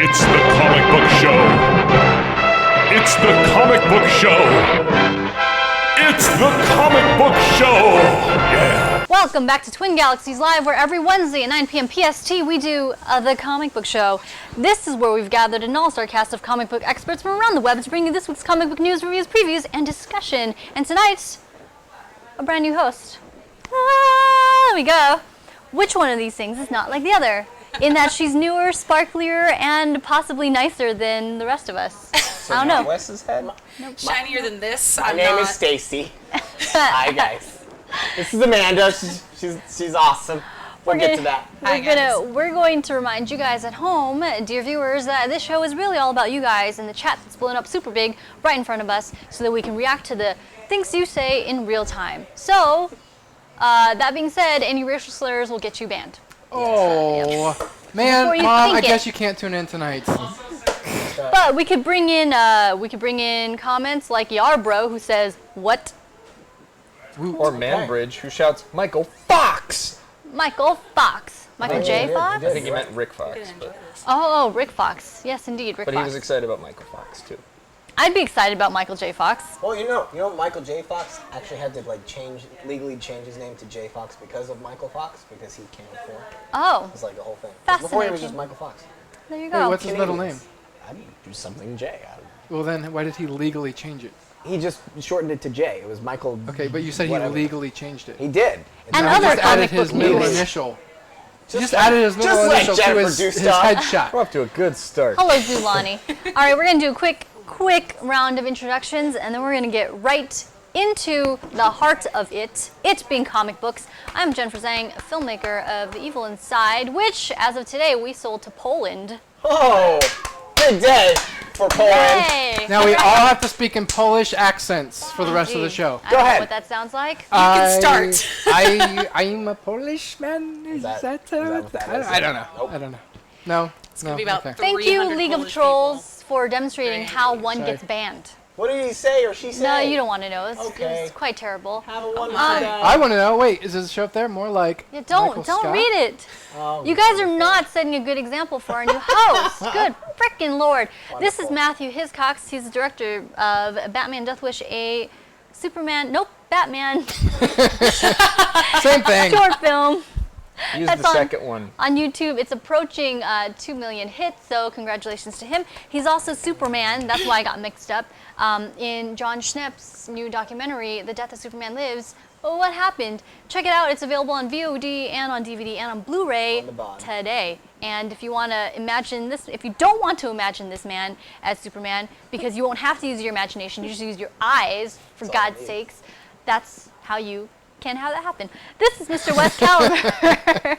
It's the comic book show. It's the comic book show. It's the comic book show. Yeah. Welcome back to Twin Galaxies Live, where every Wednesday at 9 p.m. PST we do the comic book show. This is where we've gathered an all-star cast of comic book experts from around the web to bring you this week's comic book news, reviews, previews, and discussion. And tonight, a brand new host. There we go. Which one of these things is not like the other? In that she's newer, sparklier, and possibly nicer than the rest of us. So I don't know. Wes's head? Nope. Shinier than this. My name is Stacy. Hi guys. This is Amanda. She's awesome. We'll get to that. We're going to remind you guys at home, dear viewers, that this show is really all about you guys and the chat that's blown up super big right in front of us so that we can react to the things you say in real time. So, that being said, any racial slurs will get you banned. Oh, man, Mom, I guess you can't tune in tonight. But we could bring in comments like Yarbro, who says, "What?" Or Manbridge, who shouts, "Michael Fox!" Michael Fox. Michael J. Fox? I think he meant Rick Fox. Oh, Rick Fox. Yes, indeed, Rick Fox. But he was excited about Michael Fox, too. I'd be excited about Michael J. Fox. Well, you know, Michael J. Fox actually had to legally change his name to J. Fox because of Michael Fox, because he can't afford. Oh. It's like the whole thing. Fascinating. Before he was just Michael Fox. There you Wait, go. what's his middle name? I'd do something J. Well, then why did he legally change it? He just shortened it to J. It was Michael. Okay, but you said whatever. he legally changed it. He did. And He other just added comic his book middle news. initial. Just added his middle let initial to Jennifer his do stuff. headshot. We're off to a good start. Hello, Zulani. All right, we're going to do a quick round of introductions, and then we're going to get right into the heart of it being comic books. I'm Jennifer Zhang, filmmaker of The Evil Inside, which, as of today, we sold to Poland. Oh, good day for Poland. Yay! Now we all have to speak in Polish accents for the rest of the show. I don't know ahead. what that sounds like. You can start. I'm a Polish man. Is that that what that is? I don't know. Nope. I don't know. No. It's going to be about okay. Thank you, 300 League of Polish Trolls, for demonstrating Great. how one Sorry. gets banned. What did he say or she say? No, you don't want to know. Okay. It's quite terrible. Have a wonderful Um, day. I want to know. Wait, is this show up there? More like Yeah, Michael don't Scott? read it. Oh, You guys are not setting a good example for our new host. Good frickin' Lord. This is Wonderful. Matthew Hiscox. He's the director of Batman Death Wish, a Superman, Batman Same thing. short film Use That's the on- second one. on YouTube. It's approaching 2 million hits, so congratulations to him. He's also Superman. That's why I got mixed up. In John Schnepp's new documentary, The Death of Superman Lives, What Happened? Check it out. It's available on VOD and on DVD and on Blu-ray On the bottom. today. And if you want to imagine this, if you don't want to imagine this man as Superman, because you won't have to use your imagination, you just use your eyes, for That's all I God's need. sakes, that's how you can have that happen. This is Mr. Wes Calimer.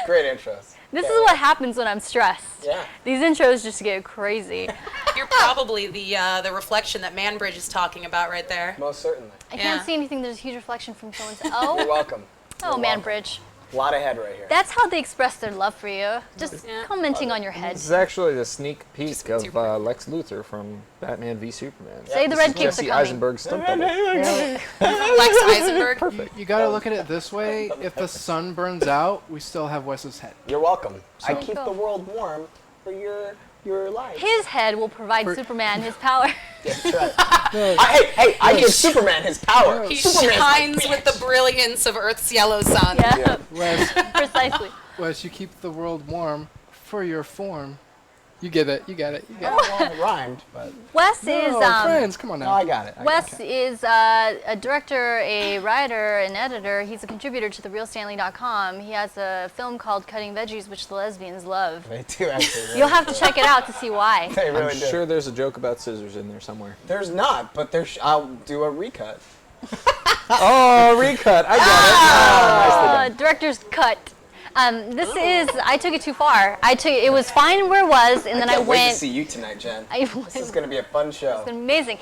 Great intros. This is what happens when I'm stressed. Yeah. These intros just get crazy. You're probably the reflection that Manbridge is talking about right there. Most certainly. I can't Yeah. see anything. There's a huge reflection from someone's. You're Oh, welcome. oh, You're welcome. Manbridge. A lot of head right here. That's how they express their love for you. Just Yeah. commenting on your head. This is actually the sneak peek Super. of Lex Luthor from Batman v Superman. Say the red capes are Jesse coming. Eisenberg's stunt double. Lex Eisenberg. You got to look at it this way. If the sun burns out, we still have Wes's head. You're welcome. I So- keep the world warm for your life. His head will provide For- Superman his power. That's right. I give Superman his power. He Superman's my shines with bitch. the brilliance of Earth's yellow sun. Yeah, Wes, precisely. Wes, you keep the world warm for your form. You get it. You got it. You got Well, it rhymed, but Wes it. is No, friends, come on no, now. I got it. Wes is a director, a writer, an editor. He's a contributor to therealstanley.com. He has a film called Cutting Veggies, which the lesbians love. They do actually. You'll have to check it out to see why. They really I'm do. sure there's a joke about scissors in there somewhere. There's not, but I'll do a recut. Oh, recut. I got it. Director's cut. I took it too far. It was fine where it was, and then I can't wait to went. see you tonight, Jen. It This is gonna be a fun show. It's amazing.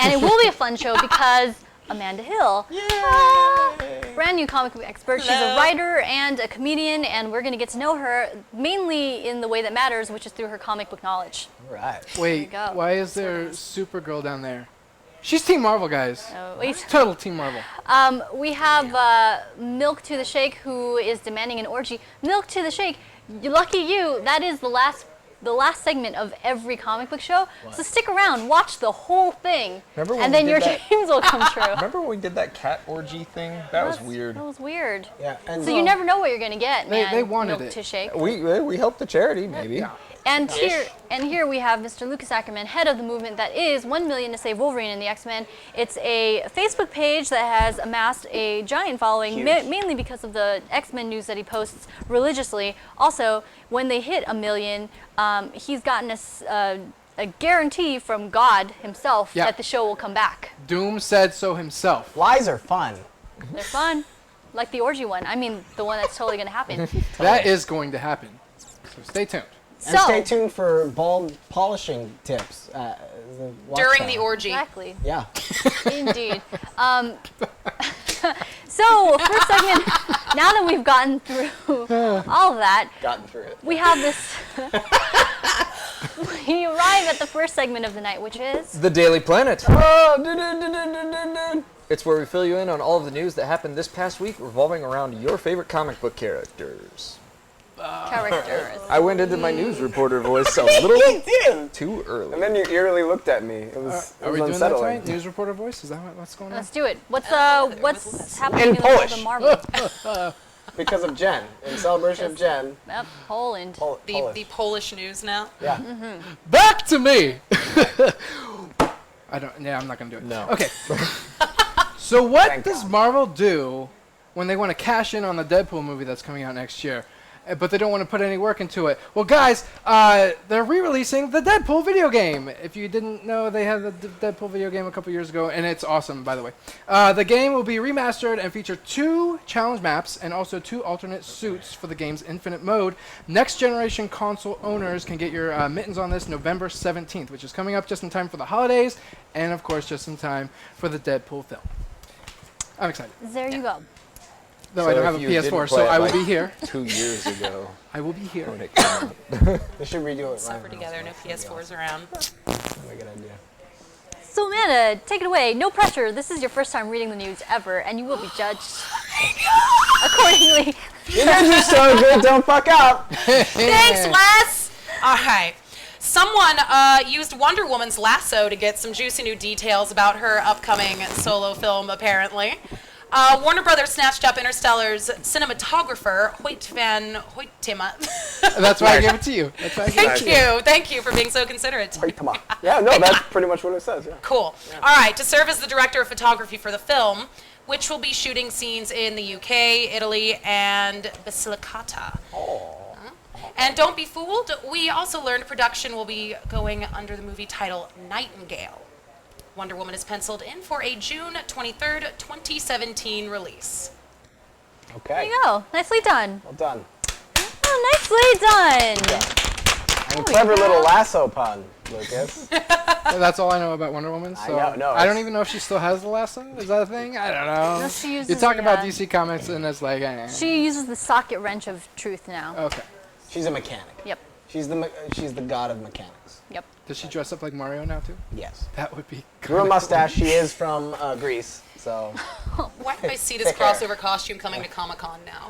And it will be a fun show because Amanda Hill, brand new comic book expert. She's a Hello. writer and a comedian, and we're going to get to know her mainly in the way that matters, which is through her comic book knowledge. All right. Wait, go. why is there Supergirl down there? She's Team Marvel, guys. Wait. Total Team Marvel. We have Milk to the Shake, who is demanding an orgy. Milk to the Shake, lucky you, that is the last the last segment of every comic book show. So stick around, watch the whole thing, Remember when and we then did your that? dreams will come true. Remember when we did that cat orgy thing? That was weird. That was weird. Yeah, and So you never know what you're gonna get, man. they wanted Milk it. to shake. We helped the charity, maybe. And here we have Mr. Lucas Ackerman, head of the movement that is 1 million to Save Wolverine and the X-Men. It's a Facebook page that has amassed a giant following, mainly because of the X-Men news that he posts religiously. Also, when they hit 1 million, he's gotten a guarantee from God himself that the show will come back. Doom said so himself. Lies are fun. They're fun, like the orgy one. I mean, the one that's totally gonna happen. That is going to happen. So stay tuned. And stay tuned for ball polishing tips. During the orgy. Exactly. Yeah. Indeed. So, first segment, now that we've gotten through all of that, we have this. We arrive at the first segment of the night, which is The Daily Planet. Oh, It's where we fill you in on all of the news that happened this past week revolving around your favorite comic book characters. characters. I went into my news reporter voice a little too early. And then you eerily looked at me. It was, Are we doing that tonight? News reporter voice? Is that what's going on? Let's do it. What's happening In in the world Polish. of Marvel? because of Jen. In celebration of Jen. Yep, Poland. The Polish news now. Yeah. Back to me! I'm not going to do it. No. Okay. So what does Marvel do when they want to cash in on the Deadpool movie that's coming out next year, but they don't want to put any work into it? Well, guys, they're re-releasing the Deadpool video game. If you didn't know, they had the Deadpool video game a couple years ago, and it's awesome, by the way. The game will be remastered and feature 2 challenge maps and also 2 alternate suits for the game's infinite mode. Next generation console owners can get your mittens on this November 17th, which is coming up just in time for the holidays, and of course just in time for the Deadpool film. I'm excited. There you go. Though So I don't have a if you didn't PS4, play so it, I will like, be here. 2 years ago I will be here. when it came out. They should redo it. Suffer together, no PS4s around. That's a good idea. So Amanda, take it away. No pressure. This is your first time reading the news ever, and you will be judged accordingly. You guys are so good, don't fuck up. Thanks, Wes! All right. Someone used Wonder Woman's lasso to get some juicy new details about her upcoming solo film, apparently. Warner Brothers snatched up Interstellar's cinematographer, Hoyt van Hoytema. That's why I gave it to you. That's why I gave it to you. Thank you for being so considerate. Wait, come on. Yeah, no, that's pretty much what it says. Yeah. Cool. All right, to serve as the director of photography for the film, which will be shooting scenes in the UK, Italy, and Basilicata. And don't be fooled, we also learned production will be going under the movie title Nightingale. Wonder Woman is penciled in for a June 23rd, 2017 release. Okay. There you go. Nicely done. Well done. Oh, nicely done. And clever little lasso pun, Lucas. That's all I know about Wonder Woman. So I know, I don't even know if she still has the lasso. Is that a thing? I don't know. No, she uses You talk the, about DC Comics and it's like, She uses the socket wrench of truth now. okay. She's a mechanic. Yep. She's the god of mechanics. Yep. Does she dress up like Mario now too? Yes. That would be. Grew a mustache. She is from Greece, so. Why do I see this Thick hair. crossover costume coming to Comic-Con now?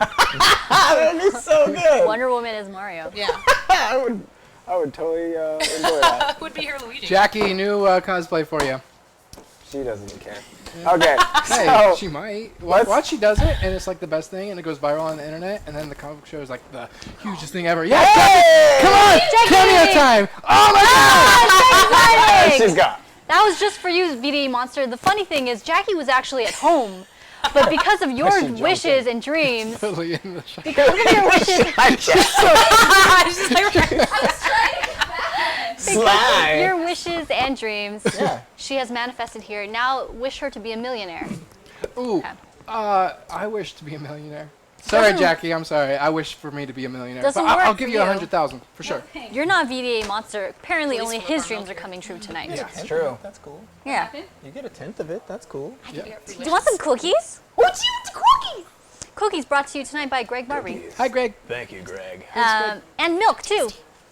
That'd be so good. Wonder Woman is Mario. Yeah. I would totally enjoy that. Would be here, Luigi. Jackie, new cosplay for you. She doesn't care. Okay, Hey, so she might. let's- Watch, she does it, and it's like the best thing, and it goes viral on the internet, and then the comic book show is like the hugest thing ever. Yeah, Jackie, come on, cameo time! Oh my God! Exciting! she's got. That was just for you, VDA Monster. The funny thing is, Jackie was actually at home, but because of your jumped wishes and dreams, Totally in the shot. because of your wishes, Sly. your wishes and dreams, Yeah. she has manifested here. Now, wish her to be a millionaire. Ooh, Okay. I wish to be a millionaire. Sorry, Jackie, I'm sorry. I wish for me to be a millionaire. Doesn't But I'll work give for you you. 100,000 for sure. You're not VDA Monster. Apparently, Please only flip his our dreams milk are here. coming true tonight. It's true. That's cool. Yeah. You get a tenth of it. That's cool. Do you want some cookies? What do you want the cookies? Cookies brought to you tonight by Greg Barbary. Hi, Greg. Thank you, Greg. And milk, too.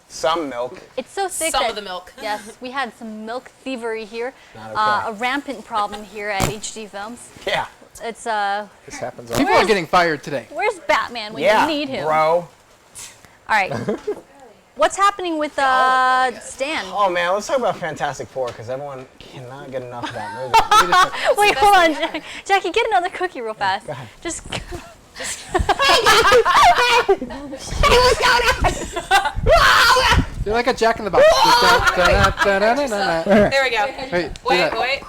Some milk. It's so thick Some that, of the milk. Yes, we had some milk thievery here. Not okay. A rampant problem here at HD Films. Yeah. It's, This happens all People are getting fired today. where's Batman when Yeah. you need him? Bro. All right. what's happening with Stan? Oh man, let's talk about Fantastic Four because everyone cannot get enough of that movie. Wait, hold on, Jackie, get another cookie real fast. Go ahead. Just. You're like a Jack in the Box. There we go. Wait, do Wait, that. wait.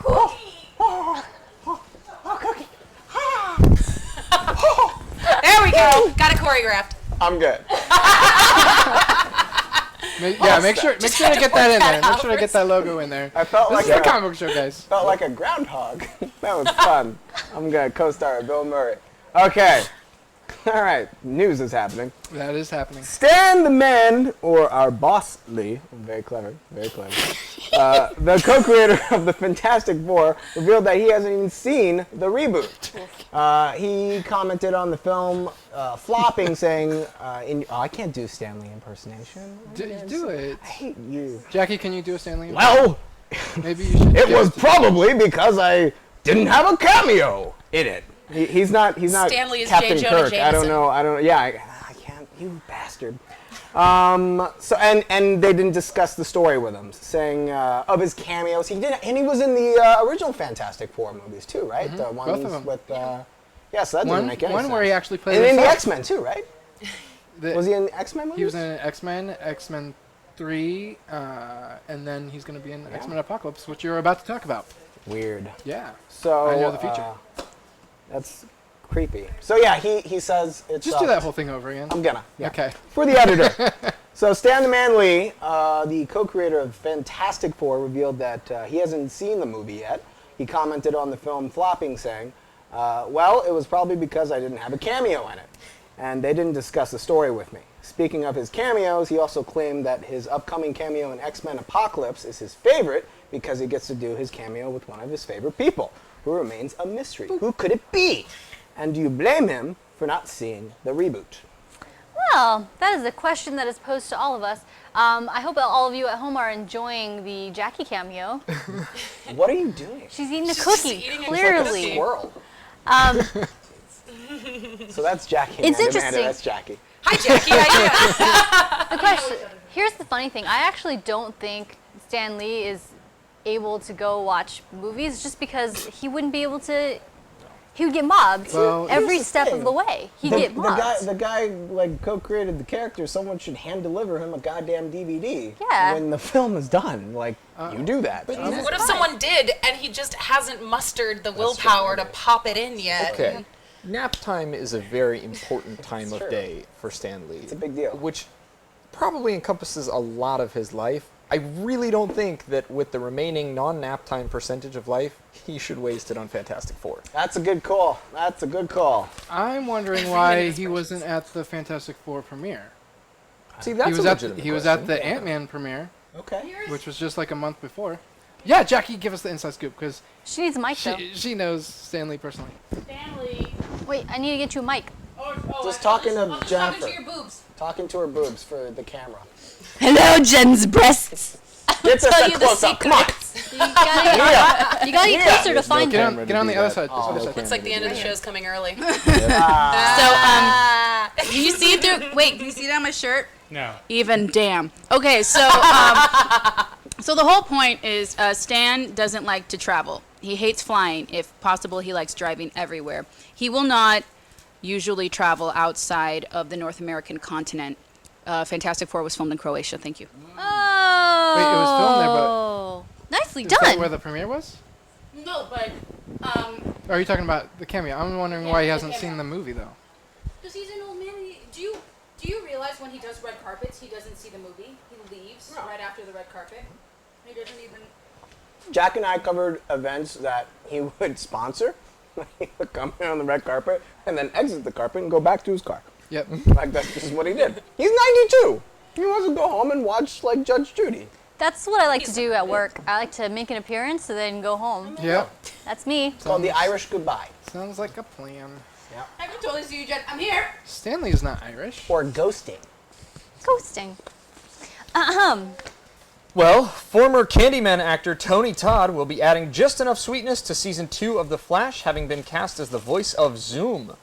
There we go. Got it choreographed. I'm good. Make sure to get that in there. Make sure to get that logo in there. I felt This like is a a comic book show, guys. felt like a groundhog. That was fun. I'm gonna co-star Bill Murray. Okay. All right. News is happening. That is happening. Stan the Man, or our boss Lee, very clever, very clever, the co-creator of the Fantastic Four, revealed that he hasn't even seen the reboot. He commented on the film flopping, saying, I can't do Stanley impersonation. Do it. I hate you. Jackie, can you do a Stanley? Well, Maybe you should. it was probably because I didn't have a cameo in it. He's not Stanley is Captain J. Jonah Kirk. I don't Jameson. know. Yeah, I can't. You bastard. So and they didn't discuss the story with him, saying of his cameos. He did, and he was in the original Fantastic Four movies too, right? The ones Both of them. with yeah. So that didn't make any sense. One where he actually played and in the himself. X-Men too, right? Was he in the X-Men movies? He was in X-Men, X-Men 3, and then he's going to be in X-Men Apocalypse, which you're about to talk about. Weird. Yeah. So I know the future. That's creepy. So yeah, he says it's Just do that whole thing over again. I'm gonna. Yeah. Okay. For the editor. So Stan the Man Lee, the co-creator of Fantastic Four, revealed that he hasn't seen the movie yet. He commented on the film flopping, saying, well, it was probably because I didn't have a cameo in it. And they didn't discuss the story with me. Speaking of his cameos, he also claimed that his upcoming cameo in X-Men Apocalypse is his favorite because he gets to do his cameo with one of his favorite people, who remains a mystery. Who could it be? And do you blame him for not seeing the reboot? Well, that is a question that is posed to all of us. I hope that all of you at home are enjoying the Jackie cameo. What are you doing? She's eating a She's cookie, eating a clearly. Squirrel. So that's Jackie. It's Amanda, interesting. That's Jackie. Hi, Jackie. How you doing? The question, here's the funny thing. I actually don't think Stan Lee is able to go watch movies just because he wouldn't be able to. He would get mobbed Well, every here's the step thing. of the way. He'd The get mobbed. guy like co-created the character. Someone should hand deliver him a goddamn DVD. Yeah. When the film is done, like you do that. What if someone did and he just hasn't mustered the willpower to pop it in yet? Okay. Nap time is a very important time of day for Stan Lee. It's a big deal. Which probably encompasses a lot of his life. I really don't think that with the remaining non-nap time percentage of life, he should waste it on Fantastic Four. That's a good call. That's a good call. I'm wondering why he wasn't at the Fantastic Four premiere. See, that's He was a at legitimate he was question. at the Ant-Man premiere, Okay. which was just like a month before. Yeah, Jackie, give us the inside scoop because She needs a mic, though. she knows Stan Lee personally. Stanley. Wait, I need to get you a mic. Just talking to I'm just Jennifer. talking to your boobs. Talking to her boobs for the camera. Hello, Jen's breasts. Get this Tell up you the close up. Come on. secrets. You gotta get closer to find Get him. on the other side. Oh, Other side. Looks like the end of the show's coming early. So, can you see it through? Wait, can you see that on my shirt? No. Even damn. Okay, so so the whole point is Stan doesn't like to travel. He hates flying. If possible, he likes driving everywhere. He will not usually travel outside of the North American continent. Fantastic Four was filmed in Croatia. Thank you. Oh. Wait, it was filmed there, but Nicely is that done. where the premiere was? No, but Or are you talking about the cameo? I'm wondering why he hasn't seen the movie though. because he's an old man. Do you realize when he does red carpets, he doesn't see the movie? He leaves right after the red carpet. He doesn't even. Jack and I covered events that he would sponsor. He would come in on the red carpet and then exit the carpet and go back to his car. Yep. Like that's just what he did. He's 92. He wants to go home and watch like Judge Judy. That's what I like to do at work. I like to make an appearance and then go home. Yep. That's me. It's called the Irish goodbye. Sounds like a plan. I can totally see you, Jen. I'm here. Stanley's not Irish. Or ghosting. Ghosting. Well, former Candyman actor Tony Todd will be adding just enough sweetness to season 2 of The Flash, having been cast as the voice of Zoom.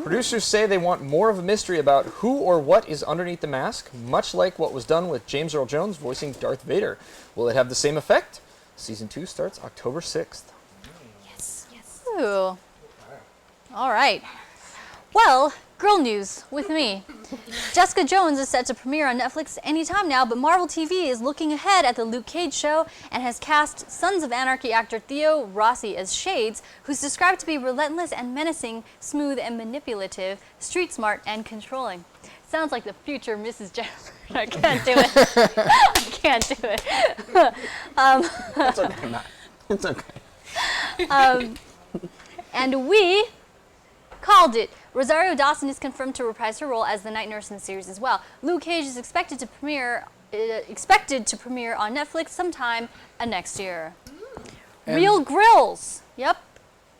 Producers say they want more of a mystery about who or what is underneath the mask, much like what was done with James Earl Jones voicing Darth Vader. Will it have the same effect? Season 2 starts October 6th. Yes, yes. Ooh. All right. Well, girl news with me. Jessica Jones is set to premiere on Netflix anytime now, but Marvel TV is looking ahead at the Luke Cage show and has cast Sons of Anarchy actor Theo Rossi as Shades, who's described to be relentless and menacing, smooth and manipulative, street smart and controlling. Sounds like the future Mrs. Jennifer. I can't do it. I can't do it. It's okay, Matt. It's okay. And we called it. Rosario Dawson is confirmed to reprise her role as the night nurse in the series as well. Luke Cage is expected to premiere on Netflix sometime next year. And Real grills. Yep.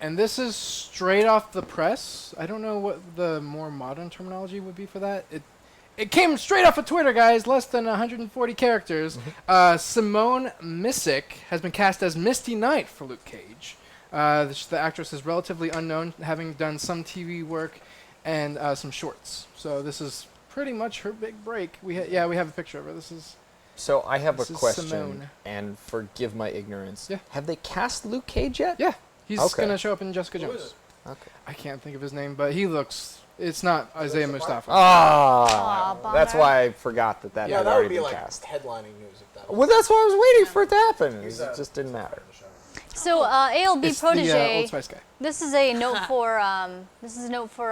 And this is straight off the press. I don't know what the more modern terminology would be for that. It came straight off of Twitter, guys. Less than 140 characters. Simone Missick has been cast as Misty Knight for Luke Cage. The actress is relatively unknown, having done some TV work and some shorts. So this is pretty much her big break. We have a picture of her. So I have a This is question, Simone. and forgive my ignorance. Yeah. Have they cast Luke Cage yet? Yeah, he's Okay. gonna show up in Jessica Jones. Okay. I can't think of his name, but he looks. It's not Isaiah Mustafa. Ah, Aw, that's bummer. why I forgot that Yeah, had that already would be been like cast. headlining news if that. Well, that's why I was waiting for it to happen. It just didn't matter. So ALB It's the Protege. Old Spice guy. This is a note for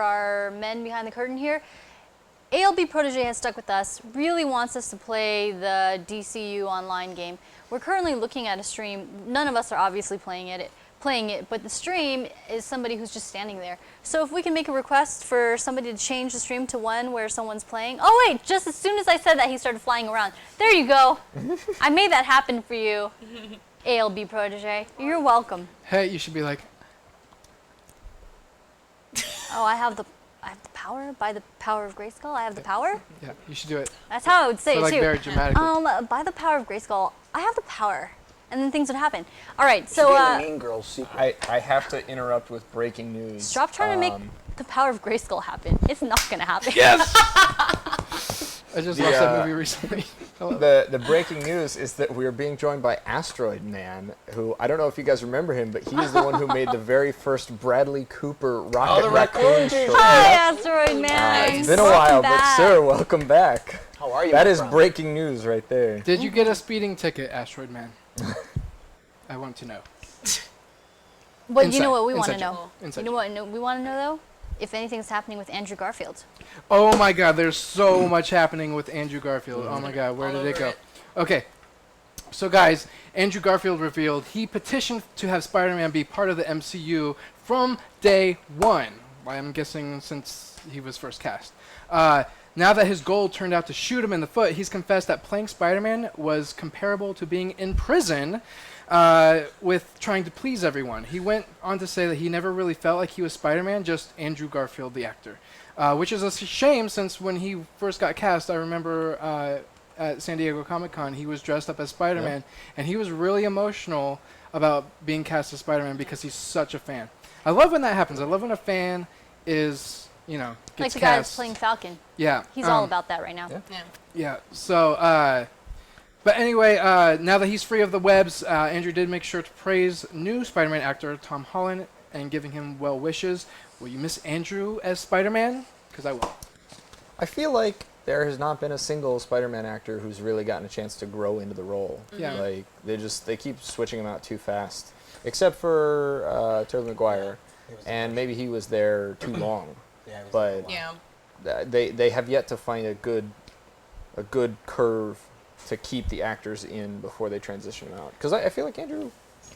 our men behind the curtain here. ALB Protege has stuck with us, really wants us to play the DCU online game. We're currently looking at a stream. None of us are obviously playing it, but the stream is somebody who's just standing there. So if we can make a request for somebody to change the stream to one where someone's playing. Oh wait, just as soon as I said that, he started flying around. There you go. I made that happen for you, ALB Protege. You're welcome. Hey, you should be like, Oh, I have the power by the power of Grayskull. I have the power. yeah, you should do it. That's how I would say So, it like, too. very dramatically. By the power of Grayskull, I have the power, and then things would happen. All right, so Should be in the Mean Girls sequel. I have to interrupt with breaking news. stop trying to make the power of Grayskull happen. It's not gonna happen. Yes. I just watched that The, movie recently. The breaking news is that we are being joined by Asteroid Man, who I don't know if you guys remember him, but he is the one who made the very first Bradley Cooper Rocket Raccoon short. Hi, Asteroid Man. It's been a Welcome while, back. but sir, welcome back. How are you? That my is friend? breaking news right there. Did you get a speeding ticket, Asteroid Man? I want to know. But you Inside- know what we want to inside know? joke. Inside You know what we want to know though? If anything's happening with Andrew Garfield. Oh my God, there's so much happening with Andrew Garfield. Oh my God, where did it go? Okay, so guys, Andrew Garfield revealed he petitioned to have Spider-Man be part of the MCU from day one. I'm guessing since he was first cast. Now that his goal turned out to shoot him in the foot, he's confessed that playing Spider-Man was comparable to being in prison with trying to please everyone. He went on to say that he never really felt like he was Spider-Man, just Andrew Garfield, the actor. Which is a shame, since when he first got cast, I remember at San Diego Comic-Con, he was dressed up as Spider-Man, and he was really emotional about being cast as Spider-Man because he's such a fan. I love when that happens. I love when a fan is, Like gets the guy cast. that's playing Falcon. Yeah. He's all about that right now. Yeah. Yeah. So, but anyway, now that he's free of the webs, Andrew did make sure to praise new Spider-Man actor Tom Holland and giving him well wishes. Will you miss Andrew as Spider-Man? Because I will. I feel like there has not been a single Spider-Man actor who's really gotten a chance to grow into the role. Yeah. Like they keep switching him out too fast, except for Tobey Maguire, and maybe he was there too long. Yeah, it was But Yeah. they have yet to find a good curve to keep the actors in before they transition them out. Because I feel like Andrew,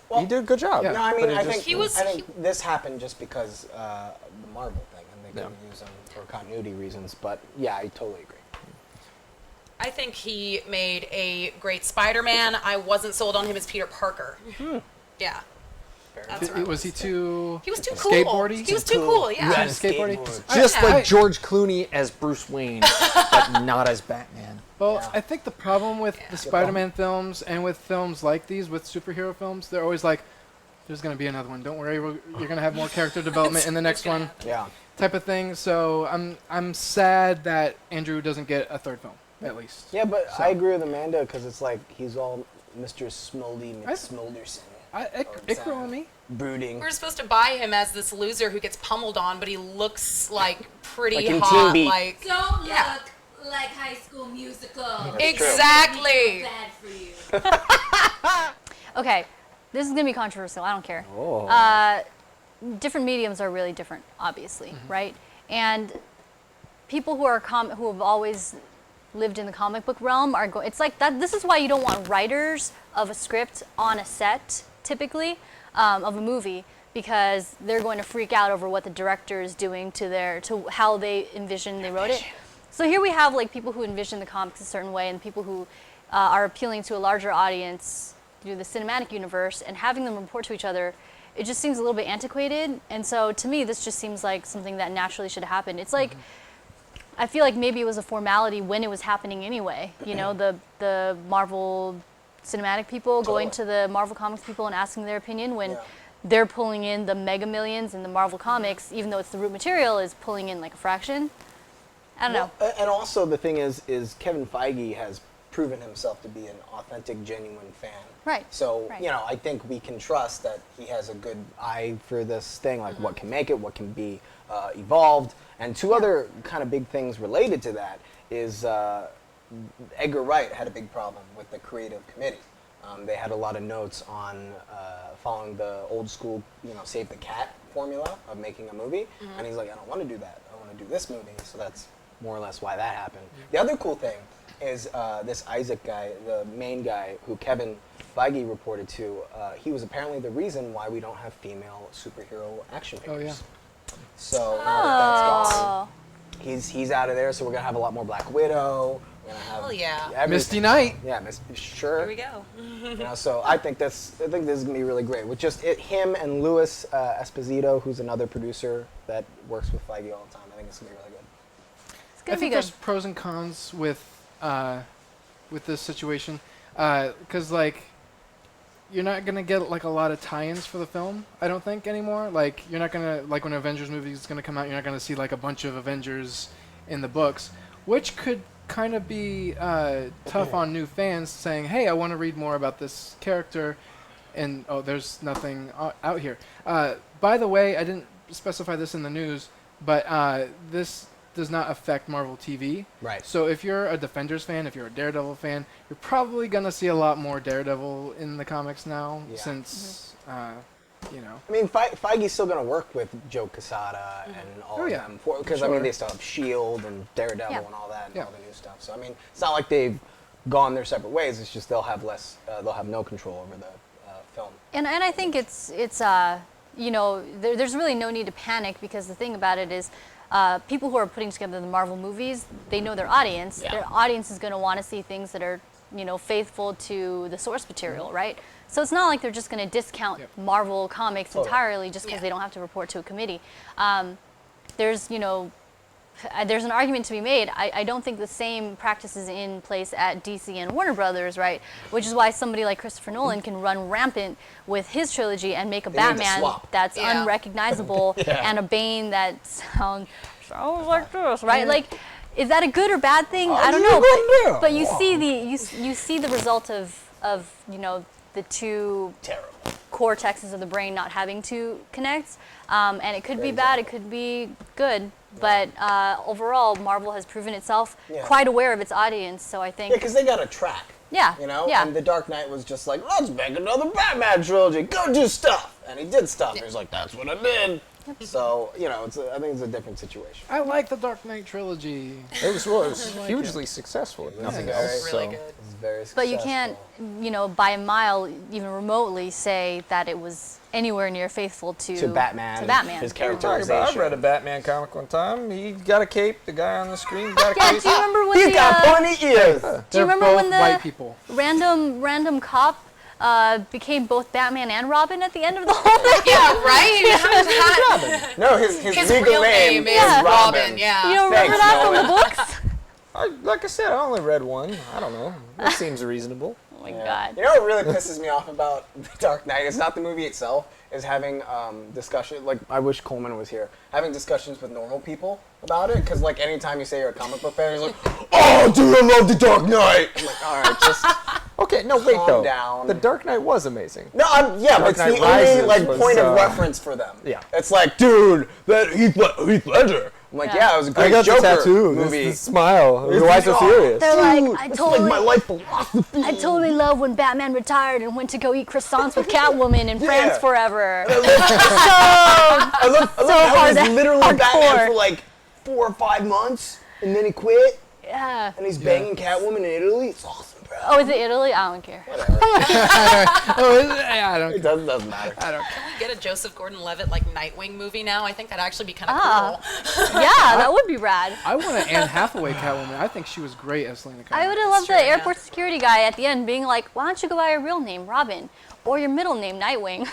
Well, he did a good job. Yeah. No, I but mean, it I just- think was- I think this happened just because the Marvel thing, and they Yeah. couldn't use him for continuity reasons. But yeah, I totally agree. I think he made a great Spider-Man. I wasn't sold on him as Peter Parker. Yeah. That's where I Was he too? He was too cool. skateboardy? He was too cool, yeah. Yeah. Skateboardy? Just Yeah. like George Clooney as Bruce Wayne, but not as Batman. Well, Yeah. I think the problem with the Spider-Man films and with films like these, with superhero films, they're always like, there's going to be another one. Don't worry, you're going to have more character development in the next one. Yeah. type of thing. So I'm sad that Andrew doesn't get a third film at least. Yeah, but So- I agree with Amanda because it's like he's all Mr. Smoldy McSmolderson. It grew on me. Brooding. We're supposed to buy him as this loser who gets pummeled on, but he looks like pretty Like in Teen hot. Beat. Like Don't Yeah. look like High School Musical. exactly. Bad for you. Okay, this is gonna be controversial. I don't care. Oh. Different mediums are really different, obviously, right? And people who are who have always lived in the comic book realm are going. It's like that. This is why you don't want writers of a script on a set, typically, of a movie, because they're going to freak out over what the director is doing to how they wrote it. So here we have like people who envision the comics a certain way, and people who are appealing to a larger audience through the cinematic universe, and having them report to each other. It just seems a little bit antiquated, and so to me, this just seems like something that naturally should happen. It's like, I feel like maybe it was a formality when it was happening anyway. You know, the Marvel cinematic people going to the Marvel Comics people and asking their opinion when they're pulling in the mega millions, and the Marvel Comics, even though it's the root material, is pulling in like a fraction. I don't know. And also the thing is Kevin Feige has proven himself to be an authentic, genuine fan. Right. So, right. you know, I think we can trust that he has a good eye for this thing, like what can make it, what can be evolved. And two other kind of big things related to that is Edgar Wright had a big problem with the creative committee. They had a lot of notes on following the old school, you know, Save the Cat formula of making a movie. And he's like, I don't want to do that. I want to do this movie. So that's more or less why that happened. The other cool thing is this Isaac guy, the main guy who Kevin Feige reported to, he was apparently the reason why we don't have female superhero action figures. Oh, yeah. So now that that's gone, Oh. he's out of there, so we're going to have a lot more Black Widow. We're going to have Hell yeah. everything. Misty Knight. Yeah, sure. Here we go. You know, so I think this is gonna be really great with just him and Louis Esposito, who's another producer that works with Feige all the time. I think it's gonna be really good. It's I gonna be think good. there's pros and cons with this situation, because like you're not gonna get like a lot of tie-ins for the film. I don't think anymore. Like you're not gonna like when an Avengers movie is gonna come out, you're not gonna see like a bunch of Avengers in the books, which could kind of be tough on new fans saying, hey, I want to read more about this character, and oh, there's nothing out here. By the way, I didn't specify this in the news, but this does not affect Marvel TV. Right. So if you're a Defenders fan, if you're a Daredevil fan, you're probably going to see a lot more Daredevil in the comics now, Yeah. since, you know. I mean, Feige's still gonna work with Joe Quesada and all of them because I mean they still have Shield and Daredevil and all that and all the new stuff. So I mean, it's not like they've gone their separate ways. It's just they'll have no control over the film. And I think it's you know, there's really no need to panic, because the thing about it is people who are putting together the Marvel movies, they know their audience. Yeah. Their audience is going to want to see things that are, you know, faithful to the source material, right? So it's not like they're just going to discount Marvel comics entirely just because they don't have to report to a committee. There's, you know, there's an argument to be made. I don't think the same practice is in place at DC and Warner Brothers, right? Which is why somebody like Christopher Nolan can run rampant with his trilogy and make a They need to Batman swap. that's unrecognizable and a Bane that sounds like this, right? Like, is that a good or bad thing? I don't know. But you see you see the result of you know, the two Terrible. cortexes of the brain not having to connect, and it could be bad, it could be good, but overall Marvel has proven itself quite aware of its audience, so I think Yeah, because they got a track. Yeah, You know, yeah. and The Dark Knight was just like, let's make another Batman trilogy. Go do stuff, and he did stuff. And he's like, that's what I did. So you know, I think it's a different situation. I like the Dark Knight trilogy. It was hugely successful, if nothing else. Really So. good. It's very successful. but you can't, you know, by a mile, even remotely say that it was anywhere near faithful to Batman. To Batman. His Talking characterization. about, I read a Batman comic one time. He got a cape. The guy on the screen got a Yeah, cape. do you remember when He's got pointy ears. do you They're remember both when the white people. random cop became both Batman and Robin at the end of the whole thing? Yeah, right? How does that? No, his His legal real name is Yeah. Robin, yeah. You don't remember Thanks, that from Nolan. the books? Like I said, I only read one. I don't know. That seems reasonable. my god. You know what really pisses me off about The Dark Knight? It's not the movie itself. Is having discussion. Like, I wish Coleman was here. Having discussions with normal people about it. Because, like, anytime you say you're a comic book fan, he's like, oh, dude, I love The Dark Knight. I'm like, all right, just Okay, no, wait, calm though. down. The Dark Knight was amazing. No, yeah, but it's Dark the Knight only, Rises like, was, point of reference for them. Yeah. It's like, dude, that Heath Ledger. I'm like, yeah, it was a great I got Joker the tattoo. movie. This smile. It's Why so like, serious? They're like, Dude, I it's totally, like my life philosophy. I totally love when Batman retired and went to go eat croissants with Catwoman in France forever. I love how hard- he's literally hardcore. Batman for like 4 or 5 months, and then he quit, Yeah. and he's banging Catwoman in Italy. It's awesome, bro. Oh, is it Italy? I don't care. Oh, is it? Yeah, I don't. It doesn't matter. I don't. Get a Joseph Gordon-Levitt like Nightwing movie now. I think that'd actually be kind of cool. Yeah, that would be rad. I want an Anne Hathaway Catwoman. I think she was great as Selena Kyle. I would have loved true, the yeah. airport security guy at the end being like, why don't you go by your real name, Robin? Or your middle name, Nightwing.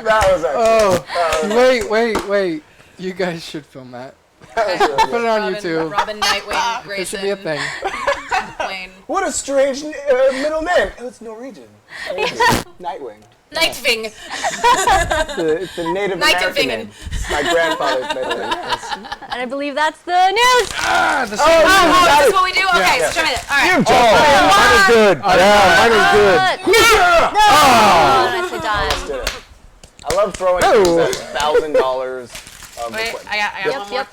That was actually. Wait. You guys should film that. That was really Put good. it on YouTube. Robin, Nightwing, It should Grayson, be a thing. Wayne. What a strange middle name. Oh, it's Norwegian. Nightwing. Nightwing. It's the Native American Nightingale. name. My grandfather's middle name. And I believe that's the news. Ah, the Oh, is this what we do? Okay, so show me that. All right. Mine is good. Yeah, mine is good. Nicely done. I love throwing things at $1,000 of Wait, equipment. I got one more. Yep.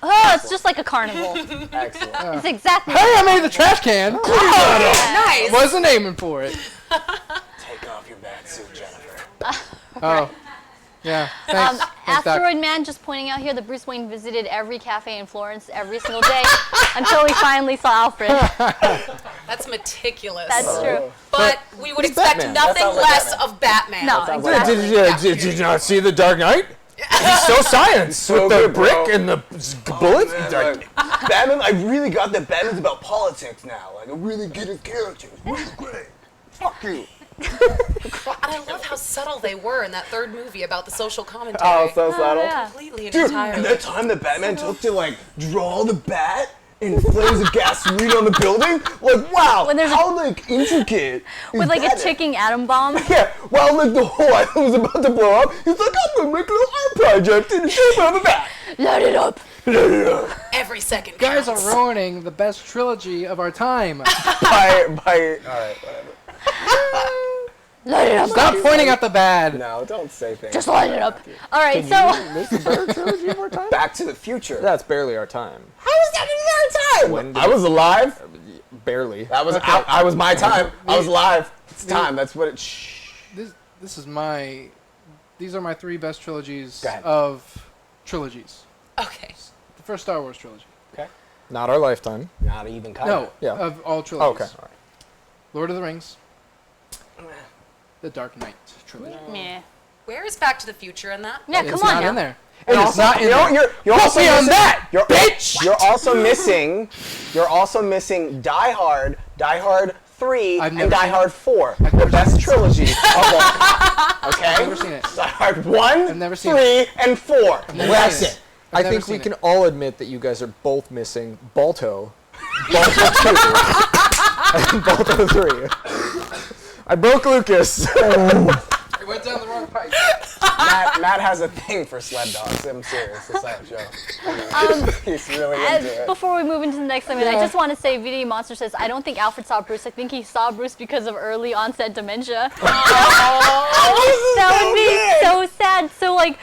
Oh, it's just like a carnival. Excellent. It's exactly. Hey, I made the trash can. Nice. Wasn't aiming for it. Take off your bad suit, Jennifer. Oh, yeah. Thanks. Thanks, Doc. Asteroid Man just pointing out here that Bruce Wayne visited every cafe in Florence every single day until he finally saw Alfred. That's meticulous. That's true. But we would He's expect Batman. nothing That sounds like less Batman. of Batman. No, sounds like exactly. Did you not see The Dark Knight? He's so science So with the good, bro. brick and the bullets. Man, like, Batman, I really got that Batman's about politics now. Like, I really get his character. It's really great. Fuck you. And I love how subtle they were in that third movie about the social commentary. Oh, so subtle. Yeah. Completely and Dude, and entirely. that time that Batman took to, like, draw the bat and flames of gasoline on the building? Like, wow, When there's how, like, intricate is With like a that? ticking atom bomb. Yeah, while, like, the whole island was about to blow up, he's like, I'm gonna make a little art project in the shape of a bat. Light it up. Every second You guys counts. are ruining the best trilogy of our time. By, alright, whatever. Light it up. Stop pointing at the bad. No, don't say things. Just light it up. All right, so This is a better trilogy of our time? Back to the Future. That's barely our time. How was that in our When time? did I was alive. Barely. That was I was my time. I was live. It's time. That's what it. Shh. This is my. These are my 3 best trilogies Go ahead. of trilogies. Okay. The first Star Wars trilogy. Okay. Not our lifetime. Not even kind No, of. Yeah. of all Oh, trilogies. okay. All right. Lord of the Rings. The Dark Knight trilogy. yeah, Where is Back to the Future in that? yeah, It's come on not now. in there. And It is also, not in you know, there. you're also me on missing, that, you're, bitch! You're also missing. You're also missing Die Hard, Die Hard 3, I've and never Die seen Hard 4. I've The never best seen trilogy of all. Okay. I've never seen it. Die Hard 1, I've never seen 3, and 4. never That's seen it. it. I I've think never we seen can it. all admit that you guys are both missing Balto. Balto 2. and Balto 3. I broke Lucas. It went down the wrong pipe. Matt has a thing for sled dogs. I'm serious. It's like a joke. He's really into it. Before we move into the next segment, I just want to say VD Monster says, I don't think Alfred saw Bruce. I think he saw Bruce because of early onset dementia. That would be so sad. So, like,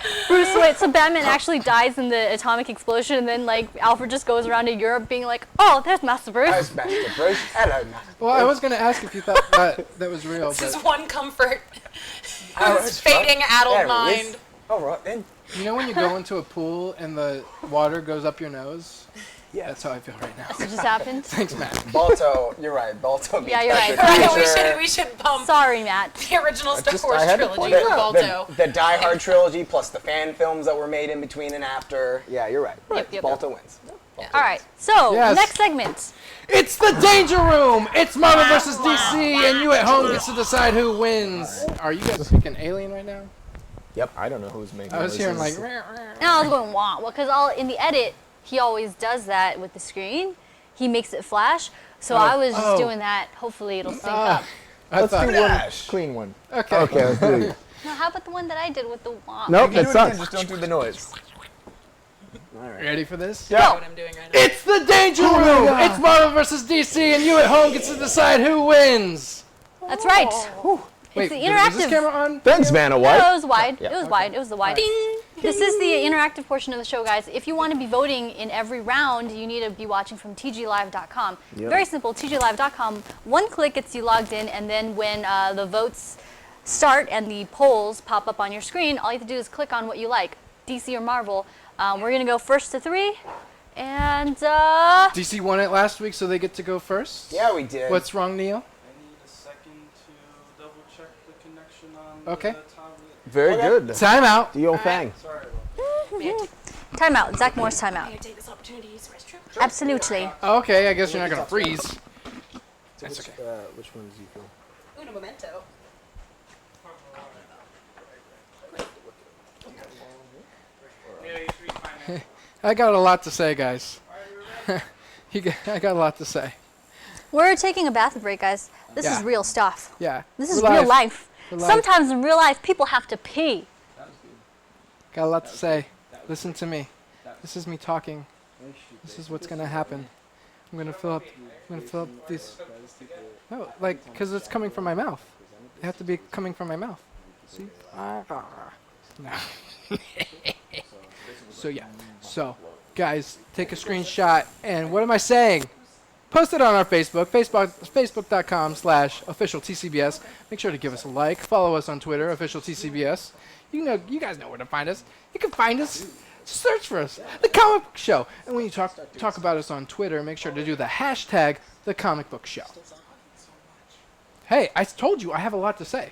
so Batman actually dies in the atomic explosion, and then, like, Alfred just goes around to Europe being like, oh, there's Master Bruce. Nice, Master Bruce. Hello, Master Well, I was gonna ask if you thought that was real, This is but one comfort. Oh, His fading adult There he mind. is. All right, then. you know when you go into a pool and the water goes up your nose? Yeah. That's how I feel right now. It just happened. Thanks, Matt. Balto, you're right. Balto. Yeah, you're right. We should bump Sorry, Matt. the original Star just- Wars I had to trilogy point for it out. Balto. The Die Hard trilogy plus the fan films that were made in between and after. Yeah, you're right. Yep. Balto wins. All right, so Yes. next segment. It's the Danger Room! It's Marvel vs. DC, and you at home gets to decide who wins. Are you guys speaking alien right now? Yep. I don't know who's making I was hearing like, And I was going, wah, well, because in the edit, he always does that with the screen. he makes it flash. So I was just doing that. Hopefully it'll sync up. Let's do one Flash. clean one. Okay. Okay, let's do it. No, how about the one that I did with the wand? Nope, Do it that again, sucks. just don't do the noise. Ready for this? Yeah. What I'm doing right now. It's the Danger Room! It's Marvel vs. DC, and you at home gets to decide who wins. That's right. Wait, the is this interactive- camera on? Thanks, Vanna No, White. it was wide. It was wide. It was the wide. This is the interactive portion of the show, guys. If you want to be voting in every round, you need to be watching from tglive.com. Very simple, tglive.com. One click gets you logged in, and then when the votes start and the polls pop up on your screen, all you have to do is click on what you like, DC or Marvel. We're going to go first to 3, and DC won it last week, so they get to go first. Yeah, we did. What's wrong, Neil? I need a second to double check the connection on Okay. the tablet. Very good. Time out. the old thing? Sorry. timeout. Zach Moore's timeout. Can I take this opportunity to use the restroom? Absolutely. Okay, I guess you're not going to freeze. That's okay. Which one does you feel? Uno momento. I got a lot to say, guys. I got a lot to say. We're taking a bath break, guys. This Yeah. is real stuff. Yeah. This is We're real live. life. We're live. Sometimes in real life, people have to pee. Got a lot to say. Listen to me. This is me talking. This is what's gonna happen. I'm gonna fill up these. No, like, cause it's coming from my mouth. It have to be coming from my mouth. See? No. So yeah. So, guys, take a screenshot. And what am I saying? Post it on our Facebook, facebook.com/official TCBS. Make sure to give us a like. Follow us on Twitter, official TCBS. You guys know where to find us. You can find us. Search for us, The Comic Book Show. And when you talk about us on Twitter, make sure to do the hashtag The Comic Book Show. Hey, I told you I have a lot to say.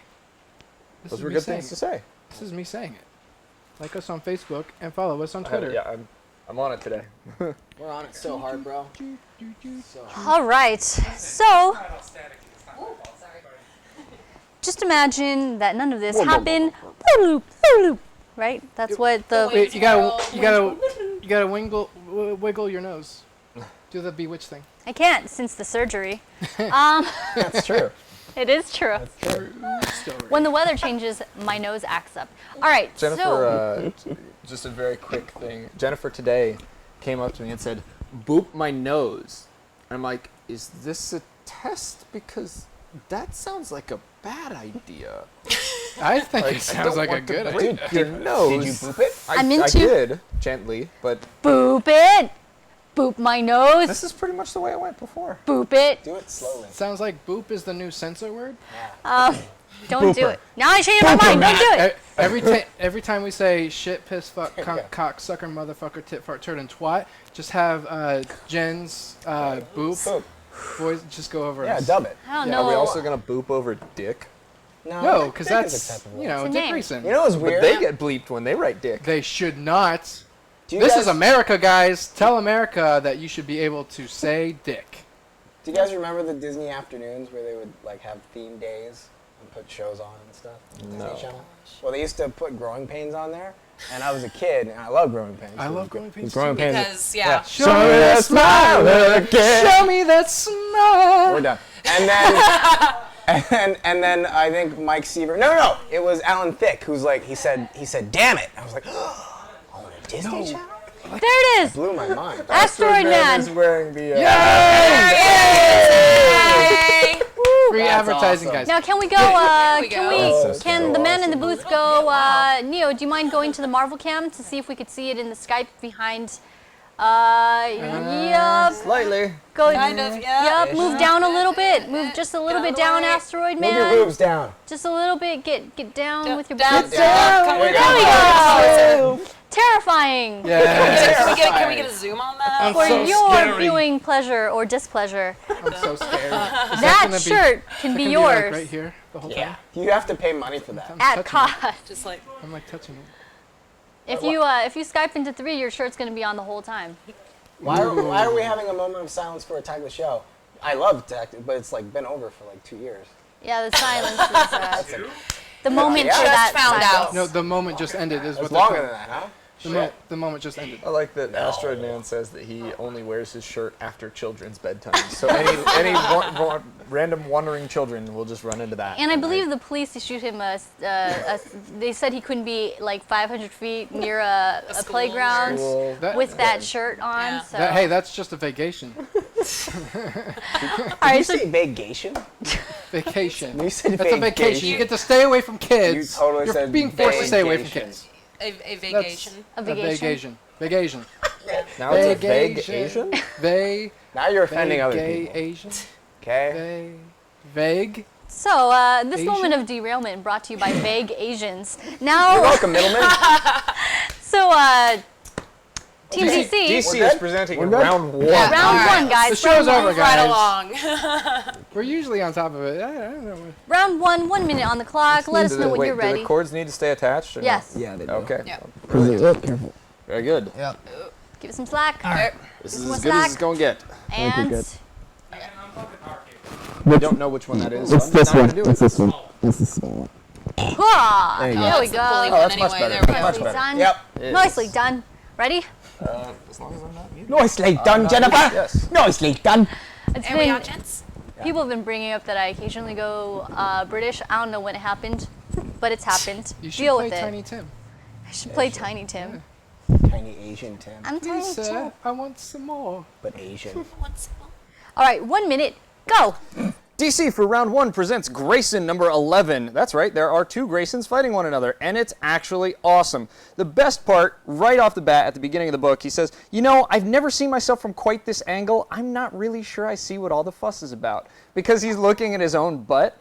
Those were good things to say. This is me saying it. Like us on Facebook and follow us on Twitter. Yeah, I'm on it today. We're on it so hard, bro. All right. So, just imagine that none of this happened. Right? That's what the. Wait, you gotta wiggle your nose. Do the bewitch thing. I can't since the surgery. That's true. It is true. When the weather changes, my nose acts up. All right. So. Jennifer, just a very quick thing. Jennifer today came up to me and said, "Boop my nose." And I'm like, "Is this a test? Because that sounds like a bad idea." I think Like, it sounds like a good idea. Your nose. Did you boop it? I'm I into- did gently, but Boop it. Boop my nose. this is pretty much the way it went before. Boop it. Do it slowly. Sounds like boop is the new censor word. Don't do it. Now I changed my mind. Don't do it. Every time we say shit, piss, fuck, cock, sucker, motherfucker, tit, fart, turd, and twat, just have Jen's boop voice just go over Yeah, us. dub it. I don't Are we know. also gonna boop over dick? No, because I think it's that's acceptable. you know It's a Dick name. Grayson. You know what's But weird? they get bleeped when they write dick. They should not. Do you This guys, is America, guys. Tell America that you should be able to say dick. Do you guys remember the Disney afternoons where they would like have theme days and put shows on and stuff? No. Disney Channel? Well, they used to put Growing Pains on there, and I was a kid, and I love Growing Pains. I love Growing Pains Growing too. Pains. Because, yeah. Show me that smile again. Show me that smile. We're done. And then, and then I think Mike Seaver. No, it was Alan Thicke who's like he said, "Damn it!" I was like, "Oh, a Disney Channel?" There it is. Blew my mind. Asteroid Is Man. wearing the. Yay! Free advertising, awesome. guys. Now can we go? we Can go. we? Can the man in the booth go? Neo, do you mind going to the Marvel cam to see if we could see it in the Skype behind? Yup. Slightly. Go. Kind of, yeah. Yup. Move down a little bit. Move just a little bit down, Asteroid Move your Man. boobs down. Just a little bit. Get down with your Down, boobs. down. There you There we go. Terrifying. Yes. Can we get a zoom on that? For so your scary. viewing pleasure or displeasure, I'm so scared. that gonna be- shirt can be Like yours right here, the whole time. You have to pay money for that. at cost. Just like, I'm like touching it. If you Skype into 3, your shirt's gonna be on the whole time. Why are we having a moment of silence for Attack the Show? I love Attack, but it's like been over for like 2 years. Yeah, the silence is the moment Yeah. for Just that found silence. out. No, the moment just ended is what It's they're longer calling than that, huh? The moment just ended. I like that Asteroid Man says that he only wears his shirt after children's bedtime. So any random wandering children will just run into that. And I believe the police issued him they said he couldn't be like 500 feet near a playground with that shirt on. Yeah. So. Hey, that's just a vacation. Did you say vacation? Vacation. You said That's a vacation. You get to stay away from kids. You totally You're said being forced to stay away from vacation. kids. A vacation. A vacation. Vacation. Now it's a vague Asian? Now you're offending other people. Asian. Okay. Vague. So, this Asian? moment of derailment brought to you by Vague Asians. Now, You're welcome, middleman. so, Team DC. DC is presenting in round 1. Round Alright, one, guys. The show's round over, one. guys. Right along. We're usually on top of it. I don't know. Round 1, 1 minute on the clock. Let us know when you're Do ready. the cords need to stay attached? Or no? Yes. Yeah, they do. Okay. Yeah. Careful. Very good. Yeah. Give it some slack. This is More as good as slack. it's going to get. And We don't know which one that is. It's so I'm this just not one. gonna do It's it. this one. It's this one. hurrah! There you go. There we That's the pulley go. Oh, that's one much anyway. better. There we Much go. better. Done. Yep. It Nicely is. done. Ready? As long as I'm not muted. Nicely done, Jennifer. Yes. Nicely done. It's There we been, are, gents. people have been bringing up that I occasionally go British. I don't know when it happened, but it's happened. You should Deal play with it. Tiny Tim. I should play Tiny Tim. Tiny Asian Tim, I'm Tiny Please, Tim. sir, I want some more. but Asian. All right, 1 minute. Go. DC for round 1 presents Grayson number 11. That's right, there are 2 Graysons fighting one another, and it's actually awesome. The best part, right off the bat at the beginning of the book, he says, you know, I've never seen myself from quite this angle. I'm not really sure I see what all the fuss is about. Because he's looking at his own butt.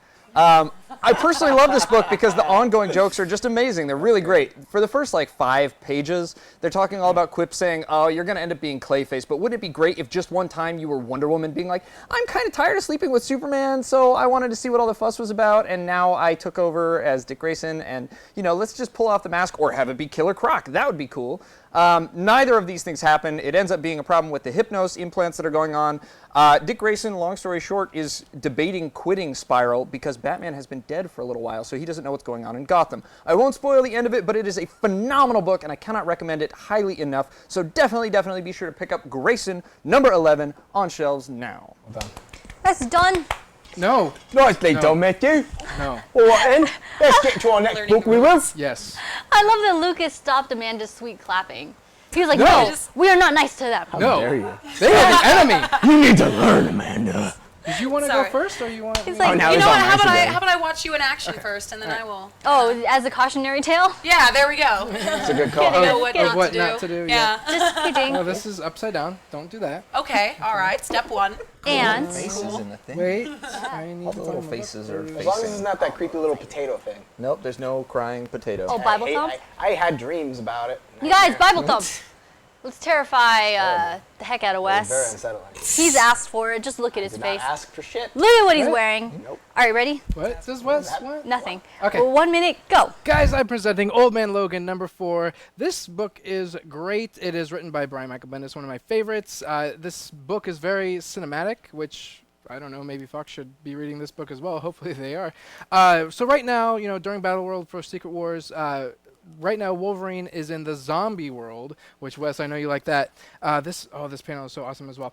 I personally love this book because the ongoing jokes are just amazing. They're really great. For the first, 5 pages, they're talking all about Quip saying, oh, you're going to end up being Clayface, but wouldn't it be great if just one time you were Wonder Woman being like, I'm kind of tired of sleeping with Superman, so I wanted to see what all the fuss was about, and now I took over as Dick Grayson, and, let's just pull off the mask or have it be Killer Croc. That would be cool. Neither of these things happen. It ends up being a problem with the Hypnos implants that are going on. Dick Grayson, long story short, is debating quitting Spiral because Batman has been dead for a little while, so he doesn't know what's going on in Gotham. I won't spoil the end of it, but it is a phenomenal book, and I cannot recommend it highly enough. So definitely be sure to pick up Grayson number 11 on shelves now. That's done. No. Nicely No. done, Matthew. No. All right then, let's get to our next Learning book, we will. Yes. I love that Lucas stopped Amanda's sweet clapping. He was like, No. no, we are not nice to them. No. dare you. They are the enemy. You need to learn, Amanda. Did you want to go Sorry. first, or you want? He's me- like, now You it's know on what? ice again. How about I watch you in action first, and then I will. oh, as a cautionary tale? Yeah, there we go. That's a good call. Kidding. know what, Kidding. not, What to not to do, Yeah. Just kidding. No, this is upside down. Don't do that. Okay. All right. Step 1. And Faces in the thing. Wait. I need All to the find little my faces are As long as it's facing. not that creepy little potato thing. Nope, there's no crying potato. Oh, Bible I, thump. hate- I had dreams about it. You guys, Bible thump. Let's terrify the heck out of It was very Wes. unsettling. He's asked for it. Just look at his Did face. not ask for shit. Look at what he's What? wearing. Nope. All right, ready? What? This was what? Nothing. Okay. Well, 1 minute, go. Guys, I'm presenting Old Man Logan number 4. This book is great. It is written by Brian Michael Bendis, one of my favorites. This book is very cinematic, which I don't know, maybe Fox should be reading this book as well. Hopefully they are. So right now, during Battle World for Secret Wars, right now Wolverine is in the zombie world, which Wes, I know you like that. This panel is so awesome as well.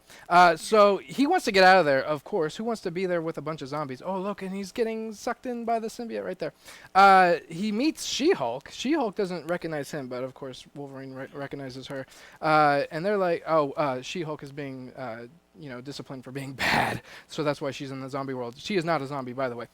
So he wants to get out of there, of course. Who wants to be there with a bunch of zombies? Oh, look, and he's getting sucked in by the symbiote right there. He meets She-Hulk. She-Hulk doesn't recognize him, but of course Wolverine recognizes her. And they're like, She-Hulk is being disciplined for being bad. So that's why she's in the zombie world. She is not a zombie, by the way.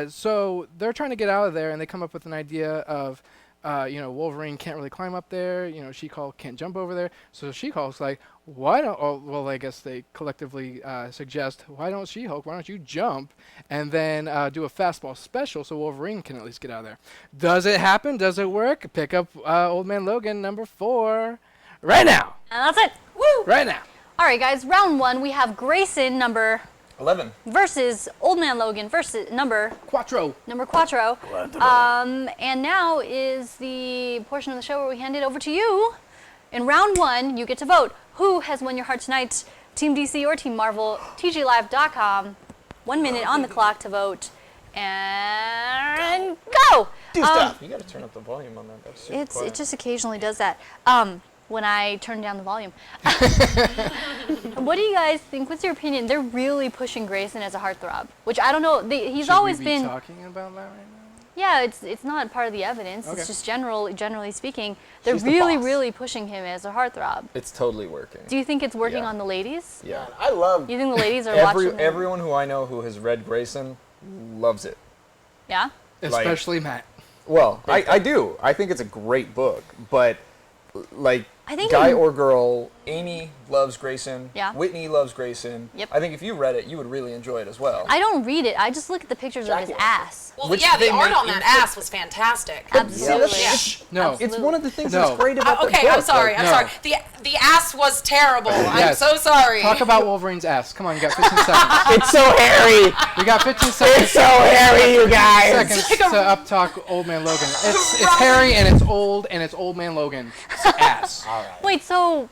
So they're trying to get out of there, and they come up with an idea of, Wolverine can't really climb up there. She-Hulk can't jump over there. So She-Hulk's like, why don't? Oh, well, I guess they collectively suggest, why don't She-Hulk? Why don't you jump and then do a fastball special so Wolverine can at least get out of there? Does it happen? Does it work? Pick up Old Man Logan number 4 right now. And that's it. Woo! Right now. All right, guys. Round 1. We have Grayson number 11. versus Old Man Logan versus number Quattro. Quattro. And now is the portion of the show where we hand it over to you. In round 1, you get to vote. Who has won your heart tonight? Team DC or Team Marvel? TGLive.com. 1 minute on the clock to vote. And go! Do stuff. You gotta turn up the volume on that. That's super It quiet. just occasionally does that. When I turn down the volume. What do you guys think? What's your opinion? They're really pushing Grayson as a heartthrob, which I don't know. He's Should always we be been. talking about that right now? Yeah, it's not part of the evidence. Okay. It's just generally speaking, they're She's the really, boss. really pushing him as a heartthrob. It's totally working. Do you think it's working Yeah. on the ladies? Yeah. I love. You think the ladies are watching? him? Everyone who I know who has read Grayson loves it. Yeah. Especially Matt. Well, I do. I think it's a great book, but like I think guy he- or girl, Amy loves Grayson. Yeah. Whitney loves Grayson. Yep. I think if you read it, you would really enjoy it as well. I don't read it. I just look at the pictures of his Jackie. ass. Well, Which yeah, the they art make on that ass was fantastic. Absolutely. Yeah. No. It's one of the things No. that's great about the Okay, book. I'm sorry. Like, I'm no. sorry. The ass was terrible. I'm Yes. so sorry. Talk about Wolverine's ass. Come on, you got 15 seconds. It's so hairy. We got 15 seconds. It's so hairy, you guys. Seconds to up talk Old Man Logan. It's hairy and it's old and it's Old Man Logan's ass. Wait, so.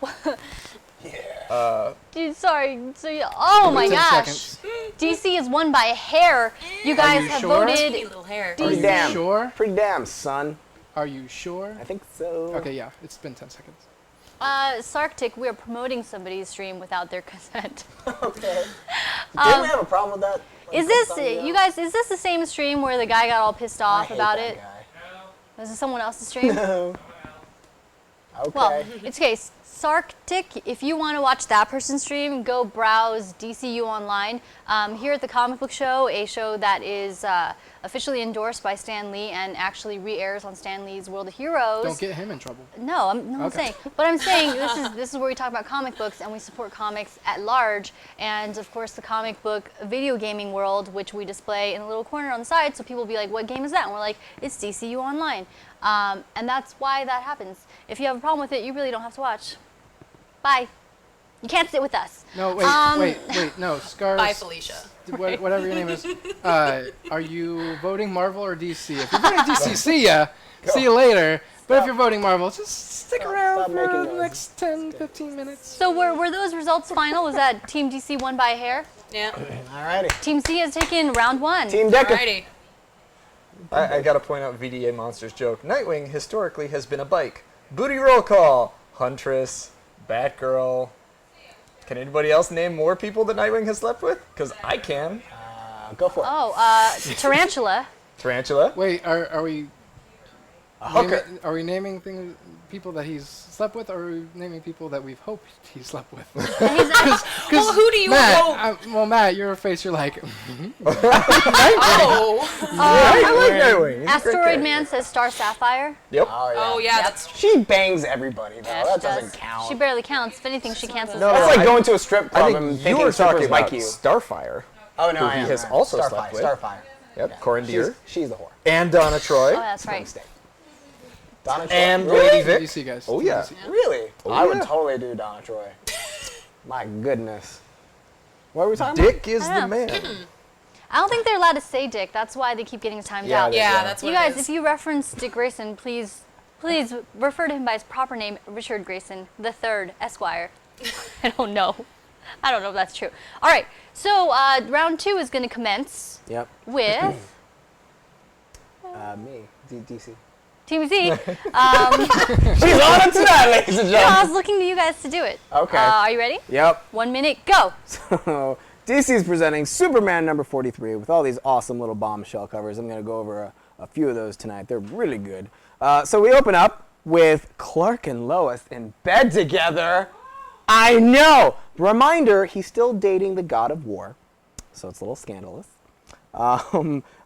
Dude, sorry. So, oh my 10 gosh. seconds. DC is won by a hair. You guys you have sure? Teeny voted. little hair. Are you Damn. sure? Pretty damn, son. Are you sure? I think so. Okay, yeah, it's been 10 seconds. Sarctic, we are promoting somebody's stream without their consent. Okay. Didn't we have a problem with that? like, Is this, some time ago? you guys, is this the same stream where the guy got all pissed I off hate about that it? guy. Is it someone else's stream? No. Okay. Well, it's okay. Sarctic, if you want to watch that person's stream, go browse DCU Online. Here at the Comic Book Show, a show that is officially endorsed by Stan Lee and actually re-airs on Stan Lee's World of Heroes. Don't get him in trouble. No, I'm Okay. saying. But I'm saying this is where we talk about comic books and we support comics at large. And of course, the comic book video gaming world, which we display in a little corner on the side, so people will be like, "What game is that?" And we're like, "It's DCU Online." And that's why that happens. If you have a problem with it, you really don't have to watch. Bye. You can't sit with us. No, wait, no, Scars. Bye, Felicia. Whatever your name is. Are you voting Marvel or DC? If you're voting DC, see ya. See you later. But if you're voting Marvel, just stick around stop for making the noise. next 10, 15 minutes. So were those results final? Was that Team DC won by a hair? Yeah. Alrighty. Team C has taken round one. Team Decker. Alrighty. I gotta point out VDA Monster's joke. Nightwing historically has been a bike. Booty roll call. Huntress. Batgirl. Can anybody else name more people that Nightwing has slept with? Because I can. Go for it. Oh, Tarantula. Tarantula. Wait, are we Hooker. are we naming people that he's slept with, or are we naming people that we've hoped he slept with? Well, who do you hope? Well, Matt, your face, you're like, Oh. I like Nightwing. He's a great Asteroid character. Man says Star Sapphire. Yep. Oh, yeah, that's true. She bangs everybody though. Yeah, that she doesn't does. count. She barely counts. If anything, she counts as No, That's no, like going to a strip I club and think you thinking were talking strippers about like you. Starfire. Oh no, who I he am. has I am. also Starfire. slept with. Starfire. Yep. Corin Deer. She's the whore. And Donna Troy. Oh, that's My right. mistake. Donna Troy. And really? Lady Vic. DC guys. Oh, yeah. DC. Really? Oh, I would yeah. totally do Donna Troy. My goodness. What are we talking Dick is I the know. man. I don't think they're allowed to say Dick. That's why they keep getting timed Yeah, out. they- Yeah, that's what You it guys, is. if you reference Dick Grayson, please refer to him by his proper name, Richard Grayson III, Esquire. I don't know. I don't know if that's true. All right. So round two is going to commence about? Yep. with Me. DC. Team Z. She's on it tonight, ladies and No, I gentlemen. was looking to you guys to do it. Okay. Are you ready? Yep. 1 minute, go. So DC is presenting Superman number 43 with all these awesome little bombshell covers. I'm going to go over a few of those tonight. They're really good. So we open up with Clark and Lois in bed together. I know. Reminder, he's still dating the God of War, so it's a little scandalous.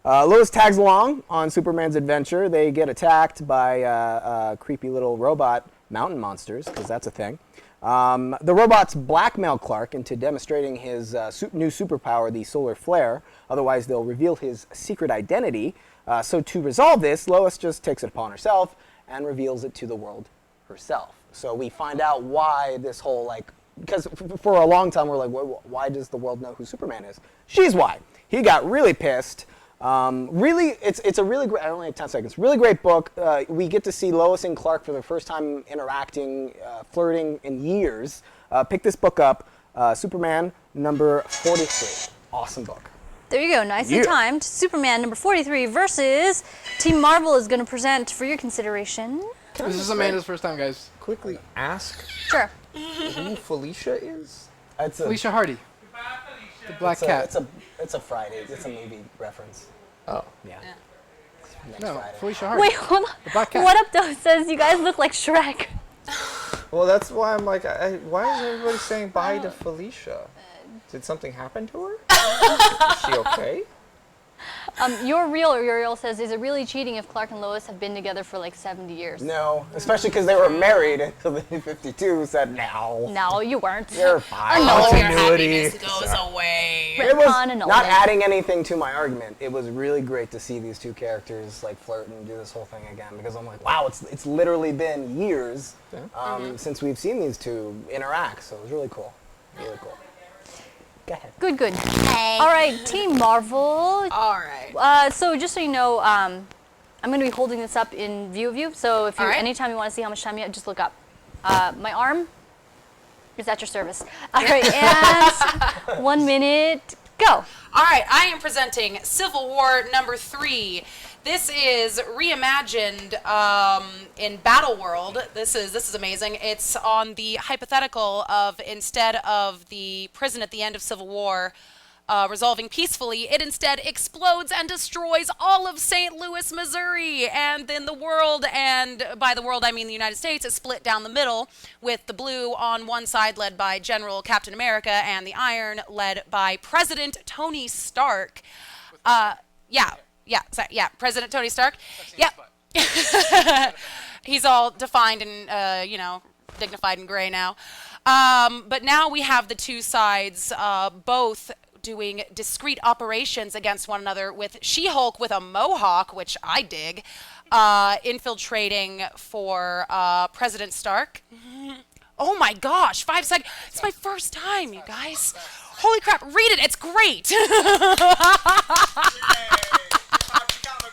Lois tags along on Superman's adventure. They get attacked by creepy little robot mountain monsters, because that's a thing. The robots blackmail Clark into demonstrating his new superpower, the solar flare. Otherwise, they'll reveal his secret identity. So to resolve this, Lois just takes it upon herself and reveals it to the world herself. So we find out why this whole, because for a long time we're like, why does the world know who Superman is? She's why. He got really pissed. Really, it's a really great, I only have 10 seconds, really great book. We get to see Lois and Clark for the first time interacting, flirting in years. Pick this book up, Superman number 43. Awesome book. There you go, nicely timed. Superman number 43 versus Team Marvel is going to present for your consideration. This is Amanda's first time, guys. Quickly ask Sure. who Felicia is? It's a, Felicia Hardy, the Black Cat. it's a Friday. It's a movie reference. Oh. Yeah. Next No, Friday. Felicia Hardy. Wait, hold on. The Black Cat. What Up Though says you guys look like Shrek. Well, that's why I'm like, why is everybody saying bye to Felicia? Did something happen to her? Is she okay? Your real Uriel says, is it really cheating if Clark and Lois have been together for like 70 years? No, especially because they were married until the New 52 said no. No, you weren't. You're fine. All your Continuity. happiness goes away. It was Retcon and all not that. adding anything to my argument. It was really great to see these two characters like flirt and do this whole thing again because I'm like, wow, it's literally been years since we've seen these two interact. So it was really cool. Really cool. Go ahead. Good. All right, Team Marvel. All right. So just so you know, I'm going to be holding this up in view of you. So if you, All right. anytime you want to see how much time you have, just look up. My arm is at your service. All right, and 1 minute, go. All right, I am presenting Civil War number 3. This is reimagined in Battle World. This is amazing. It's on the hypothetical of instead of the prison at the end of Civil War resolving peacefully, it instead explodes and destroys all of St. Louis, Missouri. And then the world, and by the world I mean the United States, is split down the middle with the blue on one side led by General Captain America and the iron led by President Tony Stark. President Tony Stark. Yep. He's all defined and, dignified and gray now. But now we have the two sides both doing discrete operations against one another, with She-Hulk with a mohawk, which I dig, infiltrating for President Stark. Oh my gosh, 5 seconds. It's my first time, you guys. Holy crap, read it, it's great.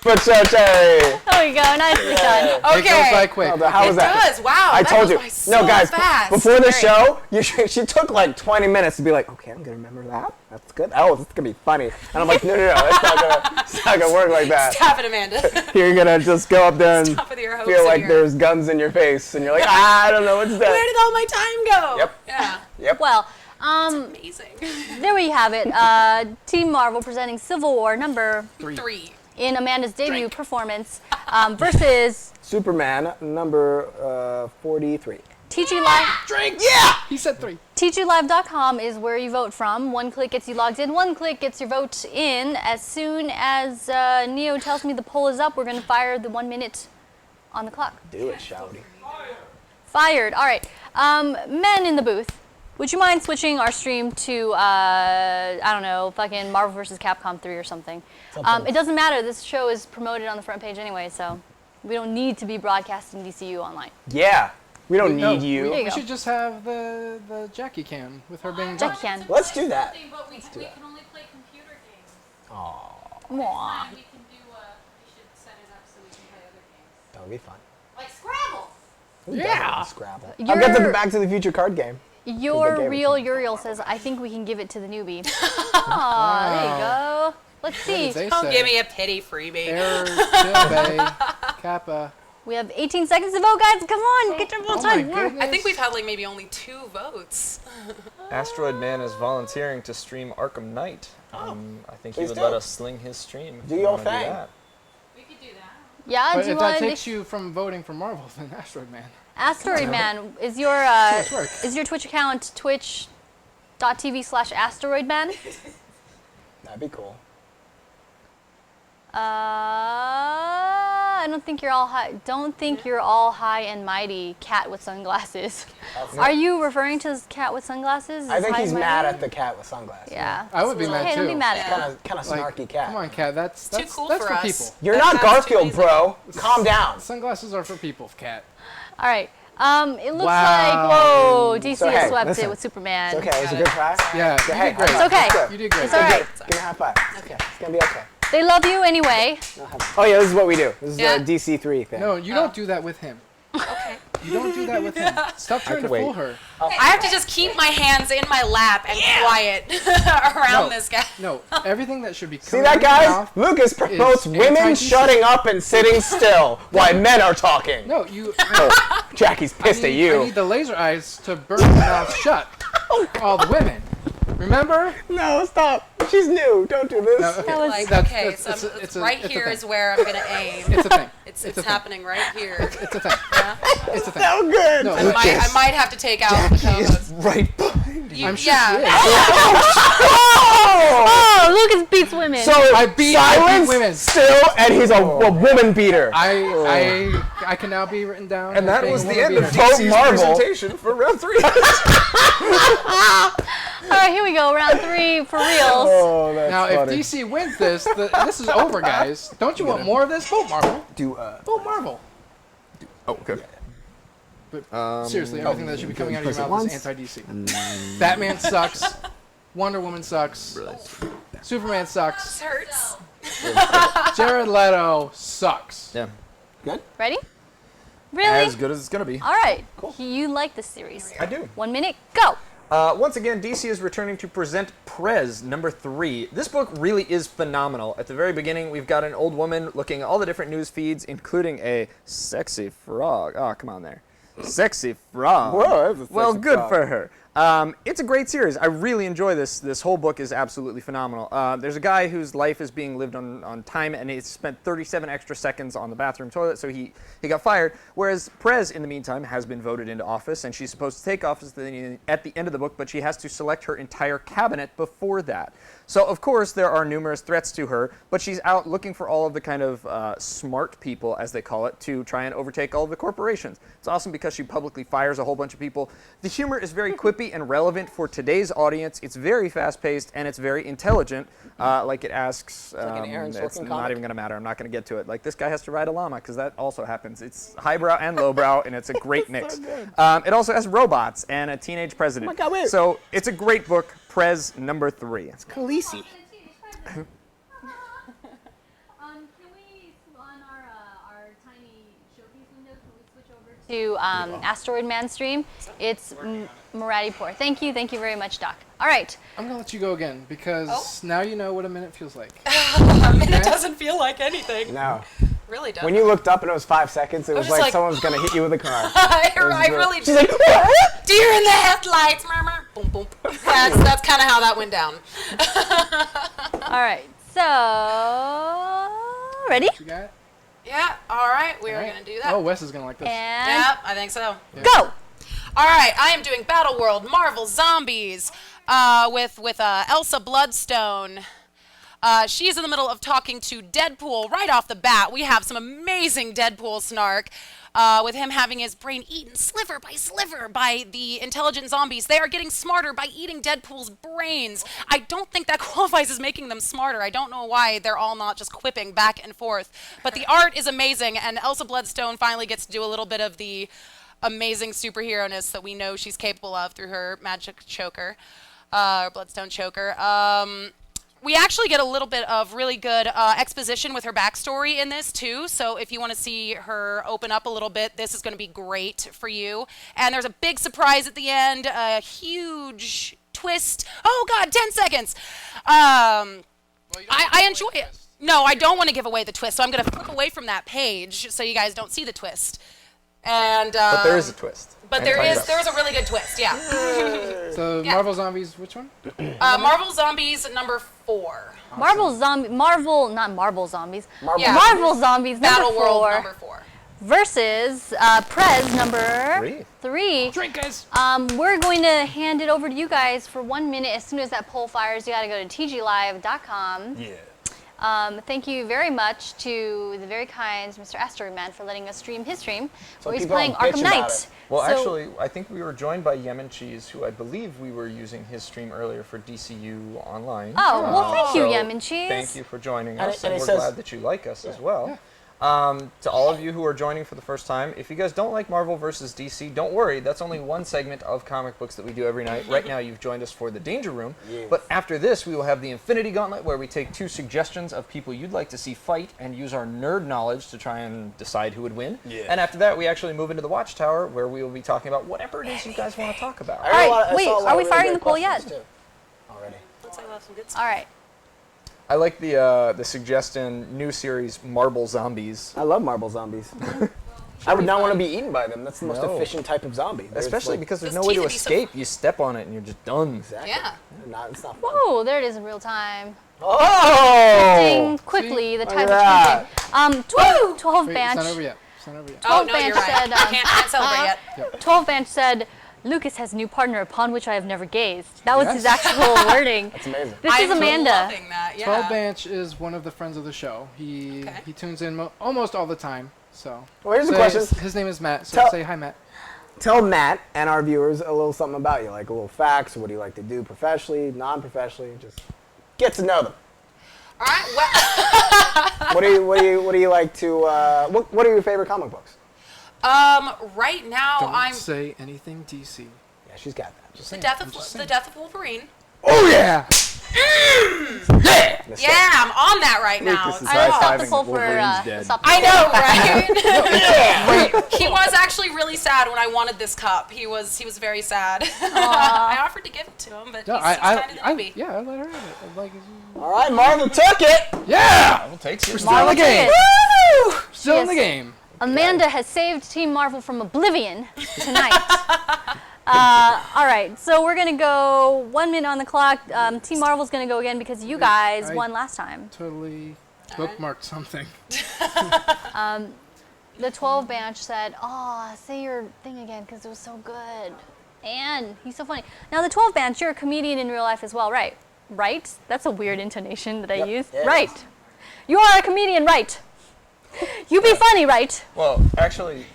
But Terry. There we go, nicely done. Okay. It goes by quick. Oh, how was It that? does, wow. I that told goes you. by so No, guys, fast. before the Very- show, she took like 20 minutes to be like, okay, I'm going to remember that. That's good. Oh, this is going to be funny. And I'm like, no, it's not going to work like that. Stop it, Amanda. You're going to just go up there and Stop with your hopes feel in like your- there's guns in your face. And you're like, I don't know what's that. Where did all my time go? Yep. Yeah. Yep. Well, Amazing. there we have it. Team Marvel presenting Civil War number 3. in Amanda's debut performance versus Superman number 43. TG Live. Drink, yeah! He said 3. TGLive.com is where you vote from. 1 click gets you logged in. 1 click gets your vote in. As soon as Neo tells me the poll is up, we're going to fire the 1 minute on the clock. Do it, Shouty. Fired. All right. Men in the booth. Would you mind switching our stream to, I don't know, fucking Marvel vs. Capcom 3 or something? It doesn't matter. This show is promoted on the front page anyway, so we don't need to be broadcasting DCU online. Yeah. We don't No, need you. There you We go. should just have the Jackie cam with her being Jackie ghost. can. Let's do that. But we can only play computer games. Mwah. We can do. We should set it up so we can play other games. That would be fun. Like Scrabble. Who Yeah. doesn't Scrabble. I'll get the You're- Back to the Future card game. Your gave it real to me. Uriel says, I think we can give it to the newbie. Aw, there you go. Let's What see. did they Don't say? give me a pity freebie. Error, tilde, kappa. We have 18 seconds to vote, guys. Come on, get your votes Oh my on. goodness. I think we've had like maybe only 2 votes. Asteroid Man is volunteering to stream Arkham Knight. I think he Please would do. let us sling his stream. if Do you your wanna do thing. that. We could do that. Yeah, But do you if that want takes you from voting for Marvel, then Asteroid Man. Asteroid Man, is your much work. is your Twitch account twitch.tv/asteroidman? That'd be cool. I don't think you're all high. Don't think you're all high and mighty cat with sunglasses. Are you referring to this cat with sunglasses? I as think high he's and mad mighty? at the cat with sunglasses. Yeah. I would be mad Hey, too. don't be mad at him. Kind of Like, snarky cat. Come on, cat. That's too cool that's for us. people. You're That not sounds too Garfield, easy. bro. Calm down. Sunglasses are for people, cat. All right. It looks Wow. like whoa, DC So, has hey, swept listen. it with Superman. It's okay. It was a good try. Yeah, you hey, did great. It's okay. Good. You did great. It's all right. Give me a high five. Okay. It's gonna be okay. They love you anyway. Oh yeah, this is what we do. This is Yeah. a DC3 thing. No, you don't do that with him. You don't do that with him. Stop trying to fool her. I have to just keep my hands in my lap and quiet around this guy. No, everything that should be See coming that, out of your guys? mouth Lucas promotes is women anti-DC. shutting up and sitting still while men are talking. No, you. Jackie's pissed at I you. need the laser eyes to burn your mouth shut. All the women. Remember? No, stop. She's new. Don't do this. No, okay. Like, That's- okay, that's- so it's a- right it's a here thing. is where I'm gonna aim. It's a thing. It's a thing. happening right here. It's a thing. Yeah? It's a thing. So good. No, I might have to take out those. Right behind you. I'm sure Yeah. she is. Oh, Lucas beats women. So I beat silence, women. still, and he's a woman beater. I can now be written down. And as that being was a the woman end of beater. Vote DC's Marvel. presentation for round 3. All right, here we go. Round 3 for reals. Oh, that's Now, funny. if DC wins this, this is over, guys. Don't you want more of this? Vote Marvel. Vote Marvel. Oh, okay. But seriously, everything that should be coming out of press your it mouth once. is anti-DC. Batman sucks. Wonder Woman sucks. Superman sucks. This hurts. Jared Leto sucks. Yeah. Ready? Really? As good as it's gonna be. All right. Cool. You like this series. I do. 1 minute, go. Once again, DC is returning to present Prez #3. This book really is phenomenal. At the very beginning, we've got an old woman looking at all the different news feeds, including a sexy frog. Oh, come on there. Sexy frog. Whoa, that's a well, sexy good frog. for her. It's a great series. I really enjoy this. This whole book is absolutely phenomenal. There's a guy whose life is being lived on time, and he spent 37 extra seconds on the bathroom toilet, so he got fired. Whereas Prez, in the meantime, has been voted into office, and she's supposed to take office at the end of the book, but she has to select her entire cabinet before that. So, of course, there are numerous threats to her, but she's out looking for all of the kind of smart people, as they call it, to try and overtake all of the corporations. It's awesome because she publicly fires a whole bunch of people. The humor is very quippy and relevant for today's audience. It's very fast-paced, and it's very intelligent. Like it asks, like an Aaron it's Sorkin not comic. even going to matter. I'm not going to get to it. Like, this guy has to ride a llama, because that also happens. It's highbrow and lowbrow, and it's a great mix. It also has robots and a teenage president. Oh my God, wait. So it's a great book, Prez #3. Khaleesi. Can we, on our tiny showcase window, can we switch over to Asteroid Man stream? It's Muradipur. Thank you very much, Doc. All right. I'm gonna let you go again because now you know what a minute feels like. I mean, it doesn't feel like anything. No. Really doesn't. When you looked up and it was 5 seconds, it was just like like- someone was going to hit you with a car. I really She's like, deer in the headlights. Murmur. Boom, boom. That's kind of how that went down. All right. So, ready? You got it? Yeah. All right. We are Right. gonna do that. Oh, Wes is gonna like this. And Yeah, I think so. go. All right, I am doing Battle World Marvel Zombies with Elsa Bloodstone. She's in the middle of talking to Deadpool right off the bat. We have some amazing Deadpool snark with him having his brain eaten sliver by the intelligent zombies. They are getting smarter by eating Deadpool's brains. I don't think that qualifies as making them smarter. I don't know why they're all not just quipping back and forth. But the art is amazing, and Elsa Bloodstone finally gets to do a little bit of the amazing superhero-ness that we know she's capable of through her magic choker, or bloodstone choker. We actually get a little bit of really good exposition with her backstory in this too, so if you want to see her open up a little bit, this is going to be great for you. And there's a big surprise at the end, a huge twist. Oh god, 10 seconds! I enjoy it. No, I don't want to give away the twist, so I'm going to flip away from that page so you guys don't see the twist. And But there is a twist. But there is a really good twist, yeah. So Yeah. Marvel Zombies, which one? Marvel Zombies #4. Marvel, not Marvel Zombies. Yeah. Marvel Zombies Battle number World 4 #4. versus Prez number 3. Drink, guys. We're going to hand it over to you guys for 1 minute. As soon as that poll fires, you got to go to tglive.com. Yeah. Thank you very much to the very kind Mr. Asteroid Man for letting us stream his stream So where he's people playing don't bitch Arkham about Knight. it. Well, So- actually, I think we were joined by Yemen Cheese, who I believe we were using his stream earlier for DCU Online. Oh, well, thank you, So Yemen Cheese. Thank you for joining And us, it and we're says- glad that you like us as well. To all of you who are joining for the first time, if you guys don't like Marvel versus DC, don't worry. That's only one segment of comic books that we do every night. Right now, you've joined us for the Danger Room. Yes. But after this, we will have the Infinity Gauntlet, where we take 2 suggestions of people you'd like to see fight and use our nerd knowledge to try and decide who would win. Yeah. And after that, we actually move into the Watchtower, where we will be talking about whatever it is you guys want to talk about. I heard a lot of- I wait, saw a lot are of we really firing great the poll questions, yet? too, already. Looks like we'll have some good stuff. All right. I like the suggestion, new series, Marble Zombies. I love marble zombies. I would not want to be eaten by them. That's the most No. efficient type of zombie. There's, Especially like, because there's Those no way to teeth would be so- escape. You step on it and you're just done. Exactly. Yeah. It's not fun. Whoa, there it is in real time. Oh! Shifting quickly, the Look tide at is changing. 12 Wait, Bench. it's not over yet. It's not over yet. Oh, 12 no, Bench you're right. said, Can't celebrate yet. 12 Bench said, Lucas has a new partner upon which I have never gazed. That was his Yes. actual wording. That's amazing. This is I'm Amanda. loving that, yeah. 12 Bench is one of the friends of the show. Okay. He tunes in almost all the time. So. Well, here's the Say- question. His name is Matt. So Tell- say hi, Matt. Tell Matt and our viewers a little something about you, like a little facts. What do you like to do professionally, non-professionally? Just get to know them. All right, well, What do you like to? What are your favorite comic books? right now Don't I'm say anything DC. Yeah, she's got that. Just the death of Wolverine. Oh yeah! Yeah, I'm on that right now. Lucas is I would stop the high-fiving poll that for, Wolverine's dead. stop the I poll. know, right? He was actually really sad when I wanted this cup. He was very sad. I offered to give it to him, but No, he's kind of the newbie. yeah, I let her have it. Like, All right, Marvel took it. yeah! Marvel takes it. Still in the game. Woo! Still in the Yes. game. Amanda has saved Team Marvel from oblivion tonight. All right, so we're going to go 1 minute on the clock. Team Marvel's going to go again because you guys I- won last time. Totally bookmarked something. The 12 Bench said, "Oh, say your thing again because it was so good." And he's so funny. Now, the 12 Bench, you're a comedian in real life as well, right? Right? That's a weird intonation that I Yep, used. it is. Right. You are a comedian, right? You be funny, right? Well, actually,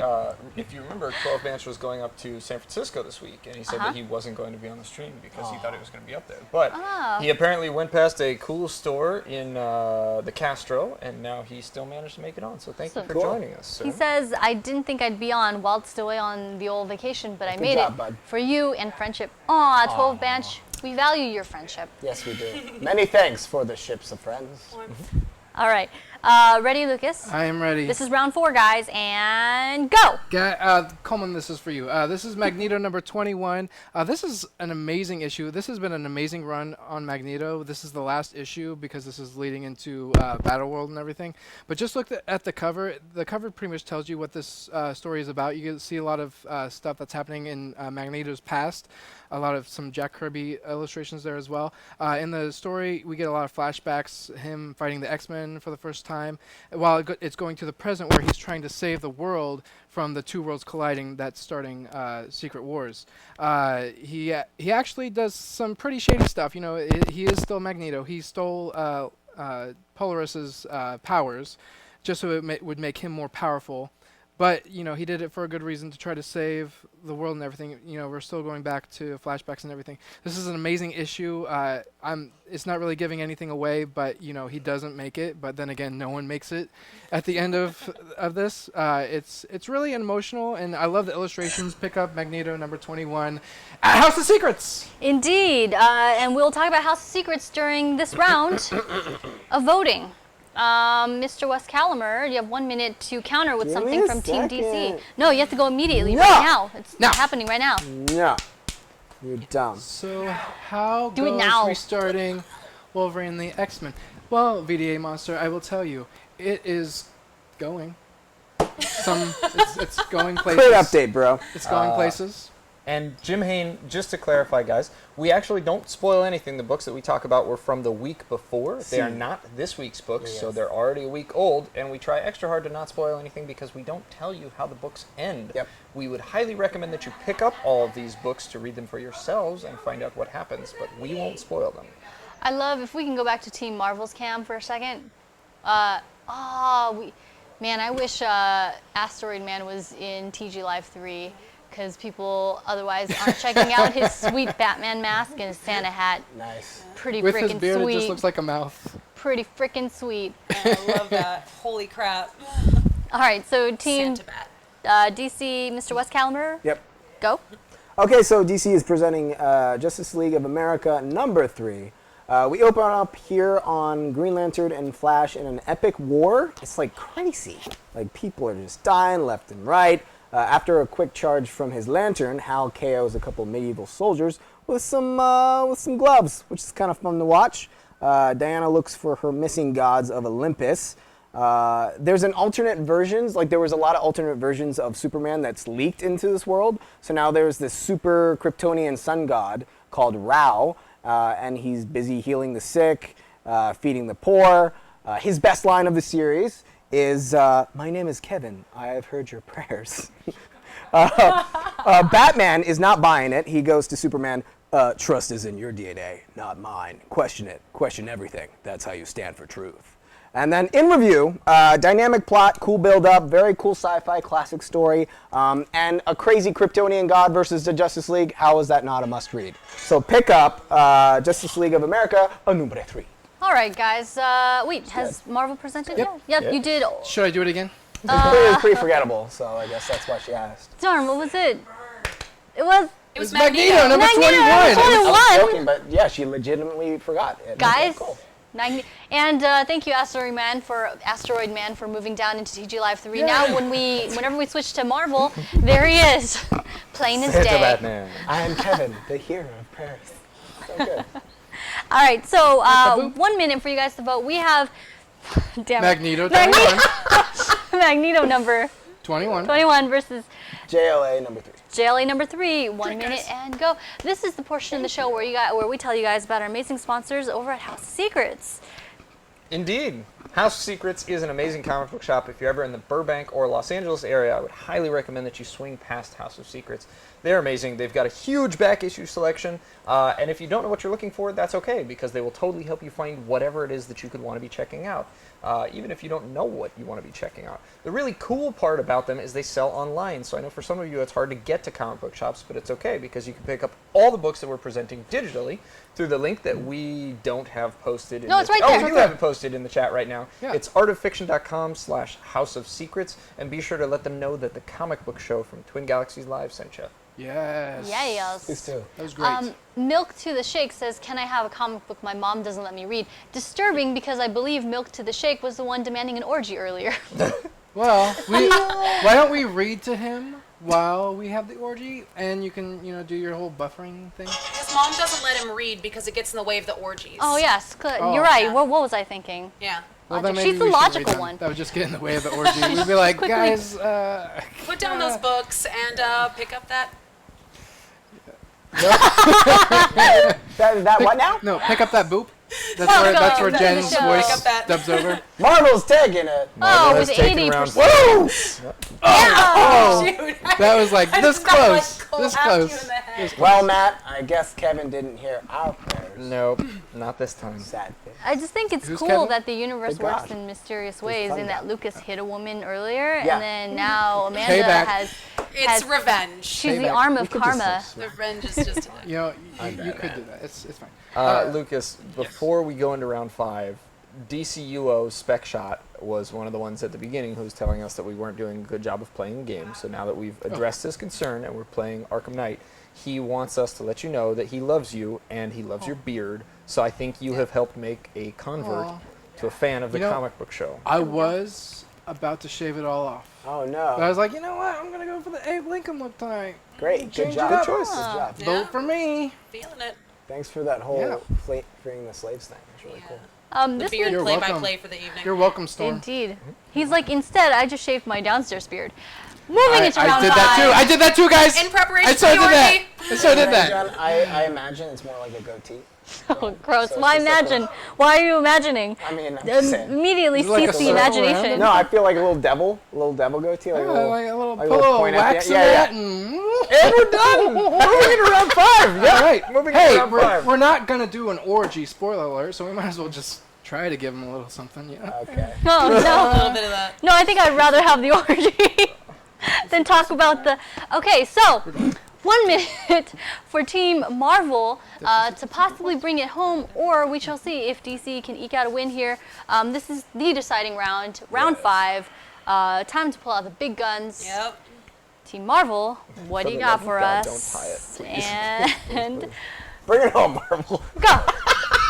if you remember, 12 Bench was going up to San Francisco this week, and he said that he wasn't going to be on the stream because he thought he was going to be up there. But he apparently went past a cool store in the Castro, and now he still managed to make it on. So thank you for Cool. joining us, sir. He says, "I didn't think I'd be on whilst away on the old vacation, but I Good made job, it bud. for you and friendship." Aw, 12 Bench, we value your friendship. Yes, we do. Many thanks for the ships of friends. All right, ready, Lucas? I am ready. This is round 4, guys, and go. Coleman, this is for you. This is Magneto number 21. This is an amazing issue. This has been an amazing run on Magneto. This is the last issue because this is leading into Battleworld and everything. But just look at the cover. The cover pretty much tells you what this story is about. You can see a lot of stuff that's happening in Magneto's past. A lot of some Jack Kirby illustrations there as well. In the story, we get a lot of flashbacks, him fighting the X-Men for the first time, while it's going to the present where he's trying to save the world from the two worlds colliding that's starting Secret Wars. He actually does some pretty shady stuff. You know, he is still Magneto. He stole Polaris's powers just so it would make him more powerful. But, you know, he did it for a good reason, to try to save the world and everything. You know, we're still going back to flashbacks and everything. This is an amazing issue. It's not really giving anything away, but, you know, he doesn't make it. But then again, no one makes it at the end of this. It's really emotional, and I love the illustrations. Pick up Magneto number 21 at House of Secrets. Indeed, and we'll talk about House of Secrets during this round of voting. Mr. Wes Calimer, you have 1 minute to counter with Give something me a from Team DC. second. No, you have to go immediately, No. right now. It's Now. happening right now. No, you're dumb. So how Do it goes now. restarting Wolverine and the X-Men? Well, VDA Monster, I will tell you, it is going. It's going places. Quick update, bro. It's going places. And Jim Hain, just to clarify, guys, we actually don't spoil anything. The books that we talk about were from the week before. They are not this week's books, so they're already a week old. And we try extra hard to not spoil anything because we don't tell you how the books end. Yep. We would highly recommend that you pick up all of these books to read them for yourselves and find out what happens, but we won't spoil them. I love, if we can go back to Team Marvel's cam for a second. Man, I wish Asteroid Man was in TG Live 3, because people otherwise aren't checking out his sweet Batman mask and his Santa hat. Nice. Pretty With his freaking beard, sweet. it just looks like a mouth. pretty freaking sweet. I love that. Holy crap. All right, so team Santa Bat. DC, Mr. West Calimer, Yep. go. Okay, so DC is presenting Justice League of America number 3. We open up here on Green Lantern and Flash in an epic war. It's like crazy. Like people are just dying left and right. After a quick charge from his lantern, Hal KOs a couple medieval soldiers with some gloves, which is kind of fun to watch. Diana looks for her missing gods of Olympus. There's an alternate versions, like there was a lot of alternate versions of Superman that's leaked into this world. So now there's this super Kryptonian sun god called Rao, and he's busy healing the sick, feeding the poor. His best line of the series is, "My name is Kevin. I have heard your prayers." Batman is not buying it. He goes to Superman. "Trust is in your DNA, not mine. Question it. Question everything. That's how you stand for truth." And then in review, dynamic plot, cool build-up, very cool sci-fi classic story, and a crazy Kryptonian god versus the Justice League. How is that not a must-read? So pick up Justice League of America, number 3. All right, guys. Wait, has Marvel presented yet? Yep, you did. Should I do it again? It was pretty forgettable, so I guess that's why she asked. Darn, what was it? It was Magneto, number 21. I was joking, but yeah, she legitimately forgot it. Guys. Cool. And thank you, Asteroid Man, for moving down into TG Live 3. Now, whenever we switch to Marvel, there he is, plain as day. Batman. I am Kevin, the hero of Paris. So good. All right, so 1 minute for you guys to vote. We have, damn it. Magneto 21. Magneto number 21 versus JLA number 3. JLA number 3. 1 minute and go. This is the portion of the show where we tell you guys about our amazing sponsors over at House of Secrets. Indeed. House of Secrets is an amazing comic book shop. If you're ever in the Burbank or Los Angeles area, I would highly recommend that you swing past House of Secrets. They're amazing. They've got a huge back issue selection, and if you don't know what you're looking for, that's okay, because they will totally help you find whatever it is that you could want to be checking out, even if you don't know what you want to be checking out. The really cool part about them is they sell online, so I know for some of you it's hard to get to comic book shops, but it's okay, because you can pick up all the books that we're presenting digitally through the link that we don't have posted. No, it's right there. Oh, we do have it posted in the chat right now. Yeah. It's artoffiction.com/House of Secrets, and be sure to let them know that the comic book show from Twin Galaxies Live sent you. Yes. Yes. Please do. That was great. Milk to the Shake says, "Can I have a comic book my mom doesn't let me read?" Disturbing, because I believe Milk to the Shake was the one demanding an orgy earlier. Well, why don't we read to him while we have the orgy, and you can, do your whole buffering thing. His mom doesn't let him read because it gets in the way of the orgies. Oh, yes. Oh. You're right. Yeah. What was I thinking? Yeah. Well, then Logic. maybe She's the we should read logical them. one. That would just get in the way of the orgy. We'd be like, Quickly. guys, Put down those books and pick up that. That what now? No, pick up that boop. That's Welcome where to Jen's the show. voice Pick up that. dubs over. Marvel's taking it. Oh, has with taken 80%. round Woo! Oh, Shoot. that was like I this just got, like, close. This clapped you close. in the head. Well, Matt, I guess Kevin didn't hear our prayers. Nope, not this time. Sad thing. I just think it's Who's cool Kevin? that the universe The God. works in mysterious ways, fun in that guy. Lucas hit a woman earlier, Yeah. and then now Amanda Payback. has. It's revenge. She's the Payback. arm We of could just karma. say Revenge is just. You could do that. It's fine. Lucas, before we go into round 5, DCUO Spec Shot was one of the ones at the beginning who was telling us that we weren't doing a good job of playing the game. So now that we've addressed his concern and we're playing Arkham Knight, he wants us to let you know that he loves you and he loves your beard. So I think you have helped make a convert to a fan of the comic book show. I was about to shave it all off. Oh But no. I was like, you know what? I'm going to go for the Abe Lincoln look tonight. Great. Good Change job. it up. Good choice. Good job. Yeah. Vote for me. Feeling it. Thanks for that whole Yeah. freeing the slaves thing. It's really cool. The This beard You're play-by-play for the evening. You're welcome, Storm. Indeed. He's like, instead, I just shaved my downstairs beard. Moving into round I did 5. that too. I did that too, guys. In preparation I so for did the that. orgy. I so did that. Imagine- I imagine it's more like a goatee. Oh, gross. So it's Why just like imagine? Why are you imagining? I mean, I'm just saying. Immediately Is it like cease a the circle around imagination. it? No, I feel like a little devil goatee. Like, Yeah, like a little like put a little point at wax the in end. Yeah, that yeah. and... And we're done. Moving into round 5. Yeah. All right. Moving Hey, into round 5. we're not going to do an orgy, spoiler alert, so we might as well just try to give him a little something, Okay. Oh, A no. little bit of that. No, I think I'd rather have the orgy than talk about the... Okay, so 1 minute for Team Marvel to possibly bring it home, or we shall see if DC can eke out a win here. This is the deciding round, round 5. Time to pull out the big guns. Yep. Team Marvel, what do you got for God, us? don't tie it, please. And Bring it home, Marvel. go.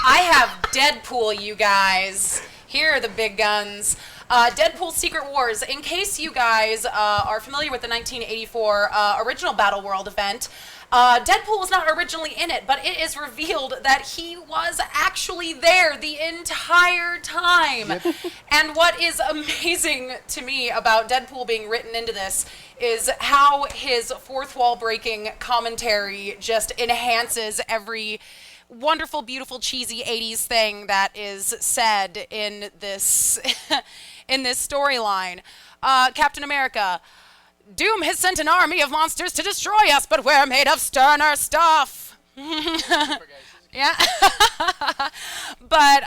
I have Deadpool, you guys. Here are the big guns. Deadpool Secret Wars. In case you guys are familiar with the 1984 original Battle World event, Deadpool was not originally in it, but it is revealed that he was actually there the entire time. Yep. And what is amazing to me about Deadpool being written into this is how his fourth wall breaking commentary just enhances every wonderful, beautiful, cheesy 80s thing that is said in this in this storyline. Captain America, Doom has sent an army of monsters to destroy us, but we're made of sterner stuff. Yeah. But,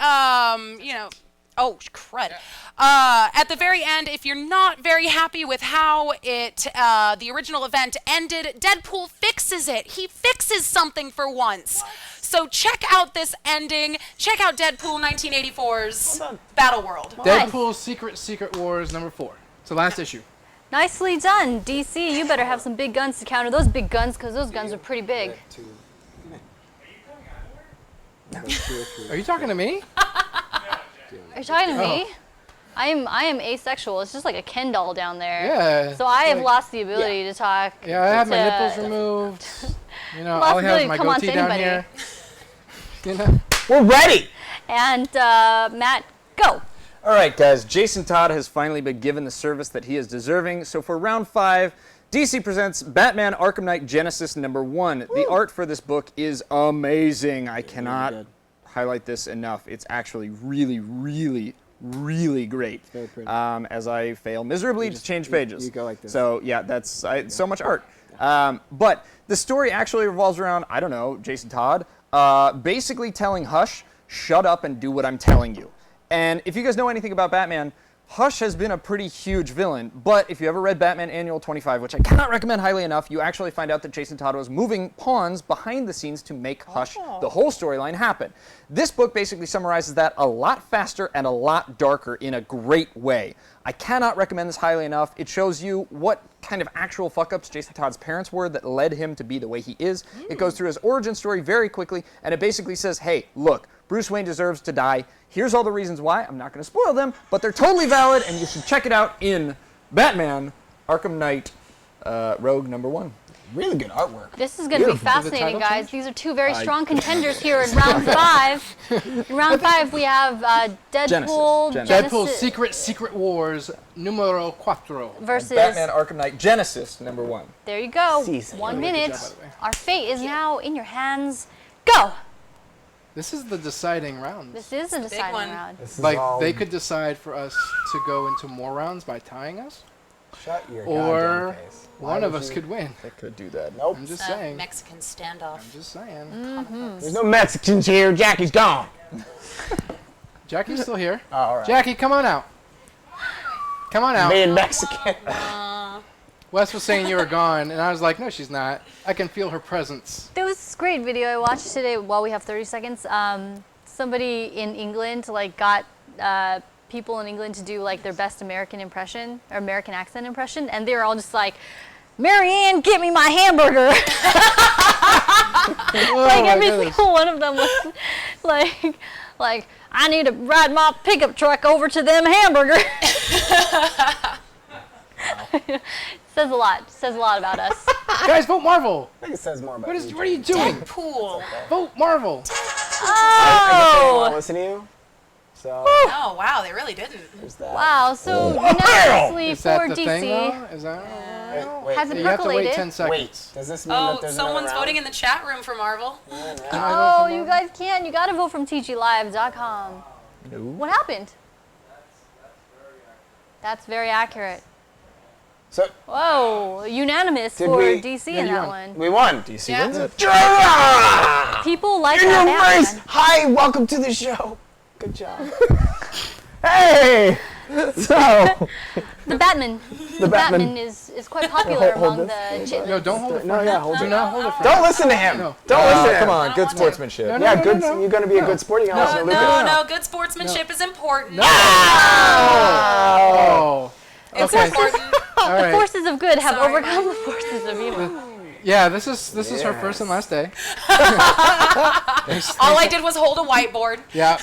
you know, oh, crud. At the very end, if you're not very happy with how the original event ended, Deadpool fixes it. He fixes something for once. So check out this ending. Check out Deadpool 1984's Battle World. Deadpool Secret Wars number 4. It's the last issue. Nicely done, DC. You better have some big guns to counter those big guns, because those guns are pretty big. Are you talking to me? Are you talking to me? I am asexual. It's just like a Ken doll down there. Yeah. So I have lost the ability to talk. Yeah, I have my to- nipples removed. You know, Lost all I have is ability my to come on to goatee down anybody. here. You know? We're ready. And Matt, go. All right, guys. Jason Todd has finally been given the service that he is deserving. So for round 5, DC presents Batman Arkham Knight Genesis number 1. The art for this book is amazing. I cannot highlight this enough. It's actually really, really, really great. very pretty. As I fail miserably to change pages. you go like this. So yeah, that's so much art. But the story actually revolves around, I don't know, Jason Todd, basically telling Hush, shut up and do what I'm telling you. And if you guys know anything about Batman, Hush has been a pretty huge villain, but if you ever read Batman Annual 25, which I cannot recommend highly enough, you actually find out that Jason Todd was moving pawns behind the scenes to make Hush, the whole storyline, happen. This book basically summarizes that a lot faster and a lot darker in a great way. I cannot recommend this highly enough. It shows you what kind of actual fuck-ups Jason Todd's parents were that led him to be the way he is. It goes through his origin story very quickly, and it basically says, hey, look, Bruce Wayne deserves to die. Here's all the reasons why. I'm not going to spoil them, but they're totally valid, and you should check it out in Batman Arkham Knight Rogue number 1. Really good artwork. This is going to be fascinating, guys. These are two very strong contenders here in round 5. In round 5, we have Deadpool, Genesis. Deadpool Secret Wars numero 4. versus. Batman Arkham Knight Genesis number 1. There you go. Season. 1 Good minute. job, by the way. Our fate is now in your hands. Go. This is the deciding round. This is a deciding one. round. This is Like, all- they could decide for us to go into more rounds by tying us, Shut your or goddamn face. Why one of would us you- could win. They could do that. Nope. I'm just saying. Mexican standoff. I'm just saying. There's no Mexicans here. Jackie's gone. Jackie's still here. Oh, all right. Jackie, come on out. Come on out. Being Mexican. Wes was saying you were gone, and I was like, no, she's not. I can feel her presence. There was this great video I watched today while we have 30 seconds. Somebody in England got people in England to do like their best American impression or American accent impression, and they were all just like, Marianne, get me my hamburger. Oh, Like my every goodness. single one of them was like I need to ride my pickup truck over to them hamburger. Says a lot. Says a lot about us. Guys, vote Marvel. I think it says more about What you, are you doing? Deadpool. Vote Marvel. I guess they don't want to Oh! listen to you. So Oh, wow, they really didn't. there's that. Wow. So unanimously Is for that the DC. thing, though? Is that? Wait, Has it You have to wait percolated? 10 seconds. wait. Does this mean that Oh, there's someone's another voting in the chat room for Marvel. Oh, you guys can't. You gotta vote from tglive.com. No. What happened? That's very accurate. So Whoa, unanimous Did for we- DC Yeah, in you that won. one. we won. DC Yeah. wins it. Ah! People like In that your face. Batman. Hi, welcome to the show. Good job. Hey! So, The Batman. The Batman. Batman is quite popular Hold among this. the chitlins. No, don't hold it for no, him. yeah, hold Do it. not hold it for Don't him. listen to him. No. Don't listen to him. Come on, I good don't want sportsmanship. No, no. Yeah, good. You're going to be a good sport. You listen to Lucas. No, good sportsmanship is important. Oh. It's Okay. important. All The right. forces of good have Sorry, overcome the forces of evil. Yeah, this is her first and last day. All I did was hold a whiteboard. Yeah.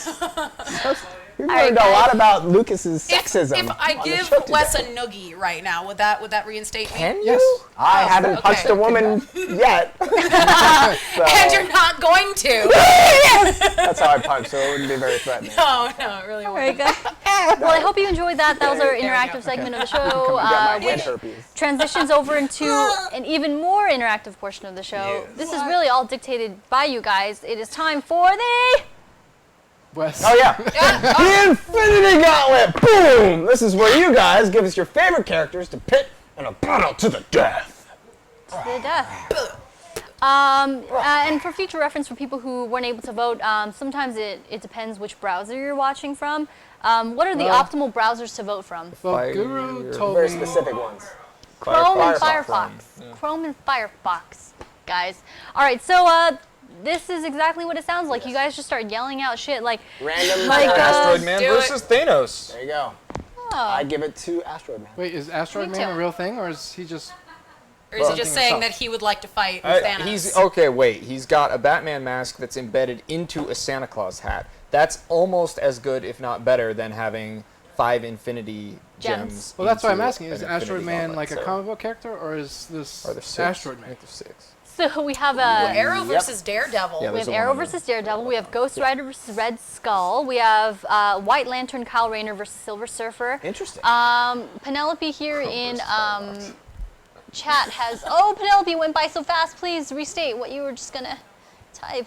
We've All right, learned a guys. lot about Lucas's sexism. If I on the give show today. Wes a noogie right now, would that reinstate me? Can you? Yes. I haven't okay. punched a woman yet. And you're not going to. That's how I punch, so it wouldn't be very threatening. No, it really All wouldn't. right, guys. Well, I hope you enjoyed that. That was our we go. interactive segment of the show, Got my head which herpes. transitions over into an even more interactive portion of the show. This is really all dictated by you guys. It is time for the... Wes. Oh, yeah. The Infinity Gauntlet! Boom! This is where you guys give us your favorite characters to pit in a battle to the death. the death. And for future reference, for people who weren't able to vote, sometimes it depends which browser you're watching from. What are the optimal browsers to vote from? Well, Guru told Very me. specific ones. Chrome and Firefox. Firefox. Chrome and Firefox, guys. All right, so this is exactly what it sounds like. You guys just start yelling out shit like Random Like, Asteroid Man do it. versus Thanos. There you go. I give it to Asteroid Man. Wait, is Asteroid Me Man too. a real thing, or is he just? Or is he just saying himself. that he would like to fight with Thanos? He's got a Batman mask that's embedded into a Santa Claus hat. That's almost as good, if not better, than having 5 Infinity Gems. Gems. Well, that's why I'm into asking. Is an Asteroid Infinity Man Gauntlet, like a so- comic book character, or is this Are there 6? Asteroid I Man? think there's 6. So we have Arrow versus Daredevil. Yeah, we there's have a Arrow one of them. versus Daredevil. We have Ghost Rider versus Red Skull. We have White Lantern Kyle Rayner versus Silver Surfer. Interesting. Penelope here in chat has. Oh, Penelope went by so fast. Please restate what you were just gonna type.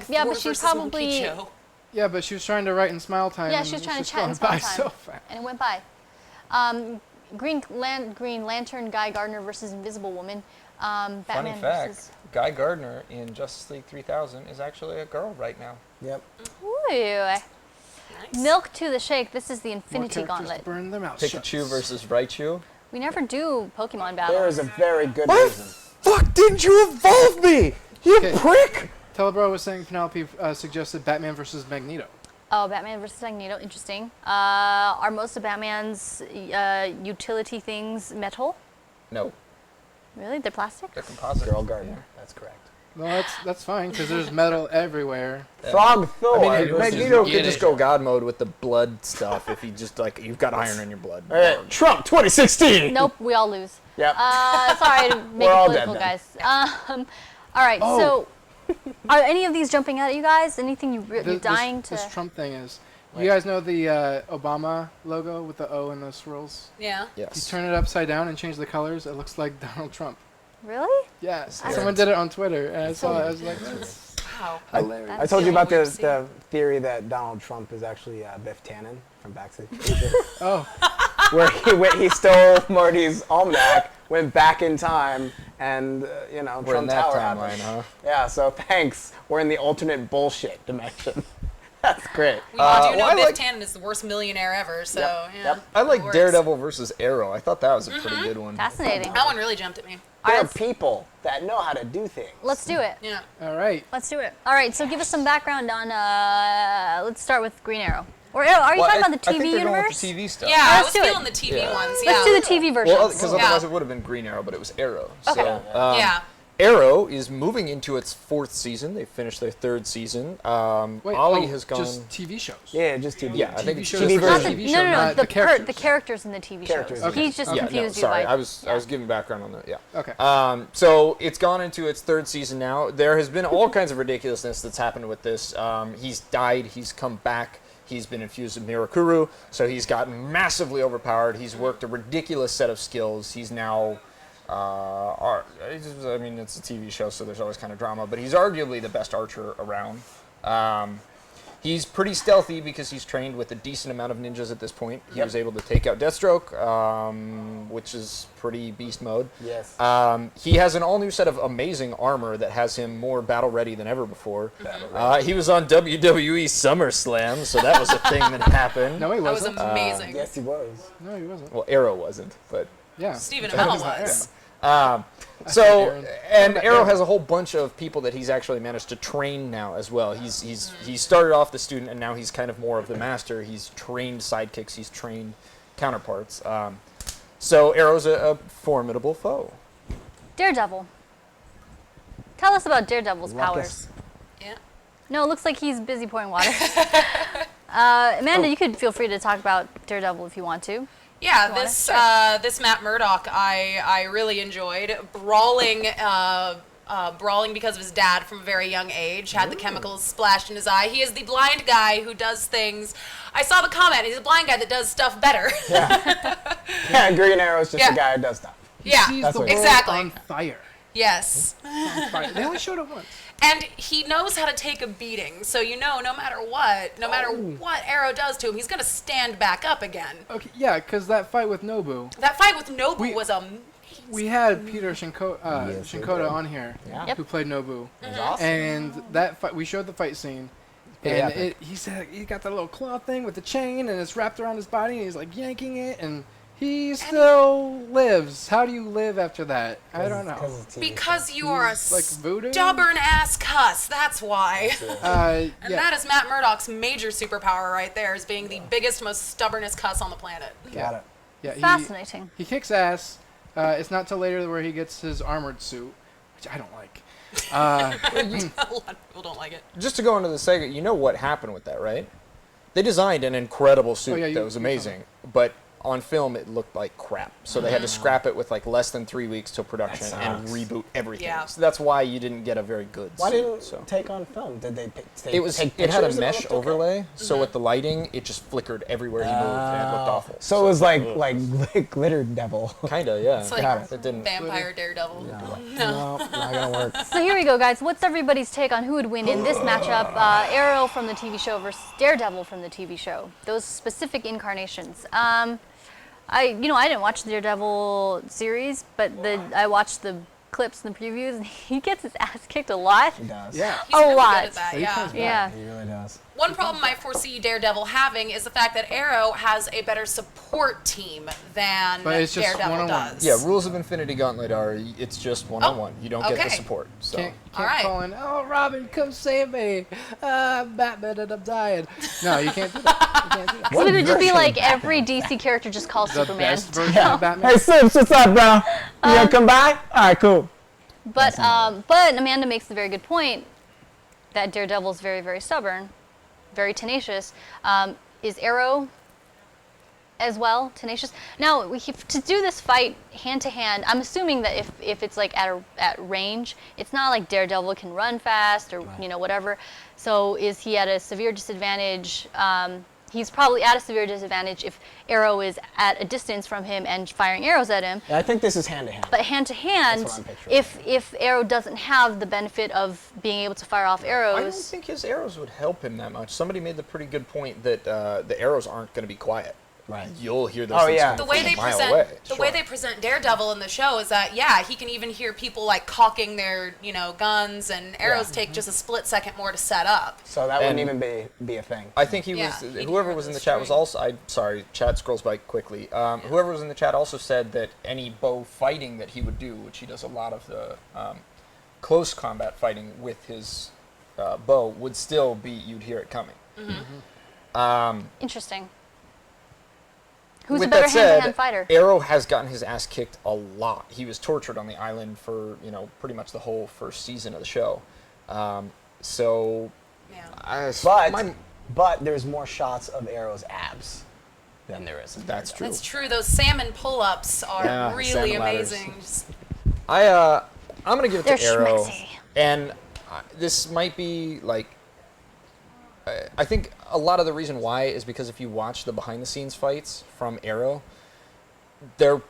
Yeah, but she's probably. Yeah, but she was trying to write in smile time. Yeah, and she was trying it's to just chat in going small by time, so fast. and it went by. Green Lantern Guy Gardner versus Invisible Woman. Funny Batman fact, versus. Guy Gardner in Justice League 3000 is actually a girl right now. Yep. Ooh. Milk to the shake. This is the More Infinity characters Gauntlet. to burn their mouths Pikachu shut. versus Raichu. We never do Pokemon There battles. is a very good reason. Fuck didn't you evolve me? You Okay. prick! Telebro was saying Penelope suggested Batman versus Magneto. Oh, Batman versus Magneto. Interesting. Are most of Batman's utility things metal? No, Really? They're plastic? they're composite. Girl Gardner. That's correct. Well, that's fine because there's metal everywhere. Frog Thor. I mean, versus- Magneto Get could just it. go God mode with the blood stuff if he just like you've got iron in your blood. All right, Trump 2016. Nope, we all lose. Yep. Sorry to make We're it all political, dead guys. All right, so are any of these jumping out at you guys? Anything you're dying to? This Trump thing is. You guys know the Obama logo with the O and the swirls? Yeah. You Yes. turn it upside down and change the colors, it looks like Donald Trump. Really? Yes. I Someone did it on Twitter, and I saw it. I was like, that's Wow. hilarious. I told you about We've seen. the theory that Donald Trump is actually Biff Tannen from Back to the Future, Oh, where he stole Marty's almanac, went back in time, and We're in Trump that Tower timeline, happened. huh? Yeah. So thanks. We're in the alternate bullshit dimension. That's great. We all do know well, I Biff like- Tannen is the worst millionaire ever, so Yep, yeah. yep. I like it works. Daredevil versus Arrow. I thought that was a pretty good one. Fascinating. That one really jumped at me. There are let's- people that know how to do things. Let's do it. Yeah. All right. Let's do it. All right, so give us some background on. Let's start with Green Arrow. Or are you talking about the I think TV they're going universe? with the TV stuff. Yeah, I let's was do it. feeling the TV Yeah. ones. Yeah. Let's do the TV version. Well, because Yeah. otherwise it would have been Green Arrow, but it was Arrow. Okay. So, Yeah. Arrow is moving into its 4th season. They finished their 3rd season. Wait, Ollie oh, has gone. just TV shows. Yeah, just TV. Yeah, I think TV it's shows TV for Not version. the, TV no, show, no, no, not the, the characters. the characters in the TV Characters. shows. Okay. He's just Yeah, no, confused you sorry. by. I was giving background on that. Yeah. Okay. So it's gone into its 3rd season now. There has been all kinds of ridiculousness that's happened with this. He's died. He's come back. He's been infused with Mirakuru, so he's gotten massively overpowered. He's worked a ridiculous set of skills. He's now, I mean, it's a TV show, so there's always kind of drama, but he's arguably the best archer around. He's pretty stealthy because he's trained with a decent amount of ninjas at this point. He was able to take out Deathstroke, which is pretty beast mode. Yes. He has an all-new set of amazing armor that has him more battle-ready than ever before. He was on WWE SummerSlam, so that was a thing that happened. No, he That was wasn't. amazing. Yes, he was. No, he wasn't. Well, Arrow wasn't, but... Yeah. Stephen Amell was. So, and Arrow has a whole bunch of people that he's actually managed to train now as well. He started off the student, and now he's kind of more of the master. He's trained sidekicks. He's trained counterparts. So Arrow's a formidable foe. Daredevil. Tell us about Daredevil's Ruckus. powers. Yeah. No, it looks like he's busy pouring water. Amanda, you could feel free to talk about Daredevil if you want to. Yeah, this Matt Murdock I really enjoyed. Brawling because of his dad from a very young age, had the chemicals splashed in his eye. He is the blind guy who does things. I saw the comment, he's a blind guy that does stuff better. Yeah, Green Arrow's just a guy who does stuff. Yeah, Sees That's the what- world exactly. on fire. Yes. On fire. They only showed it once. And he knows how to take a beating, so you know no matter what Arrow does to him, he's going to stand back up again. Okay, yeah, because that fight with Nobu, That fight with Nobu was amazing. we had Peter Shinkota on here, Yeah. who played Nobu, It was awesome. and that fight, we showed the fight scene, Pretty and epic. he said he got that little claw thing with the chain, and it's wrapped around his body, and he's like yanking it, and he still lives. How do you live after that? I don't know. Because you are a Like voodoo? stubborn ass cuss, that's why. And Yeah. that is Matt Murdock's major superpower right there, is being the biggest, most stubbornest cuss on the planet. Got it. Yeah, Fascinating. He kicks ass. It's not till later where he gets his armored suit, which I don't like. A lot of people don't like it. Just to go into the Sega, you know what happened with that, right? They designed an incredible suit yeah, that was amazing, but on film it looked like crap. So they had to scrap it with like less than 3 weeks till production and reboot everything. Yeah. So that's why you didn't get a very good Why suit. didn't it So. take on film? Did they take It had a pictures and mesh looked okay? overlay, so with the lighting, it just flickered everywhere he moved, and it looked awful. So it was like glitter devil. Kinda, yeah. It's like It didn't. Vampire Daredevil. No, not gonna work. So here we go, guys. What's everybody's take on who would win in this matchup? Arrow from the TV show versus Daredevil from the TV show. Those specific incarnations. I didn't watch the Daredevil series, but I watched the clips and the previews, and he gets his ass kicked a lot. He does. Yeah. He's really lot. good at that, yeah. Yeah. He really does. One problem I foresee Daredevil having is the fact that Arrow has a better support team than But it's just Daredevil one-on-one. does. Yeah, rules of Infinity Gauntlet are it's just one-on-one. You don't get okay. the support. So. Can't All right. call in, oh, Robin, come save me. I'm Batman and I'm dying. No, you can't do that. You can't do that. So it would just be version like of every DC character just calls The Superman. best version of Batman. Hey, Sips, what's up, bro? You gonna come by? All right, cool. But Amanda makes the very good point that Daredevil's very, very stubborn, very tenacious. Is Arrow as well tenacious? Now, to do this fight hand to hand, I'm assuming that if it's like at range, it's not like Daredevil can run fast or whatever. So is he at a severe disadvantage? He's probably at a severe disadvantage if Arrow is at a distance from him and firing arrows at him. Yeah, I think this is hand to hand. But hand to hand, That's what I'm picturing. if Arrow doesn't have the benefit of being able to fire off I don't arrows, think his arrows would help him that much. Somebody made the pretty good point that the arrows aren't going to be quiet. Right. You'll hear those Oh, things yeah. The coming way they from a mile present away. the way they present Daredevil in the show is that he can even hear people like cocking their guns, and arrows take just a split second more to set up. So that wouldn't And- even be a thing. I think he Yeah, was. he'd Whoever hear was in the the chat was string. also. Sorry, chat scrolls by quickly. Whoever was in the chat also said that any bow fighting that he would do, which he does a lot of the close combat fighting with his bow, would still be. You'd hear it coming. interesting. Who's With a better that said, hand-to-hand fighter? Arrow has gotten his ass kicked a lot. He was tortured on the island for pretty much the whole first season of the show. So, Yeah. But there's more shots of Arrow's abs than there is. Of that's true. That's true. Those salmon pull-ups are Yeah, really salmon ladders. amazing. Just- I'm gonna give it They're to Arrow, schmexy. and this might be like. I think a lot of the reason why is because if you watch the behind-the-scenes fights from Arrow, they're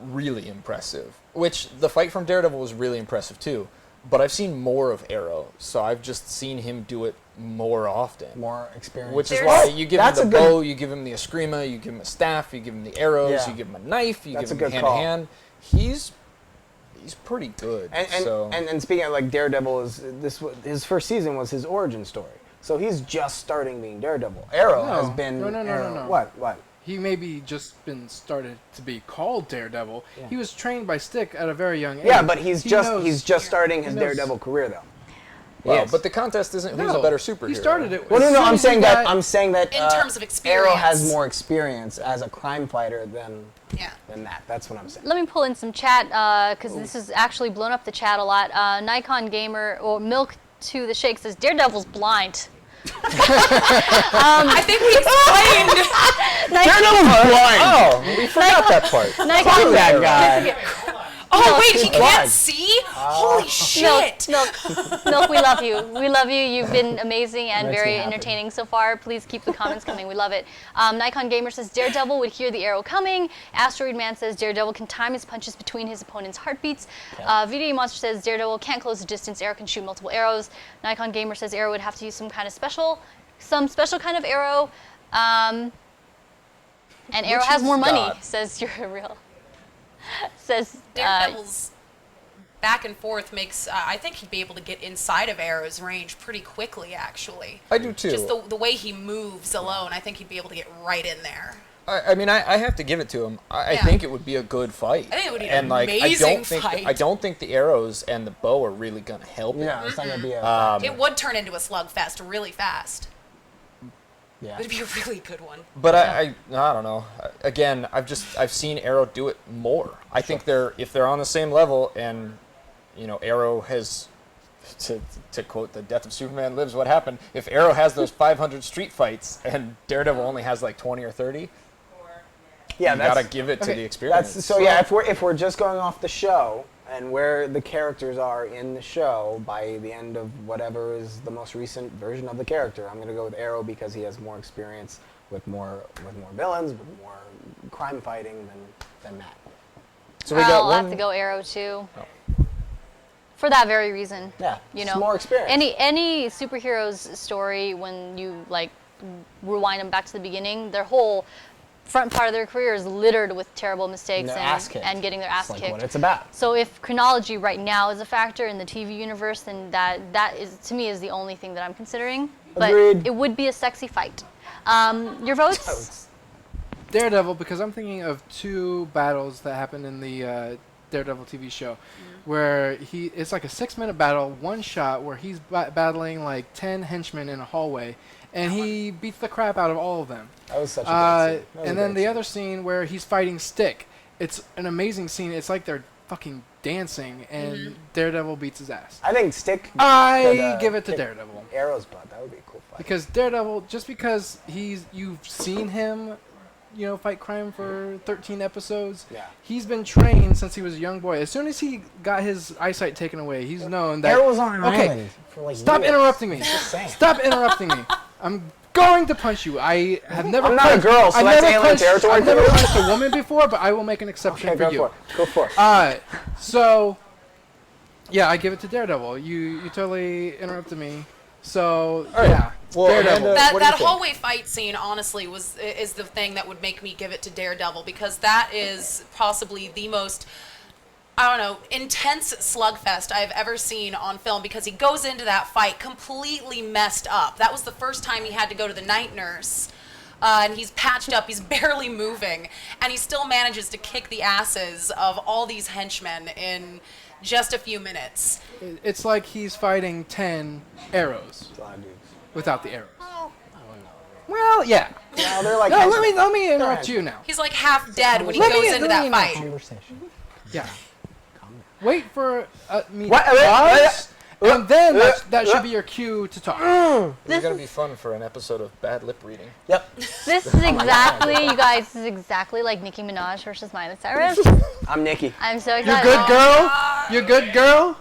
really impressive. Which the fight from Daredevil was really impressive too, but I've seen more of Arrow, so I've just seen him do it more often. More experience. Which is There's- why you give him That's the a good- bow, you give him the eskrima, you give him a staff, you give him the arrows, Yeah. you give him a knife, you That's give a him good hand call. to hand. He's pretty good. And speaking of like Daredevil, his first season was his origin story. So he's just starting being Daredevil. Arrow No. has been No. What? He maybe just been started to be called Daredevil. He was trained by Stick at a very young age. Yeah, but he's He just knows- starting his he knows- Daredevil career though. Well, Yes. but the contest isn't who's a No, better superhero. He started it. Well, as no, soon I'm as he saying that In terms of Arrow has experience. more experience as a crime fighter than Yeah. that. That's what I'm saying. Let me pull in some chat because this has actually blown up the chat a lot. Nikon Gamer or Milk to the Shake says Daredevil's blind. I think we explained. Daredevil's blind. Oh, we forgot that part. Nikon, that guy. Oh wait, he Blind. can't see? Holy shit! Milk, we love you. We love you. You've been amazing and Makes me very happy. entertaining so far. Please keep the comments coming. We love it. Nikon Gamer says Daredevil would hear the arrow coming. Asteroid Man says Daredevil can time his punches between his opponent's heartbeats. VD Monster says Daredevil can't close the distance. Arrow can shoot multiple arrows. Nikon Gamer says Arrow would have to use some special kind of arrow. And Arrow has more money. God. Says you're real. Says Daredevil's back and forth makes. I think he'd be able to get inside of Arrow's range pretty quickly, actually. I do too. Just the way he moves alone, I think he'd be able to get right in there. I mean, I have to give it to him. I Yeah. think it would be a good fight. I think it would be and an like, amazing I fight. don't think the arrows and the bow are really gonna help him. Yeah, it's not gonna be a. It would turn into a slugfest really fast. Yeah. It'd be a really good one. But I don't know. Again, I've seen Arrow do it more. I think if they're on the same level, and Arrow has, to quote the Death of Superman Lives, what happened? If Arrow has those 500 street fights and Daredevil only has like 20 or 30, Yeah, you gotta give it to the experience. If we're just going off the show and where the characters are in the show by the end of whatever is the most recent version of the character, I'm gonna go with Arrow because he has more experience with more villains, with more crime fighting than Matt. So we got I'll one. have to go Arrow too. For that very reason. Yeah, You it's know, more experience. Any superhero's story, when you like rewind them back to the beginning, their whole front part of their career is littered with terrible mistakes their ass kicked. and getting their ass It's like kicked. what it's about. So if chronology right now is a factor in the TV universe, then that is, to me, is the only thing that I'm considering. But Agreed. it would be a sexy fight. Your votes? Daredevil, because I'm thinking of two battles that happened in the Daredevil TV show, where it's like a 6-minute battle, one shot, where he's battling like 10 henchmen in a hallway, and he beats the crap out of all of them. That was such a great scene. That was And a then great the other scene where he's fighting Stick. It's an amazing scene. It's like they're fucking dancing, and Daredevil beats his ass. I think Stick. I could, give it to kick Daredevil. Arrow's butt. That would be a cool fight. Because Daredevil, just because you've seen him, fight crime for 13 episodes. Yeah. He's been trained since he was a young boy. As soon as he got his eyesight taken away, he's known that. Arrow's on an okay, island for like stop years. interrupting me. Just saying. Stop interrupting me. I'm going to punch you. I have never. I'm not a girl, so I've that's never alien punched, territory I've for never you. punched a woman before, but I will make an exception Okay, for go you. for it. Go for it. So, yeah, I give it to Daredevil. You totally interrupted me. So, yeah. Well, Daredevil. Amanda, That what do you think? hallway fight scene, honestly, is the thing that would make me give it to Daredevil, because that is possibly the most, I don't know, intense slugfest I've ever seen on film, because he goes into that fight completely messed up. That was the first time he had to go to the night nurse. And he's patched up, he's barely moving, and he still manages to kick the asses of all these henchmen in just a few minutes. It's like he's fighting 10 arrows A lot of dudes. without the arrows. Well, yeah. No, they're like. No, henchmen. let me interrupt ahead. you now. He's like half dead when he Let goes me- into let me that fight. Conversation. Yeah. Wait for me to What? pause, and then that should be your cue to talk. This is gonna be fun for an episode of bad lip reading. Yep. This is exactly, you guys, this is exactly like Nicki Minaj versus Miley Cyrus. I'm Nikki. I'm so You excited. good girl? You good girl?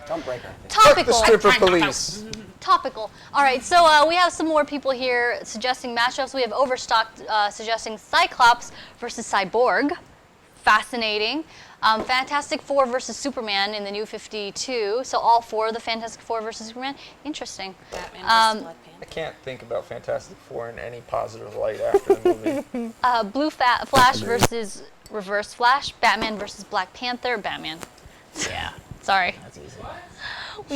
Don't break her. Topical. Stripper police. Topical. All right, so we have some more people here suggesting matchups. We have Overstocked suggesting Cyclops versus Cyborg. Fascinating. Fantastic Four versus Superman in the New 52. So all 4 of the Fantastic Four versus Superman. Interesting. Batman versus Black Panther. I can't think about Fantastic Four in any positive light after the movie. Blue Flash versus Reverse Flash. Batman versus Black Panther. Batman. Yeah. Sorry. That's easy.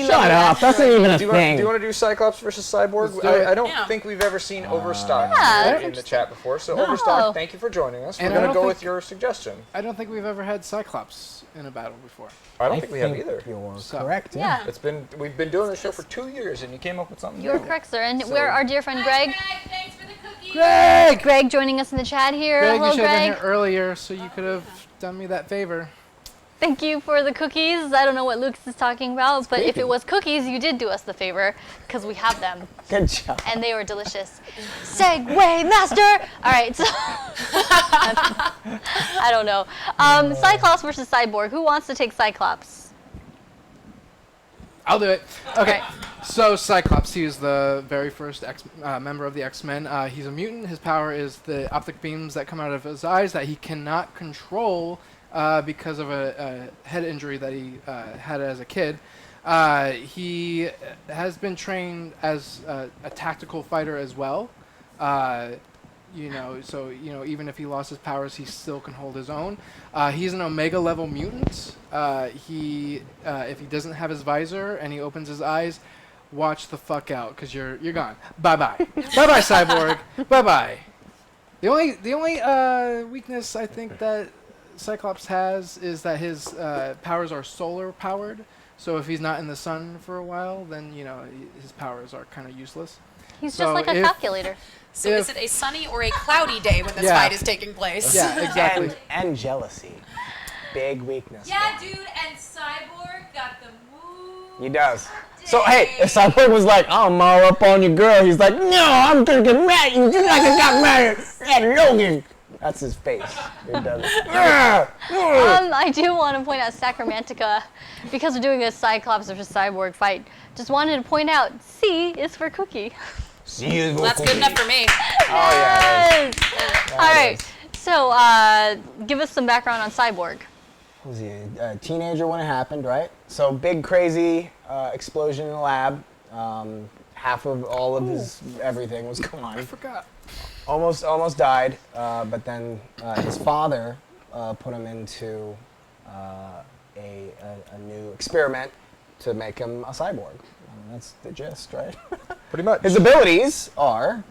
Shut up. That's not even a Do you thing. want to do Cyclops versus Cyborg? Let's do it. I don't Yeah. think we've ever seen Overstock Yeah, in the chat before. So No. Overstock, thank you for joining us. We're And I going to don't go with think- your suggestion. I don't think we've ever had Cyclops in a battle before. I don't think we have either. You're So- correct. Yeah. We've been doing the show for 2 years, and you came up with something You're new. correct, sir. And we're our dear friend Greg. Thanks for the cookies. Greg! Greg joining us in the chat here. Greg, Hello, you should have been Greg. here earlier, so you could have done me that favor. Thank you for the cookies. I don't know what Lucas is talking about, but if it was cookies, you did do us the favor because we have them Good job. and they were delicious. Segway master. All right, so I don't know. Cyclops versus Cyborg. Who wants to take Cyclops? I'll do it. Okay. Okay. So Cyclops, he is the very first member of the X-Men. He's a mutant. His power is the optic beams that come out of his eyes that he cannot control because of a head injury that he had as a kid. He has been trained as a tactical fighter as well. Even if he lost his powers, he still can hold his own. He's an Omega level mutant. If he doesn't have his visor and he opens his eyes, watch the fuck out, cause you're gone. Bye bye. Bye bye, Cyborg. Bye bye. The only weakness I think that Cyclops has is that his powers are solar powered. So if he's not in the sun for a while, then his powers are kind of useless. He's So just like a if- calculator. So is it a sunny or a cloudy day when this Yeah. fight is taking place? Yeah, exactly. And jealousy. Big weakness. Yeah, dude, and Cyborg got the move. He does. So, hey, if Cyborg was like, I'm all up on your girl, he's like, no, I'm gonna get mad at you just like I got mad at Logan. That's his face. He does it. I do want to point out Sacramentica, because we're doing a Cyclops versus Cyborg fight. Just wanted to point out, C is for cookie. See Well, that's good enough for me. Oh, yeah. Yes. All right. So, give us some background on Cyborg. Was he a teenager when it happened, right? So big crazy explosion in the lab. Half of all of his everything was gone. I forgot. Almost died, but then his father put him into a new experiment to make him a cyborg. That's the gist, right? Pretty much. His abilities are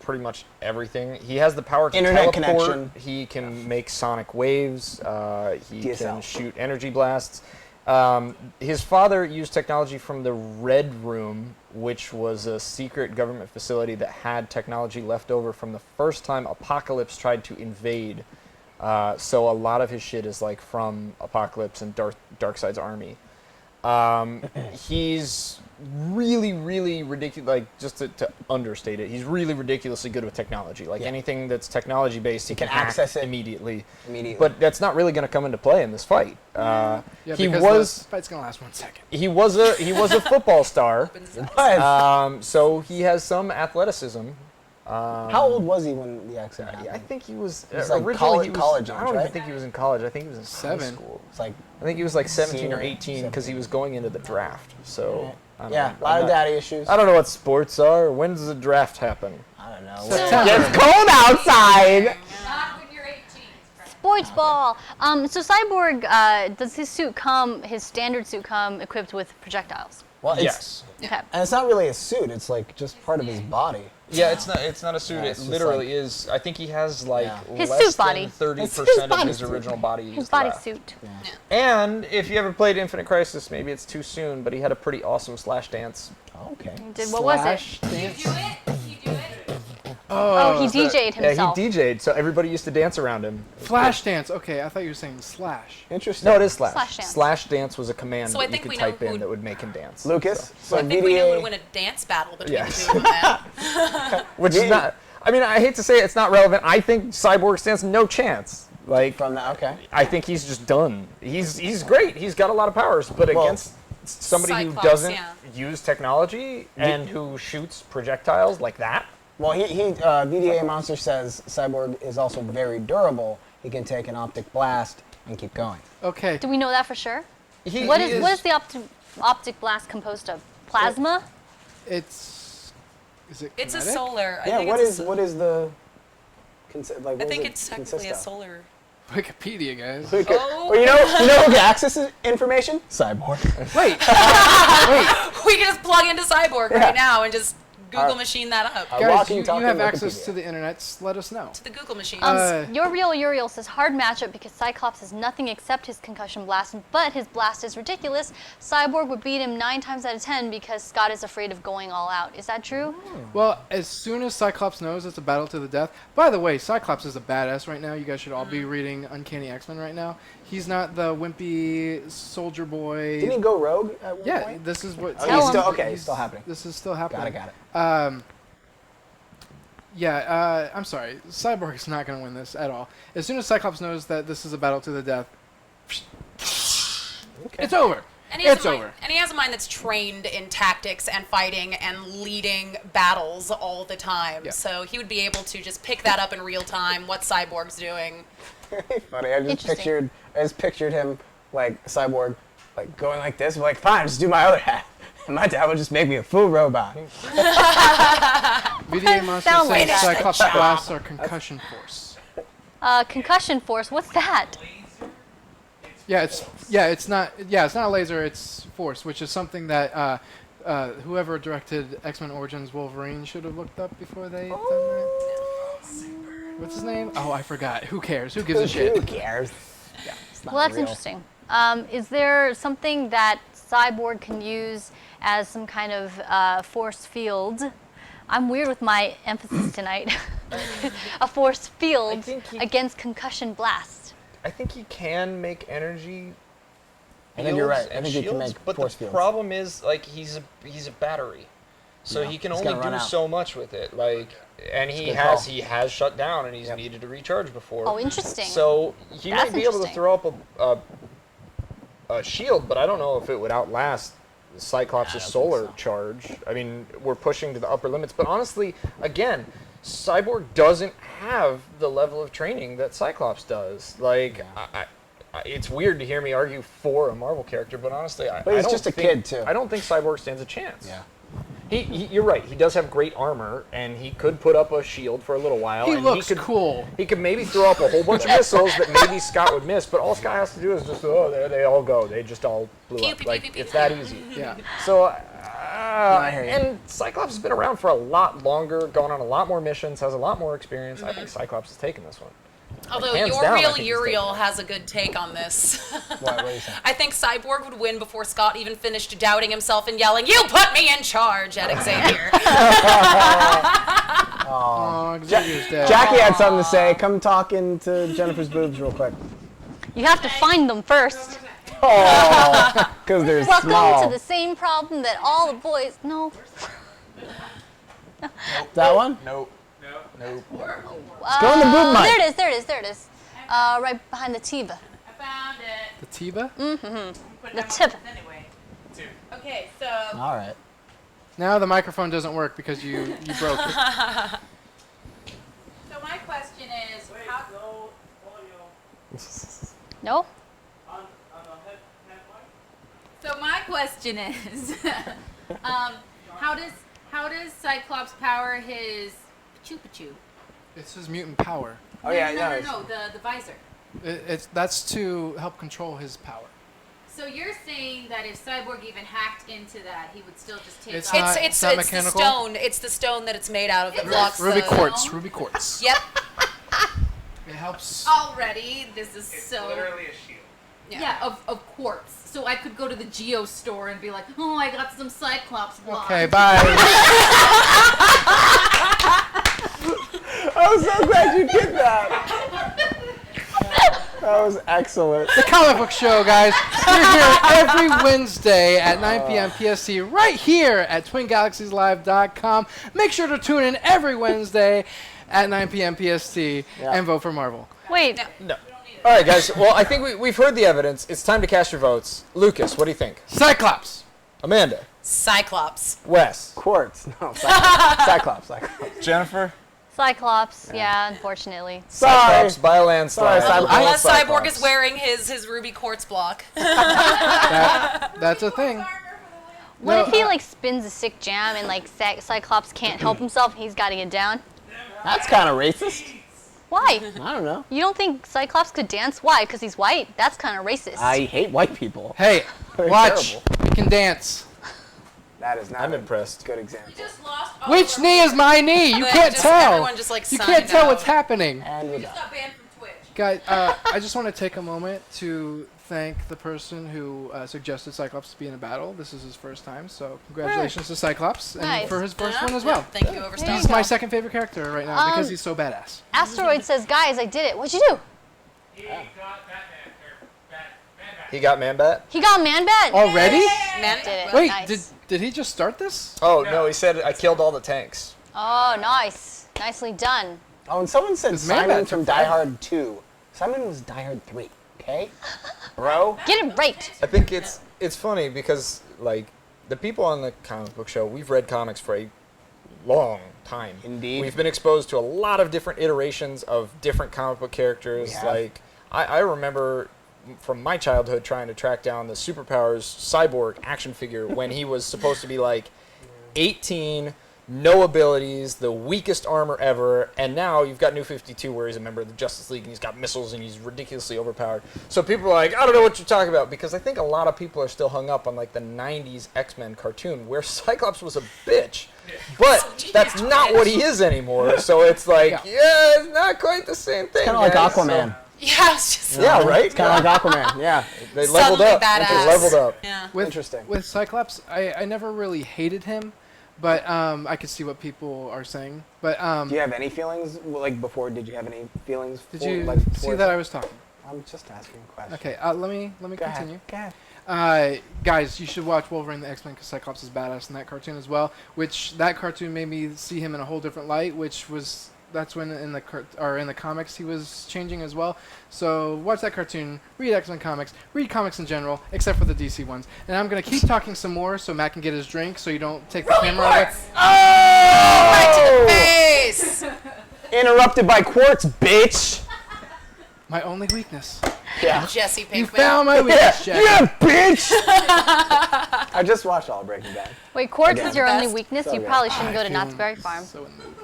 Pretty much everything. He has the power to Internet teleport. connection. He can make sonic waves. He DSL. can shoot energy blasts. His father used technology from the Red Room, which was a secret government facility that had technology left over from the first time Apocalypse tried to invade. So a lot of his shit is like from Apocalypse and Darkseid's army. He's really, really ridiculous. Like, just to understate it, he's really ridiculously good with technology. Like anything that's technology based, he can hack access it immediately. immediately. But that's not really going to come into play in this fight. Yeah, He because was the fight's gonna last 1 second. he was a football star. What? So he has some athleticism. How old was he when the accident happened? I think he was was like originally he was, college I age, don't even right? think he was in college. I think he was in high 7. school. It's like, I think he was like 17 or Senior, 18 because he was going into the draft. So I don't yeah, know. a lot I'm of not- daddy issues. I don't know what sports are. When does the draft happen? I don't know. September. It's cold outside. Not when you're 18. Sports ball. So Cyborg, does his standard suit come equipped with projectiles? Well, it's, Yes. Okay. and it's not really a suit. It's like just part of his body. Yeah, it's not a suit. Yeah, It it's just literally is. I think he has like Yeah. His less suit body. than 30% It's his of body his suit. original body. His used body left. suit. And if you ever played Infinite Crisis, maybe it's too soon, but he had a pretty awesome slash dance. Okay. What was it? Slash You dance. do it. You do it. Oh, he DJ'd himself. Yeah, he DJ'd, so everybody used to dance around him. Flash dance. Okay, I thought you were saying slash. Interesting. No, it is slash. Slash dance. Slash dance was a command So I that you think could we know type in who'd- that would make him dance. Lucas. So- I think we know who would VDA. win a dance battle between Yes. the two of them. Which is not. I mean, I hate to say it, it's not relevant. I think Cyborg stands no chance. Like, From the okay. I think he's just done. He's great. He's got a lot of powers, but Well, against somebody who Cyclops, doesn't yeah. use technology and who shoots projectiles like that. Well, VDA Monster says Cyborg is also very durable. He can take an optic blast and keep going. Okay. Do we know that for sure? He What is the optic blast composed of? Plasma? Is it It's a kinetic? solar. I Yeah, think what it's is the like? What I does think it it's consist technically a of? solar. Wikipedia, guys. Well, you know who can access this information? Cyborg. Wait. We can just plug into Cyborg right now and just Google machine that up. Our Guys, walking, you talking have access Wikipedia. to the internet. Let us know. To the Google machine. Your real Uriel says hard matchup because Cyclops has nothing except his concussion blast, but his blast is ridiculous. Cyborg would beat him 9 times out of 10 because Scott is afraid of going all out. Is that true? Well, as soon as Cyclops knows it's a battle to the death. By the way, Cyclops is a badass right now. You guys should all be reading Uncanny X-Men right now. He's not the wimpy soldier boy. Didn't he go rogue at one Yeah, point? this is what. Oh, he's still okay. He's still happening. This is still happening. Got it. I'm sorry. Cyborg is not going to win this at all. As soon as Cyclops knows that this is a battle to the death, it's over. And he has It's a mind, over. and he has a mind that's trained in tactics and fighting and leading battles all the time. Yeah. So he would be able to just pick that up in real time, what Cyborg's doing. Funny. I just Interesting. pictured him like Cyborg, like going like this. I'm like, fine, just do my other half. And my dad would just make me a full robot. VDA Monster Sound saying like that. Cyclops blasts are concussion force. Concussion force, what's that? It's not a laser, it's force, which is something that whoever directed X-Men Origins Wolverine should have looked up before they done that. What's his name? Oh, I forgot. Who cares? Who gives a shit? Who cares? Yeah, it's not Well, that's real. interesting. Is there something that Cyborg can use as some kind of force field? I'm weird with my emphasis tonight. A force field against concussion blast. I think he can make energy. I think you're right. fields I and think he can shields, make but force the fields. problem is like he's a battery, so Yeah, he can he's only gonna run do out. so much with it. Like, and That's a good call. he has shut down and he's needed to recharge before. Oh, interesting. So he That's might be able to interesting. throw up a shield, but I don't know if it would outlast Cyclops' solar charge. I mean, we're pushing to the upper limits, but honestly, again, Cyborg doesn't have the level of training that Cyclops does. Like, it's weird to hear me argue for a Marvel character, but honestly, But he's I don't just a think- kid, too. I don't think Cyborg stands a chance. Yeah. You're right. He does have great armor, and he could put up a shield for a little while. He and looks could, cool. He could maybe throw up a whole bunch of missiles that maybe Scott would miss, but all Scott has to do is just, there they all go. They just all blew Pew, up. pew, Like, pew, pew, it's pew. that easy. Yeah. So, I hear you. and Cyclops has been around for a lot longer, gone on a lot more missions, has a lot more experience. I think Cyclops has taken this one. Although hands your down, I real think he's Uriel taken. has a good take on this. What do you think? I think Cyborg would win before Scott even finished doubting himself and yelling, "You put me in charge!" at Xavier. Oh, Xavier's dead. Jackie had something to say. Come talk into Jennifer's boobs real quick. You have to find them first. Oh, because they're Welcome small. to the same problem that all the boys. No. That one? Nope. Nope. Go in the boob mic. There it is. Right behind the Tiva. I found it. The Tiba? Put The that tip. one anyway. Okay, so All right. Now the microphone doesn't work because you broke it. so my question is, how No audio No? on a head mic? So my question is, how does Cyclops power his Pachu? It's his mutant power. Oh, yeah, No, the visor. That's to help control his power. So you're saying that if Cyborg even hacked into that, he would still just take It's off? not- It's not the mechanical? stone. It's the stone that it's made out of that blocks Ruby the. quartz. Ruby quartz. Yep. It helps. Already, this is so. Literally a shield. Yeah, of quartz. So I could go to the Geo store and be like, oh, I got some Cyclops blocks. Okay, bye. I'm so glad you did that. That was excellent. The Comic Book Show, guys. We're here every Wednesday at 9 p.m. PST right here at TwinGalaxiesLive.com. Make sure to tune in every Wednesday at 9 p.m. PST and vote for Marvel. Wait. No. All right, guys. Well, I think we've heard the evidence. It's time to cast your votes. Lucas, what do you think? Cyclops. Amanda. Cyclops. Wes. Quartz. No, Cyclops. Cyclops. Jennifer. Cyclops, yeah, unfortunately. Sorry. Cyclops by a landslide. Sorry, Cyborg. Unless Cyborg Cyclops. is wearing his ruby quartz block. That's a thing. What if he like spins a sick jam and like Cyclops can't help himself and he's got to get down? That's kind of racist. Why? I don't know. You don't think Cyclops could dance? Why? Because he's white? That's kind of racist. I hate white people. Hey, Very watch. terrible. We can dance. That is not I'm a impressed. good example. Just lost all Which our- knee is my knee? You But can't just tell. everyone just, like, You signed can't tell out. what's happening. And we're Just done. got banned from Twitch. Guys, I just want to take a moment to thank the person who suggested Cyclops to be in a battle. This is his first time, so congratulations to Cyclops and Nice. for his first Yeah, one as yeah, well. Thank you, There Overstone. He's you my go. second favorite character right now because he's so badass. Asteroid says, guys, I did it. What'd you do? He got Man-Bat? He got Man-Bat. Already? Man, Did it. Wait, Nice. did he just start this? Oh, no, he said I killed all the tanks. Oh, nice. Nicely done. Oh, and someone said This Simon Man-Bat from took Die forever. Hard 2. Simon was Die Hard 3, okay? Bro? Get it right. I think it's funny because, like, the people on the comic book show, we've read comics for a long time. Indeed. We've been exposed to a lot of different iterations of different comic book characters. We have. Like, I remember from my childhood trying to track down the Superpowers Cyborg action figure when he was supposed to be, like, 18, no abilities, the weakest armor ever, and now you've got New 52 where he's a member of the Justice League and he's got missiles and he's ridiculously overpowered. So people are like, I don't know what you're talking about, because I think a lot of people are still hung up on like the 90s X-Men cartoon where Cyclops was a bitch. But that's not what he is anymore, so it's like, yeah, it's not quite the same thing. Kind of like guys. Aquaman. Yeah, it's just So, yeah, right? It's kind of like Aquaman. Yeah. They leveled suddenly up. badass. They leveled up. Yeah. Interesting. With Cyclops, I never really hated him, but I could see what people are saying. But Do you have any feelings? Like, before, did you have any feelings? did for, you like, see towards that it? I was talking? I'm just asking a question. Okay, let me Go continue. ahead. Go ahead. Guys, you should watch Wolverine the X-Men because Cyclops is badass in that cartoon as well. Which that cartoon made me see him in a whole different light. That's when in the comics he was changing as well. So watch that cartoon, read X-Men comics, read comics in general, except for the DC ones. And I'm gonna keep talking some more so Matt can get his drink, so you don't take the camera away. Right to the face! Interrupted by Quartz, bitch! My only weakness. Yeah. Jesse Pinkman. You found my weakness, Jack. Yeah, bitch! I just watched all of Breaking Bad. Wait, quartz Again. is your only Best. weakness? So You good. probably shouldn't go to Feeling Knott's Berry Farm. So in the mood.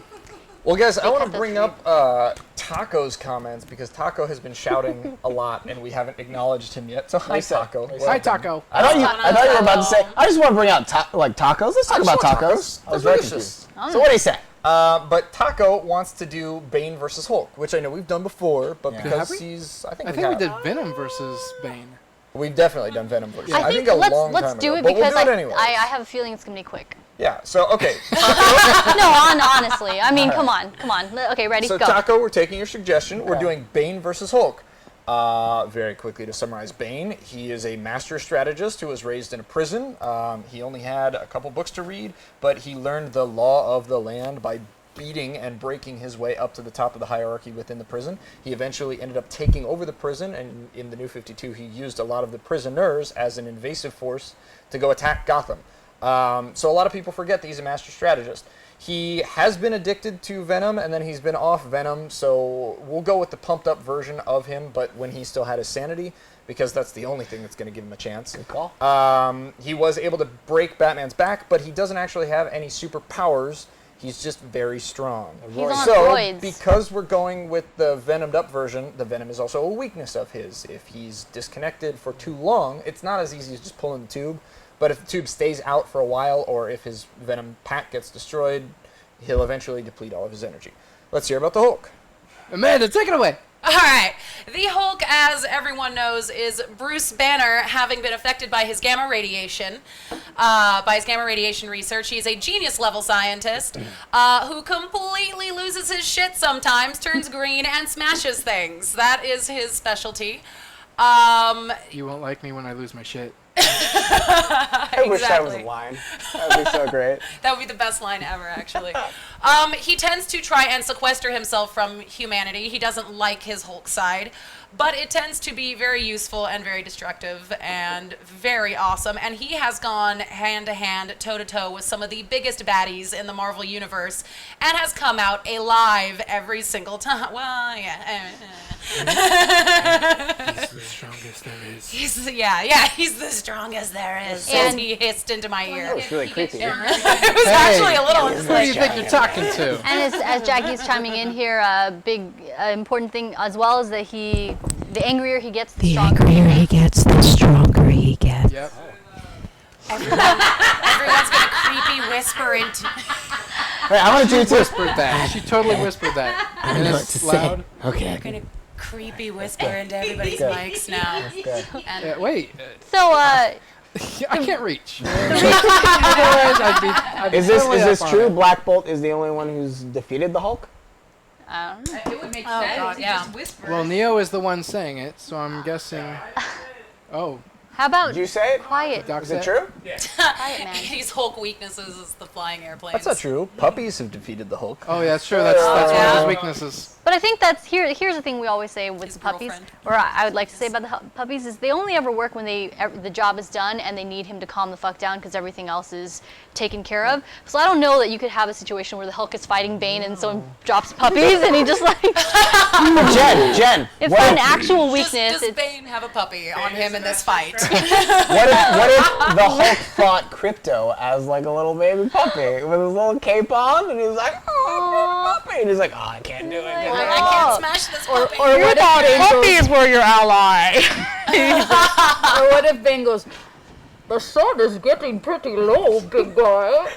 Well, guys, I want cut to those bring for up Taco's comments because Taco has been shouting a lot and we haven't acknowledged him yet. So hi, say? Taco. Hi, Taco. I thought you were about to say. I just want to bring out tacos. Let's talk about just want tacos. tacos. I was very Delicious. confused. So what do you say? But Taco wants to do Bane versus Hulk, which I know we've done before, but Yeah. because Have we? he's, I think, I we think we have. did Venom versus Bane. We've definitely done Venom versus. I think a let's long let's time do ago, it but because we'll do it anyways. I have a feeling it's gonna be quick. Yeah. So okay. No, honestly. I mean, come on. Okay, ready? So Go. Taco, we're taking your suggestion. We're doing Bane versus Hulk. Very quickly to summarize Bane, he is a master strategist who was raised in a prison. He only had a couple books to read, but he learned the law of the land by beating and breaking his way up to the top of the hierarchy within the prison. He eventually ended up taking over the prison, and in the New 52, he used a lot of the prisoners as an invasive force to go attack Gotham. So a lot of people forget that he's a master strategist. He has been addicted to Venom, and then he's been off Venom, so we'll go with the pumped-up version of him, but when he still had his sanity, because that's the only thing that's going to give him a chance. Good call. He was able to break Batman's back, but he doesn't actually have any superpowers. He's just very strong. He's on So, roids. because we're going with the Venomed-up version, the Venom is also a weakness of his. If he's disconnected for too long, it's not as easy as just pulling the tube. But if the tube stays out for a while, or if his Venom pack gets destroyed, he'll eventually deplete all of his energy. Let's hear about the Hulk. Amanda, take it away. All right. The Hulk, as everyone knows, is Bruce Banner, having been affected by his gamma radiation, research. He's a genius-level scientist who completely loses his shit sometimes, turns green, and smashes things. That is his specialty. You won't like me when I lose my shit. I wish that was a Exactly. line. That would be so great. That would be the best line ever, actually. He tends to try and sequester himself from humanity. He doesn't like his Hulk side, but it tends to be very useful and very destructive and very awesome. And he has gone hand to hand, toe to toe with some of the biggest baddies in the Marvel Universe and has come out alive every single time. Well, yeah. He's the strongest there is. He's the strongest there is. And- And he hissed into my ear. That was really creepy. It was actually a little Who do you think you're talking to? And as Jackie's chiming in here, a big important thing as well is that the angrier he gets, the stronger. he gets, the stronger he gets. Yep. Everyone's gonna creepy whisper into. Hey, I want you to Whispered that. She totally whispered that. And it's loud. Okay. Gonna creepy whisper into everybody's mics now. And Yeah, wait. So, I can't reach. Otherwise, I'd be Is this totally up on true? it. Black Bolt is the only one who's defeated the Hulk? I don't know. It would make Oh, sense. God, He yeah. just whispers. Well, Neo is the one saying it, so I'm guessing. Oh, How about Did you say it? quiet, Doc Is it said- true? quiet man? his Hulk weaknesses is the flying airplanes. That's not true. Puppies have defeated the Hulk. Oh, yeah, that's true. That's one of Yeah. his weaknesses. But I think that's here's the thing we always say with His the puppies, girlfriend. or I would like to say about the puppies is they only ever work when the job is done and they need him to calm the fuck down because everything else is taken care of. So I don't know that you could have a situation where the Hulk is fighting Bane and someone drops puppies and he just like Jen, it's what not an if, actual weakness. Does It's, Bane have a puppy on him in this fight? what if the Hulk fought Crypto as like a little baby puppy with his little cape on, and he's like, oh, puppy, and he's like, oh, I can't do it. I can't smash this puppy. Or what if Puppies were your ally. Or what if Bane goes, the sun is getting pretty low, big guy.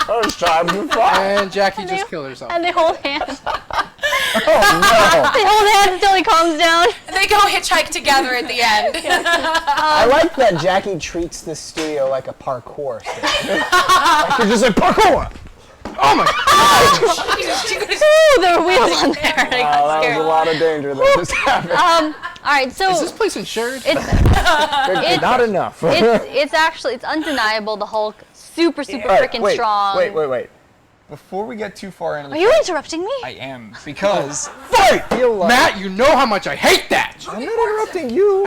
Oh, it's time to fight. And Jackie just killed herself. and they hold hands. Oh They hold hands until he calms down. They go hitchhike together at the end. I like that Jackie treats this studio like a parkour station. Like you're just like parkour. Oh my! Ooh, there were wheels on there. I got Wow, that was scared. a lot of danger that just happened. All right, so Is this place insured? it's Not enough. it's actually it's undeniable. The Hulk super freaking wait, strong. Wait. Before we get too far into Are you interrupting me? I am, because Matt, you know how much I hate that. I'm not interrupting you.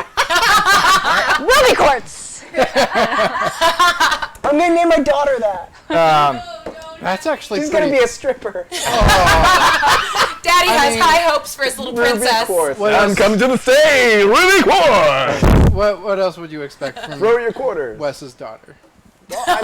Ruby quartz. I'm gonna name my daughter that. That's actually She's pretty. gonna be a stripper. Daddy has mean, high hopes for his little princess. What else, coming to the stage, Ruby Quartz. what else would you expect from Throw your quarters. Wes's daughter? Well, I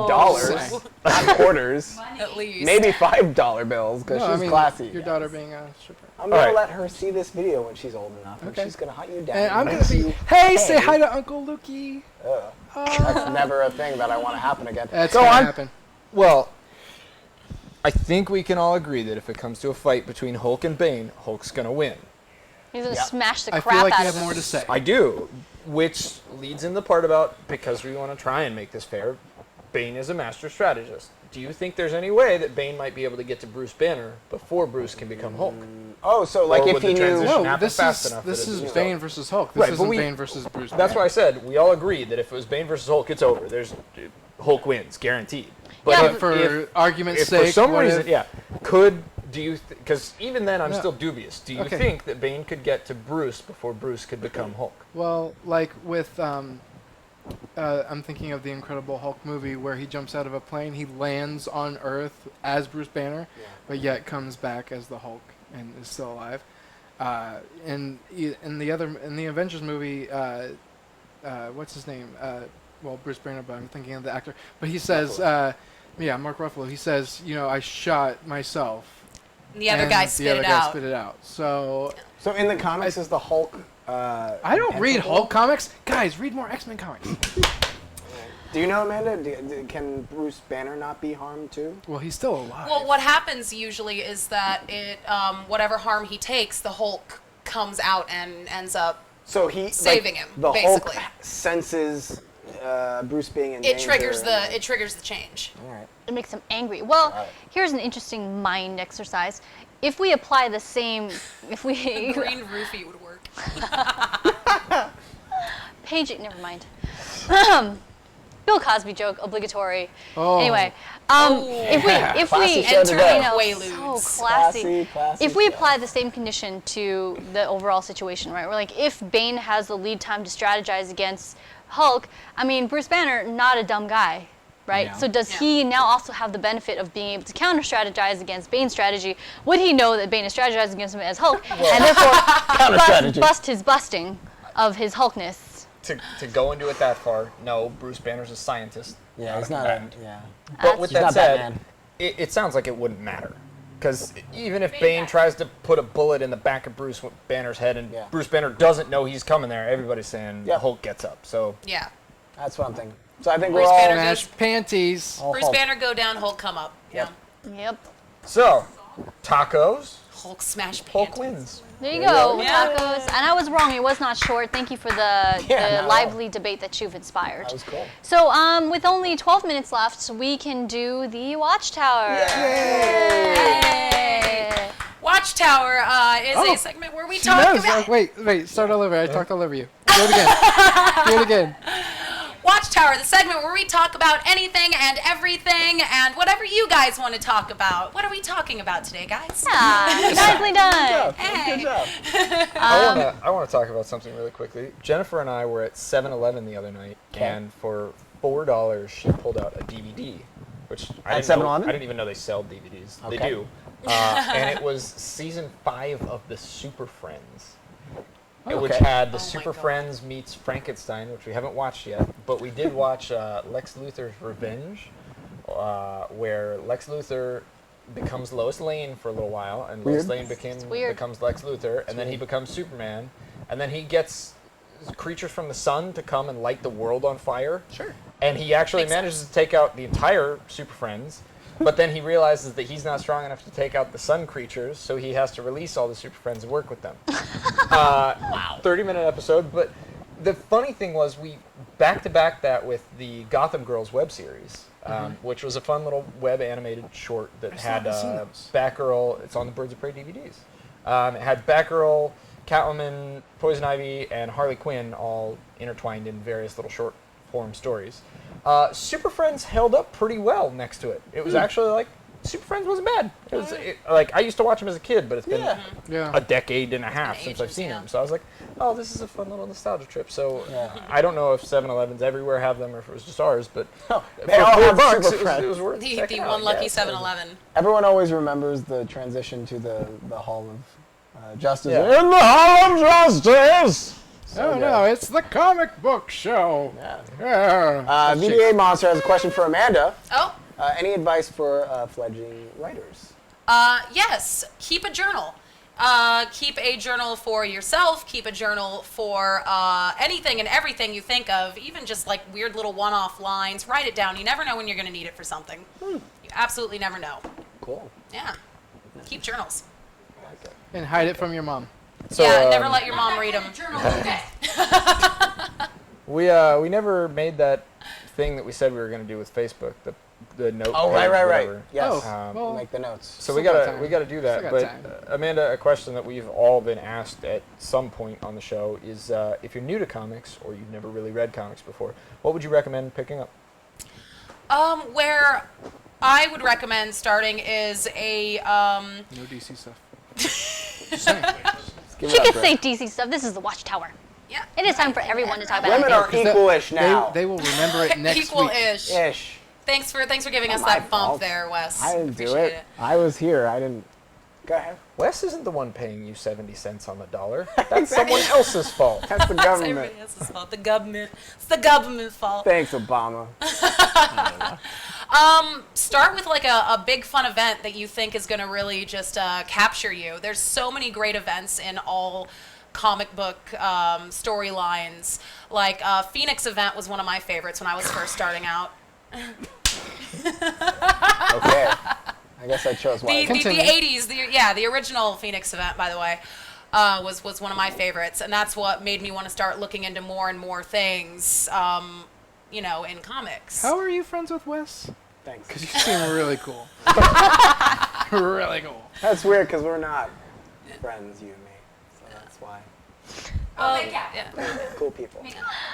mean, dollars, not quarters. At least. Maybe $5 bills, because No, she's I mean, classy. your daughter being a stripper. I'm gonna Alright. let her see this video when she's old enough, and Okay. she's gonna hunt you down. And I'm and gonna be. you- Hey, say hi to Uncle Lukey. That's never a thing that I want to happen again. That's Go gonna on. happen. Well, I think we can all agree that if it comes to a fight between Hulk and Bane, Hulk's gonna win. He's gonna Yeah. smash the I crap feel like out you of have him. more to say. I do, which leads in the part about, because we want to try and make this fair, Bane is a master strategist. Do you think there's any way that Bane might be able to get to Bruce Banner before Bruce can become Hulk? Oh, so like Or if would he the knew. transition No, happen this fast is enough this that is it's Bane versus Hulk. This Right, but isn't we- Bane versus Bruce. That's Banner. why I said we all agreed that if it was Bane versus Hulk, it's over. There's Hulk wins, guaranteed. But Yeah, But for argument's if sake, for some what reason, if- do you? Because even then, I'm No. still dubious. Do you Okay. think that Bane could get to Bruce before Bruce could become Hulk? Well, like with I'm thinking of the Incredible Hulk movie where he jumps out of a plane, he lands on Earth as Bruce Banner, but yet comes back as the Hulk and is still alive. In the Avengers movie, what's his name? Well, Bruce Banner, but I'm thinking of the actor. But he says, Mark Ruffalo. He says, I shot myself. And the other and guy the spit other it guy out. spit it out. So So in the comics, is the Hulk? I don't read invincible? Hulk comics. Guys, read more X-Men comics. Do you know, Amanda? Can Bruce Banner not be harmed too? Well, he's still alive. Well, what happens usually is that it, whatever harm he takes, the Hulk comes out and ends up. So he Saving him, The basically. Hulk senses Bruce being in It danger. triggers and- the change. All right. It makes him angry. Well, here's an interesting mind exercise. If we apply the same, if we Green roofie would work. Page, never mind. Bill Cosby joke, obligatory. Oh. Anyway, if Classy we show enter, today. you know, Quaaludes. so classy. Classy If we show. apply the same condition to the overall situation, right? We're like, if Bane has the lead time to strategize against Hulk, I mean, Bruce Banner, not a dumb guy, right? Yeah. So does he now also have the benefit of being able to counter-strategize against Bane's strategy? Would he know that Bane is strategizing against him as Hulk, and therefore bust his busting of his Hulkness? To go into it that far, no, Bruce Banner's a scientist. Yeah, he's not. combatant. But with He's that not said, Batman. it sounds like it wouldn't matter. Because even if Bane tries to put a bullet in the back of Bruce Banner's head and Bruce Banner doesn't know he's coming there, everybody's saying Hulk gets up. So Yeah. That's what I'm thinking. So I think Bruce we're all... Banner Smash panties. all Bruce Hulk. Banner go down, Hulk come up. Yep. Yep. So, tacos, Hulk smash Hulk panties. wins. There you go, Yeah. tacos. And I was wrong, it was not short. Thank you for the no. lively debate that you've inspired. That was cool. So, with only 12 minutes left, we can do the Watchtower. Yay! Watchtower is a segment where we She talk knows. about... Wait, start all over. I talked all over you. Do it again. Do it again. Watchtower, the segment where we talk about anything and everything and whatever you guys want to talk about. What are we talking about today, guys? Ah, nicely done. Hey. Good job. I want to talk about something really quickly. Jennifer and I were at 7-Eleven the other night, and for $4, she pulled out a DVD, which I At didn't know. 7-Eleven? I didn't even know they sell DVDs. They Okay. do. And it was season 5 of the Super Friends. Which had the Super Friends meets Frankenstein, which we haven't watched yet, but we did watch Lex Luthor's Revenge, where Lex Luthor becomes Lois Lane for a little while, and Lois Lane becomes Lex Luthor, and then he becomes Superman, and then he gets creatures from the sun to come and light the world on fire. Sure. And he actually manages to take out the entire Super Friends. But then he realizes that he's not strong enough to take out the sun creatures, so he has to release all the Super Friends and work with them. 30-minute episode. But the funny thing was, we back-to-back that with the Gotham Girls web series, which was a fun little web animated short that had Batgirl. It's on the Birds of Prey DVDs. It had Batgirl, Catwoman, Poison Ivy, and Harley Quinn all intertwined in various little short form stories. Super Friends held up pretty well next to it. It was actually like, Super Friends wasn't bad. It was like, I used to watch them as a kid, but it's been a decade and a half since I've seen them. So I was like, oh, this is a fun little nostalgia trip. So I don't know if 7-Elevens everywhere have them or if it was just ours, but They all have $4, Super it Friends. was worth The checking out. one lucky Yeah, so- 7-Eleven. Everyone always remembers the transition to the Hall of Justice. Yeah. In the Hall of Justice! Oh no, it's the comic book show. Yeah. VDA Monster has a question for Amanda. Oh, Any advice for fledgling writers? yes. Keep a journal. Keep a journal for yourself. Keep a journal for anything and everything you think of, even just like weird little one-off lines. Write it down. You never know when you're going to need it for something. You absolutely never know. Cool. Yeah. Keep journals. And hide it from your mom. So, yeah, never let your mom read them. we never made that thing that we said we were going to do with Facebook, the note. Oh, page, right. whatever. Yes. well, Make the notes. So Still we got gotta time. do that. Still But got time. Amanda, a question that we've all been asked at some point on the show is, if you're new to comics or you've never really read comics before, what would you recommend picking up? Where I would recommend starting is a No DC stuff. Just saying. Give She it up, could Brett. say DC stuff. This is the Watchtower. yeah. It is time for everyone to talk about Women it. are equal-ish now. They will remember it next week. Equal-ish. Ish. Thanks for giving us Not my that bump fault. there, Wes. I didn't do Appreciate it. I was here. I didn't. Go ahead. Wes isn't the one paying you 70 cents on the dollar. That's someone else's fault. That's the It's government. everybody else's fault. The government. It's the government's fault. Thanks, Obama. Start with like a big fun event that you think is going to really just capture you. There's so many great events in all comic book storylines. Like Phoenix event was one of my favorites when I was first starting out. Okay. I guess I chose The wisely. Continue. 80s, the original Phoenix event, by the way, was one of my favorites, and that's what made me want to start looking into more and more things, in comics. How are you friends with Wes? Thanks. Because you seem really cool. really cool. That's weird because we're not friends, you and me. So that's why. Yeah. Cool people.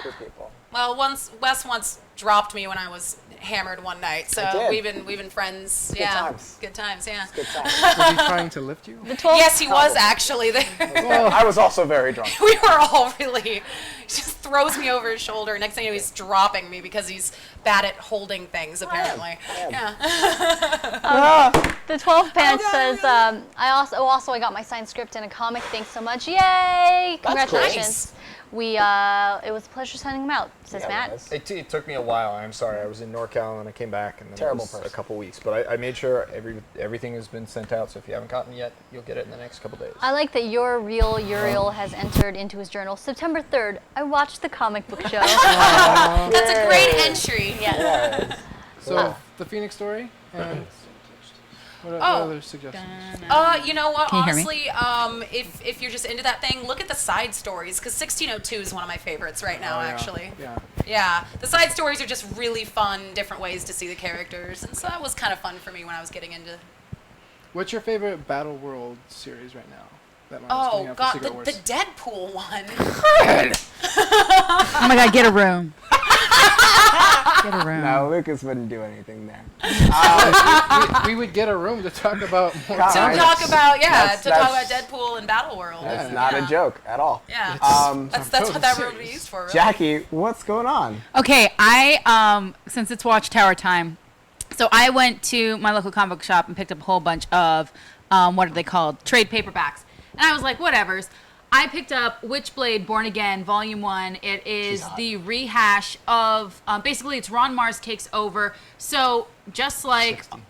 Cool people. Well, Wes once dropped me when I was hammered one night, so I did. we've been friends. Good yeah, times. good times. Yeah. Good times. Was he trying to lift you? Yes, he was actually there. I was also very drunk. We were all really. He just throws me over his shoulder. Next thing you know, he's dropping me because he's bad at holding things. Apparently. Yeah. The 12 Pants says, I got my signed script in a comic. Thanks so much. Yay! Congratulations. Nice. It was a pleasure sending them out, says Matt. It took me a while. I'm sorry. I was in NorCal and I came back, and then Terrible it was person. a couple weeks. But I made sure everything has been sent out. So if you haven't gotten it yet, you'll get it in the next couple days. I like that your real Uriel has entered into his journal. September 3rd, I watched the comic book show. That's a great entry. Yes. So the Phoenix story. And what other suggestions? You know what? Can you hear me? Honestly, if you're just into that thing, look at the side stories, because 1602 is one of my favorites right now. Oh, yeah. Actually. Yeah. Yeah, the side stories are just really fun, different ways to see the characters, and so that was kind of fun for me when I was getting into. What's your favorite Battle World series right now? That one that's coming Oh out for God, Secret the Wars. Deadpool one. Oh my God, get a room. Get a room. No, Lucas wouldn't do anything there. we would get a room to talk about more. God, To I- talk about That's- to talk about Deadpool and Battle World. That's not a joke at all. Yeah, that's totally what that room would be serious. used for. Really. Jackie, what's going on? Okay, I since it's Watchtower time, so I went to my local comic book shop and picked up a whole bunch of what are they called? Trade paperbacks. And I was like, whatever's. I picked up Witchblade Born Again, Volume 1. It is the rehash of, basically it's Ron Mars takes over. So just like 60.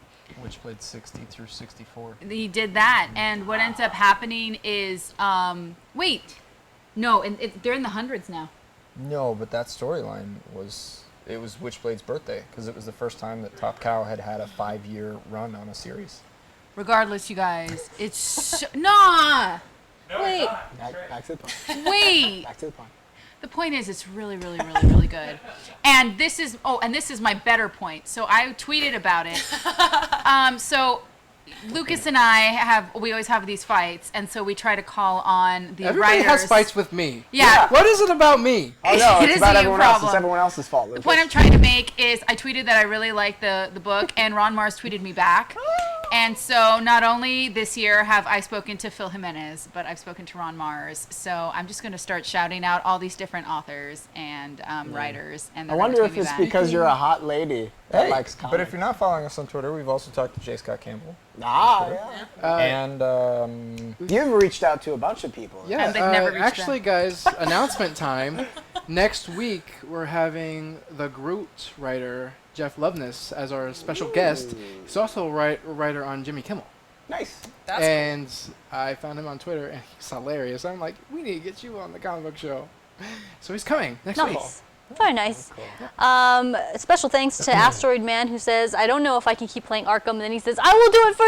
Witchblade 60 through 64. he did that. And what ends up happening is, wait, no, and they're in the hundreds now. No, but that storyline was Witchblade's birthday, because it was the first time that Top Cow had a 5-year run on a series. Regardless, you guys, it's, nah. Wait, Back to the point. wait. Back to the point. The point is, it's really, really, really, really good. And this is my better point. So I tweeted about it. So Lucas and we always have these fights, and so we try to call on the Everybody writers. has fights with me. Yeah. What is it about me? Oh no, It it's is about a everyone else. It's problem. everyone else's fault. The Lucas. point I'm trying to make is I tweeted that I really like the book, and Ron Mars tweeted me back. And so not only this year have I spoken to Phil Jimenez, but I've spoken to Ron Mars. So I'm just going to start shouting out all these different authors and writers. And I they're wonder gonna if tweet me it's back. because you're a hot lady that likes comics. But if you're not following us on Twitter, we've also talked to J. Scott Campbell. yeah. And You've reached out to a bunch of people. Yeah, And they've never reached actually, guys, announcement time. Next week, we're having the Groot writer, Jeff Loveness, as our special guest. He's also a writer on Jimmy Kimmel. Nice. That's And I found him on Twitter, and he's hilarious. I'm like, we need to get you on the comic book show. So he's coming next week. Nice. Very nice. Special thanks to Asteroid Man, who says, I don't know if I can keep playing Arkham, and then he says, I will do it for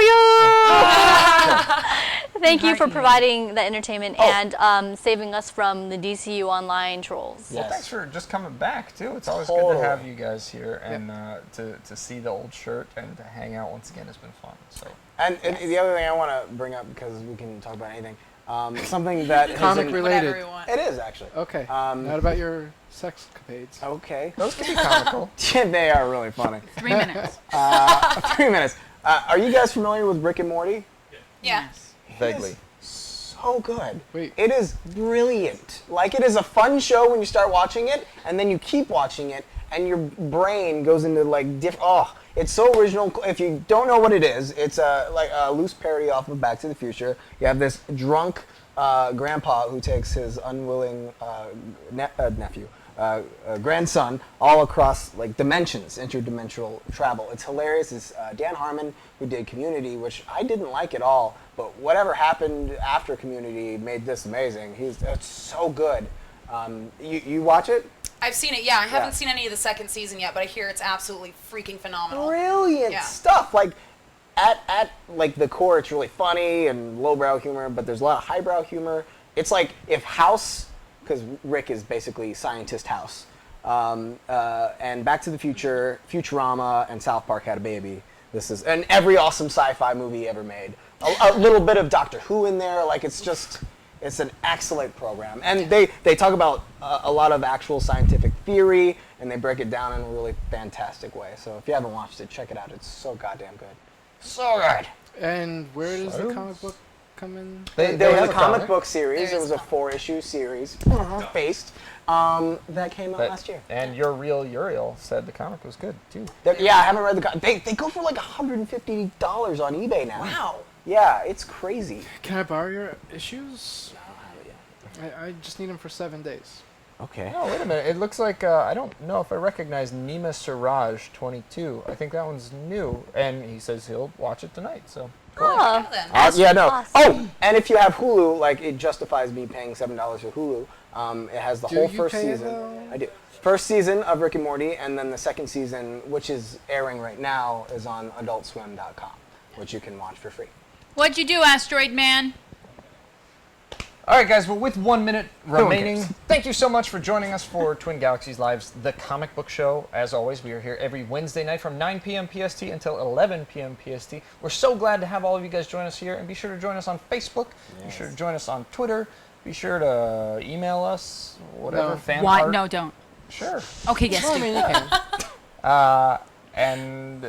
you! Thank you for providing the entertainment and saving us from the DCU Online trolls. well, thanks for just coming back too. It's always good to have you guys here, and to see the old shirt and to hang out once again has been fun. So. And the other thing I want to bring up, because we can talk about anything, something that Comic isn't- related. whatever you want. It is actually. Okay. Not about your sex capades. Okay. Those can be comical. They are really funny. 3 minutes. 3 minutes. Are you guys familiar with Rick and Morty? Yeah. Vaguely. So good. Wait. It is brilliant. Like, it is a fun show when you start watching it, and then you keep watching it, and your brain goes into like it's so original. If you don't know what it is, it's like a loose parody off of Back to the Future. You have this drunk grandpa who takes his unwilling grandson all across like dimensions, interdimensional travel. It's hilarious. It's Dan Harmon, who did Community, which I didn't like at all, but whatever happened after Community made this amazing. It's so good. You watch it? I've seen it. Yeah, I haven't seen any of the second season yet, but I hear it's absolutely freaking phenomenal. Brilliant stuff. Like at like the core, it's really funny and lowbrow humor, but there's a lot of highbrow humor. It's like if House, because Rick is basically scientist House, and Back to the Future, Futurama, and South Park had a baby. And every awesome sci-fi movie ever made. A little bit of Doctor Who in there. Like it's It's an excellent program, and they talk about a lot of actual scientific theory, and they break it down in a really fantastic way. So if you haven't watched it, check it out. It's so goddamn good. So good. And where does the comic book come in? There was have a a comic comic. book series. There It is was a a 4-issue series based that came out last year. And your real Uriel said the comic was good too. Yeah, I haven't read the. They go for like $150 on eBay now. Wow. Yeah, it's crazy. Can I borrow your issues? I just need them for 7 days. Okay. Oh, wait a minute. It looks like I don't know if I recognize Nima Siraj 22. I think that one's new, and he says he'll watch it tonight. So. Oh, Then. Yeah, no. awesome. Oh, and if you have Hulu, like it justifies me paying $7 for Hulu. It has the Do whole you first pay it, season. though? I do. First season of Rick and Morty, and then the second season, which is airing right now, is on AdultSwim.com, which you can watch for free. What'd you do, Asteroid Man? All right, guys. Well, with 1 minute one remaining, cares. thank you so much for joining us for Twin Galaxies Live's The Comic Book Show. As always, we are here every Wednesday night from 9 p.m. PST until 11 p.m. PST. We're so glad to have all of you guys join us here, and be sure to join us on Facebook. Be sure to join us on Twitter. Be sure to email us, whatever, No. fan Why? art. No, don't. Sure. Okay, yes, I do. mean, you can. And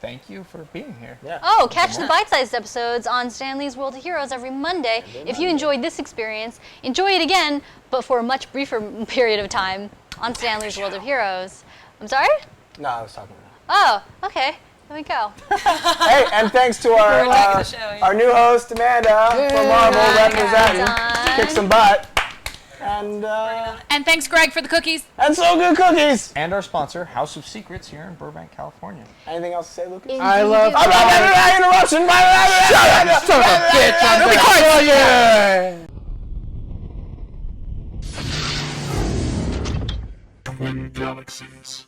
thank you for being here. Yeah. Oh, catch the bite-sized episodes on Stanley's World of Heroes every Monday. If you enjoyed this experience, enjoy it again, but for a much briefer period of time on Stanley's World of Heroes. I'm sorry? No, I was talking about. Oh, okay. Let me go. Hey, and thanks to our back to the show, yeah. our new host Amanda from Marvel representing, Done. kick some butt, and And thanks, Greg, for the cookies. so good cookies. And our sponsor, House of Secrets, here in Burbank, California. Anything else to say, Lucas? I love. I'm not having an interruption. Son of a bitch! I'm gonna kill you! Twin Galaxies.